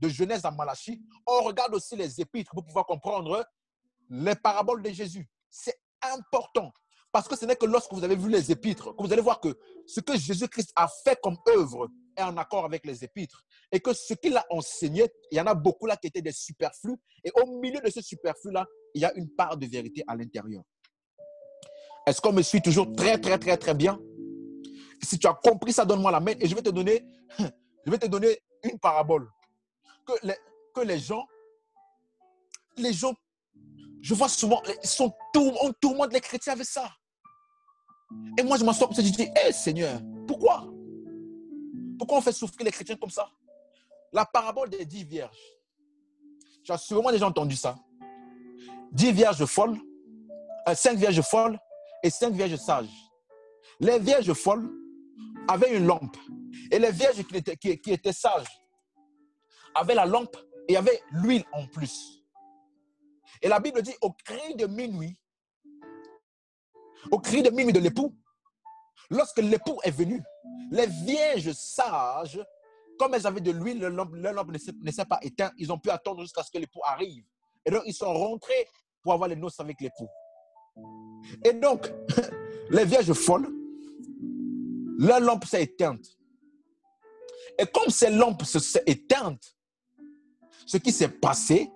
de Genèse à Malachie. On regarde aussi les épîtres pour pouvoir comprendre les paraboles de Jésus. C'est important parce que ce n'est que lorsque vous avez vu les épîtres que vous allez voir que ce que Jésus-Christ a fait comme œuvre est en accord avec les épîtres et que ce qu'il a enseigné, il y en a beaucoup là qui étaient des superflus et au milieu de ce superflu-là, il y a une part de vérité à l'intérieur. Est-ce qu'on me suit toujours très, très, très, très bien? Si tu as compris ça, donne-moi la main et je vais te donner une parabole. Que les gens, je vois souvent, on tourmente les chrétiens avec ça. Et moi, je m'en sors, je dis, hé Seigneur, pourquoi? Pourquoi on fait souffrir les chrétiens comme ça? La parabole des 10 vierges. Tu as sûrement déjà entendu ça. 10 vierges folles, 5 vierges folles et 5 vierges sages. Les vierges folles avaient une lampe. Et les vierges qui étaient sages avaient la lampe et avaient l'huile en plus. Et la Bible dit, au cri de minuit de l'époux, lorsque l'époux est venu, les vierges sages, comme elles avaient de l'huile, leur lampe ne s'est pas éteinte, ils ont pu attendre jusqu'à ce que l'époux arrive. Et donc, ils sont rentrés pour avoir les noces avec l'époux. Et donc, les vierges folles, leur lampe s'est éteinte. Et comme ces lampes s'est éteintes, ce qui s'est passé,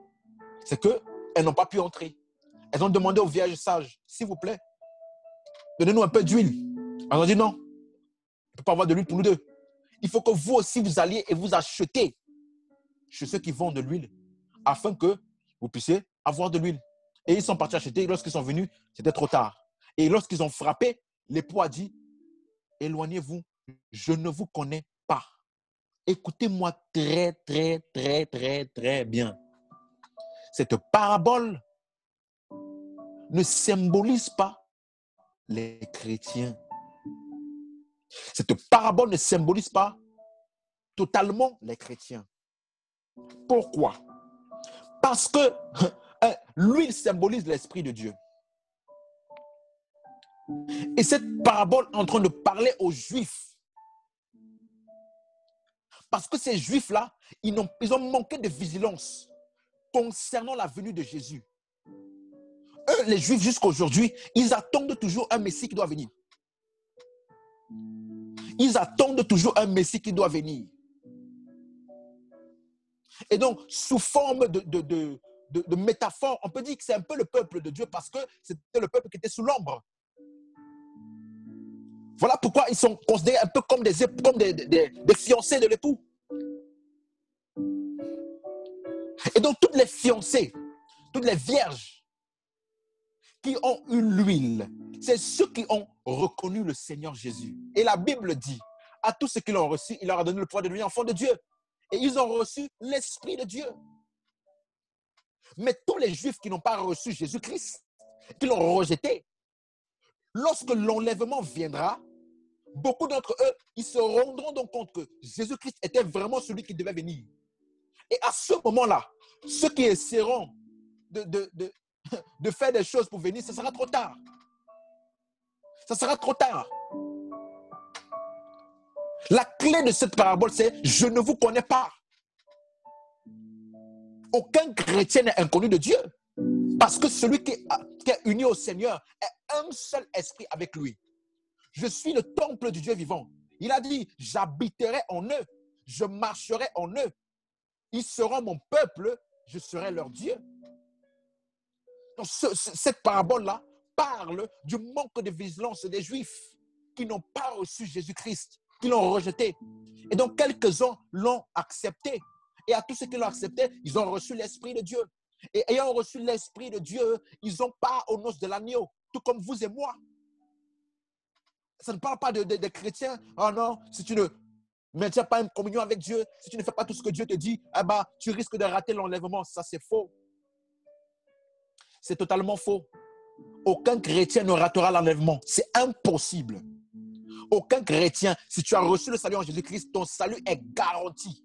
c'est qu'elles n'ont pas pu entrer. Elles ont demandé aux vierges sages, s'il vous plaît, donnez-nous un peu d'huile. Elles ont dit non, on ne peut pas avoir de l'huile pour nous deux. Il faut que vous aussi vous alliez et vous achetez chez ceux qui vendent de l'huile afin que vous puissiez avoir de l'huile. Et ils sont partis acheter. Lorsqu'ils sont venus, c'était trop tard. Et lorsqu'ils ont frappé, l'époux a dit, éloignez-vous, je ne vous connais pas. Écoutez-moi très, très, très, très, très bien. Cette parabole ne symbolise pas les chrétiens. Cette parabole ne symbolise pas totalement les chrétiens. Pourquoi? Parce que l'huile symbolise l'Esprit de Dieu. Et cette parabole est en train de parler aux Juifs. Parce que ces Juifs-là, ils ont manqué de vigilance concernant la venue de Jésus. Eux, les Juifs, jusqu'à aujourd'hui, ils attendent toujours un Messie qui doit venir. Ils attendent toujours un Messie qui doit venir. Et donc, sous forme de métaphore, on peut dire que c'est un peu le peuple de Dieu parce que c'était le peuple qui était sous l'ombre. Voilà pourquoi ils sont considérés un peu comme des fiancés de l'époux. Et donc, toutes les fiancées, toutes les vierges qui ont eu l'huile, c'est ceux qui ont reconnu le Seigneur Jésus. Et la Bible dit, à tous ceux qui l'ont reçu, il leur a donné le pouvoir de devenir enfants de Dieu. Et ils ont reçu l'Esprit de Dieu. Mais tous les Juifs qui n'ont pas reçu Jésus-Christ, qui l'ont rejeté, lorsque l'enlèvement viendra, beaucoup d'entre eux, ils se rendront donc compte que Jésus-Christ était vraiment celui qui devait venir. Et à ce moment-là, ceux qui essaieront de faire des choses pour venir, ce sera trop tard. Ça sera trop tard. La clé de cette parabole, c'est « Je ne vous connais pas ». Aucun chrétien n'est inconnu de Dieu. Parce que celui qui est uni au Seigneur est un seul esprit avec lui. Je suis le temple du Dieu vivant. Il a dit, j'habiterai en eux, je marcherai en eux. Ils seront mon peuple, je serai leur Dieu. Donc, cette parabole-là parle du manque de vigilance des Juifs qui n'ont pas reçu Jésus-Christ, qui l'ont rejeté. Et donc, quelques-uns l'ont accepté. Et à tous ceux qui l'ont accepté, ils ont reçu l'Esprit de Dieu. Et ayant reçu l'Esprit de Dieu, ils ont part aux noces de l'agneau, tout comme vous et moi. Ça ne parle pas de chrétiens. Oh non, si tu ne maintiens pas une communion avec Dieu, si tu ne fais pas tout ce que Dieu te dit, eh ben, tu risques de rater l'enlèvement. Ça, c'est faux. C'est totalement faux. Aucun chrétien ne ratera l'enlèvement. C'est impossible. Aucun chrétien, si tu as reçu le salut en Jésus-Christ, ton salut est garanti.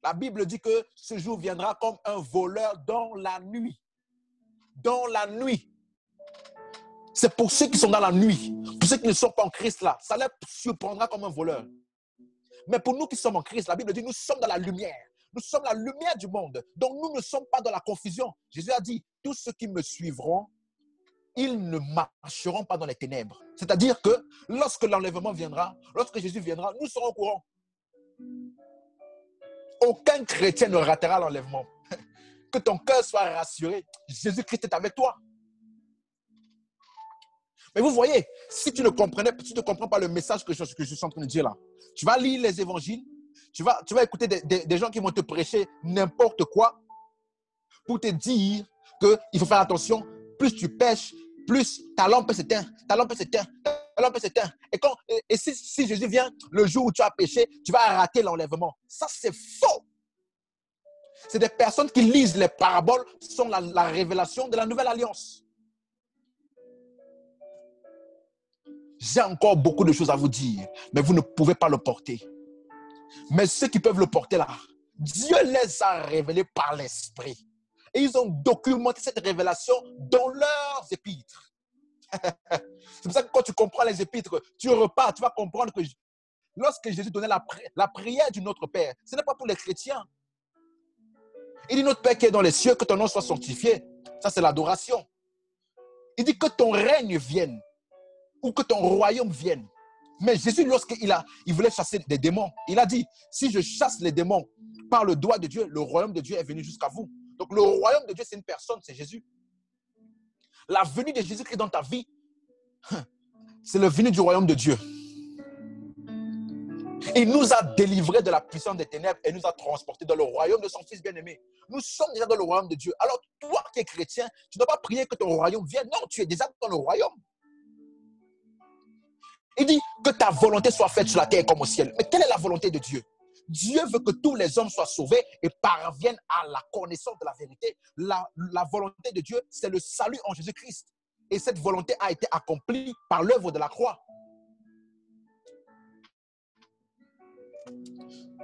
La Bible dit que ce jour viendra comme un voleur dans la nuit. Dans la nuit. C'est pour ceux qui sont dans la nuit, pour ceux qui ne sont pas en Christ là, ça les surprendra comme un voleur. Mais pour nous qui sommes en Christ, la Bible dit nous sommes dans la lumière. Nous sommes la lumière du monde. Donc nous ne sommes pas dans la confusion. Jésus a dit, tous ceux qui me suivront, ils ne marcheront pas dans les ténèbres. C'est-à-dire que lorsque l'enlèvement viendra, lorsque Jésus viendra, nous serons au courant. Aucun chrétien ne ratera l'enlèvement. Que ton cœur soit rassuré. Jésus-Christ est avec toi. Mais vous voyez, si tu ne comprends pas le message que je suis en train de dire là, tu vas lire les évangiles, tu vas écouter des gens qui vont te prêcher n'importe quoi pour te dire qu'il faut faire attention. Plus tu pêches, plus ta lampe s'éteint, ta lampe s'éteint, ta lampe s'éteint. Et si Jésus vient le jour où tu as péché, tu vas rater l'enlèvement. Ça, c'est faux. C'est des personnes qui lisent les paraboles, sont la révélation de la nouvelle alliance. J'ai encore beaucoup de choses à vous dire, mais vous ne pouvez pas le porter. Mais ceux qui peuvent le porter là, Dieu les a révélés par l'Esprit. Et ils ont documenté cette révélation dans leurs épîtres. C'est pour ça que quand tu comprends les épîtres, tu repars, tu vas comprendre que lorsque Jésus donnait la prière du Notre Père, ce n'est pas pour les chrétiens. Il dit, notre Père qui est dans les cieux, que ton nom soit sanctifié. Ça, c'est l'adoration. Il dit que ton règne vienne ou que ton royaume vienne. Mais Jésus, lorsqu'il voulait chasser des démons, il a dit, si je chasse les démons par le doigt de Dieu, le royaume de Dieu est venu jusqu'à vous. Donc le royaume de Dieu, c'est une personne, c'est Jésus. La venue de Jésus-Christ dans ta vie, c'est le venue du royaume de Dieu. Il nous a délivrés de la puissance des ténèbres et nous a transportés dans le royaume de son Fils bien-aimé. Nous sommes déjà dans le royaume de Dieu. Alors toi qui es chrétien, tu ne dois pas prier que ton royaume vienne. Non, tu es déjà dans le royaume. Il dit que ta volonté soit faite sur la terre comme au ciel. Mais quelle est la volonté de Dieu? Dieu veut que tous les hommes soient sauvés et parviennent à la connaissance de la vérité. La volonté de Dieu, c'est le salut en Jésus-Christ. Et cette volonté a été accomplie par l'œuvre de la croix.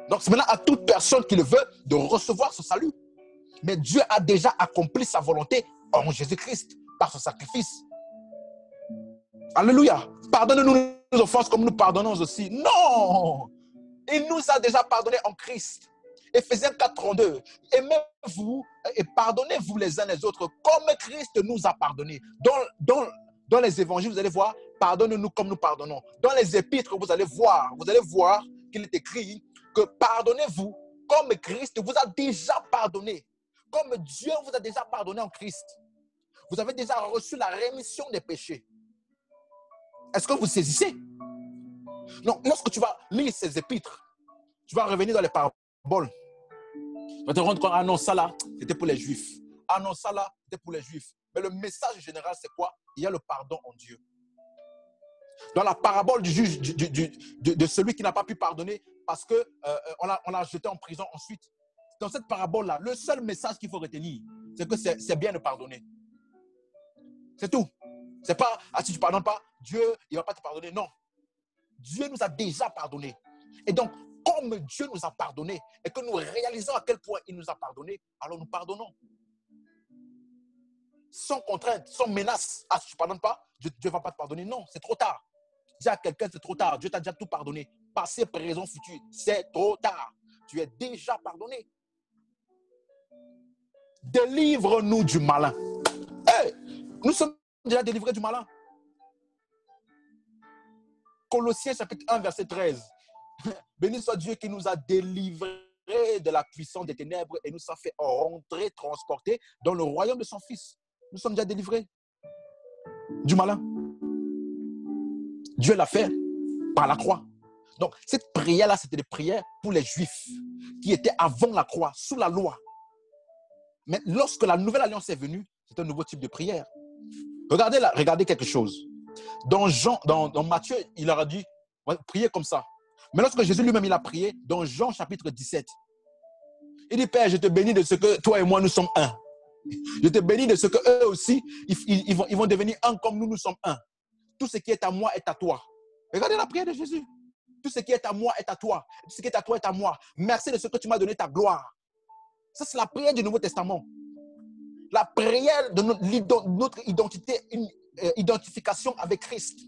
Donc c'est maintenant à toute personne qui le veut de recevoir ce salut. Mais Dieu a déjà accompli sa volonté en Jésus-Christ par son sacrifice. Alléluia. Pardonne-nous nos offenses comme nous pardonnons aussi. Non. Il nous a déjà pardonné en Christ. Éphésiens 4:32. Aimez-vous et pardonnez-vous les uns les autres comme Christ nous a pardonné. Dans les évangiles, vous allez voir, pardonne-nous comme nous pardonnons. Dans les épîtres, vous allez voir qu'il est écrit que pardonnez-vous comme Christ vous a déjà pardonné. Comme Dieu vous a déjà pardonné en Christ. Vous avez déjà reçu la rémission des péchés. Est-ce que vous saisissez? Donc, lorsque tu vas lire ces épîtres, tu vas revenir dans les paraboles. Tu vas te rendre compte, ah non, ça là, c'était pour les Juifs. Ah non, ça là, c'était pour les Juifs. Mais le message général, c'est quoi? Il y a le pardon en Dieu. Dans la parabole du juge, de celui qui n'a pas pu pardonner parce qu'on l'a jeté en prison ensuite. Dans cette parabole-là, le seul message qu'il faut retenir, c'est que c'est bien de pardonner. C'est tout. C'est pas, ah, si tu ne pardonnes pas, Dieu, il ne va pas te pardonner. Non. Dieu nous a déjà pardonné. Et donc, comme Dieu nous a pardonné et que nous réalisons à quel point il nous a pardonné, alors nous pardonnons. Sans contrainte, sans menace. Ah, si tu ne pardonnes pas, Dieu ne va pas te pardonner. Non, c'est trop tard. Dis à quelqu'un, c'est trop tard. Dieu t'a déjà tout pardonné. Passé, présent, futur. C'est trop tard. Tu es déjà pardonné. Délivre-nous du malin. Hey, nous sommes déjà délivrés du malin. Colossiens chapitre 1, verset 13. Béni soit Dieu qui nous a délivrés de la puissance des ténèbres et nous a fait rentrer, transporter dans le royaume de son Fils. Nous sommes déjà délivrés du malin. Dieu l'a fait par la croix. Donc, cette prière-là, c'était des prières pour les Juifs qui étaient avant la croix, sous la loi. Mais lorsque la nouvelle alliance est venue, c'est un nouveau type de prière. Regardez quelque chose. Dans Matthieu, il leur a dit, ouais, priez comme ça. Mais lorsque Jésus lui-même, il a prié, dans Jean chapitre 17, il dit, Père, je te bénis de ce que toi et moi, nous sommes un. Je te bénis de ce que eux aussi, ils vont devenir un comme nous sommes un. Tout ce qui est à moi est à toi. Regardez la prière de Jésus. Tout ce qui est à moi est à toi. Tout ce qui est à toi est à moi. Merci de ce que tu m'as donné ta gloire. Ça, c'est la prière du Nouveau Testament. La prière de notre identification avec Christ.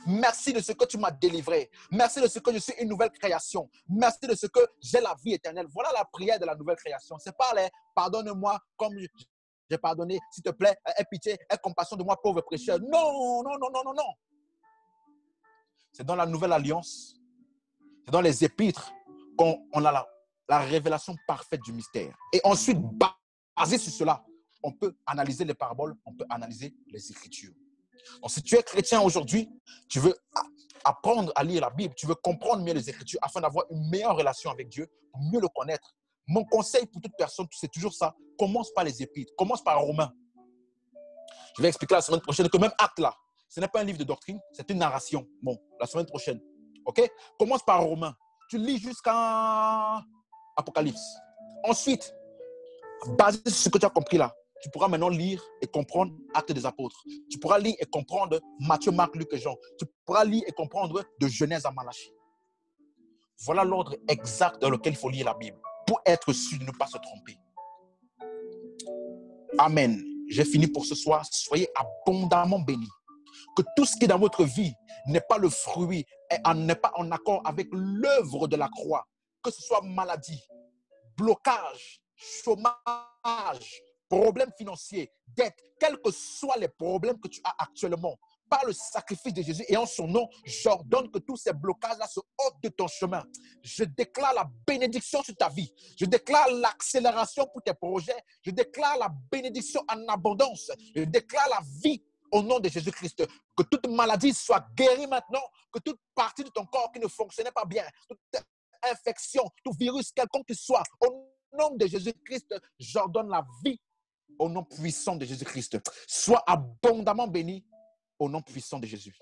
Merci de ce que tu m'as délivré. Merci de ce que je suis une nouvelle création. Merci de ce que j'ai la vie éternelle. Voilà la prière de la nouvelle création. C'est pas les pardonne-moi comme j'ai pardonné. S'il te plaît, aie pitié, aie compassion de moi, pauvre pécheur. Non, non, non, non, non, non. C'est dans la nouvelle alliance. C'est dans les épîtres qu'on a la révélation parfaite du mystère. Et ensuite, basé sur cela, on peut analyser les paraboles, on peut analyser les Écritures. Donc, si tu es chrétien aujourd'hui, tu veux apprendre à lire la Bible, tu veux comprendre mieux les Écritures afin d'avoir une meilleure relation avec Dieu, pour mieux le connaître. Mon conseil pour toute personne, c'est toujours ça. Commence par les Épîtres, commence par Romains. Je vais expliquer la semaine prochaine que même Actes là, ce n'est pas un livre de doctrine, c'est une narration. Bon, la semaine prochaine. OK? Commence par Romains. Tu lis jusqu'à Apocalypse. Ensuite, basé sur ce que tu as compris là, tu pourras maintenant lire et comprendre Actes des Apôtres. Tu pourras lire et comprendre Matthieu, Marc, Luc et Jean. Tu pourras lire et comprendre de Genèse à Malachie. Voilà l'ordre exact dans lequel il faut lire la Bible pour être sûr de ne pas se tromper. Amen. J'ai fini pour ce soir. Soyez abondamment bénis. Que tout ce qui est dans votre vie n'est pas le fruit, n'est pas en accord avec l'œuvre de la croix. Que ce soit maladie, blocage, chômage, problèmes financiers, dettes, quels que soient les problèmes que tu as actuellement, par le sacrifice de Jésus et en son nom, j'ordonne que tous ces blocages-là se ôtent de ton chemin. Je déclare la bénédiction sur ta vie. Je déclare l'accélération pour tes projets. Je déclare la bénédiction en abondance. Je déclare la vie au nom de Jésus-Christ. Que toute maladie soit guérie maintenant. Que toute partie de ton corps qui ne fonctionnait pas bien, toute infection, tout virus, quelconque qu'il soit, au nom de Jésus-Christ, j'ordonne la vie au nom puissant de Jésus-Christ. Sois abondamment béni au nom puissant de Jésus.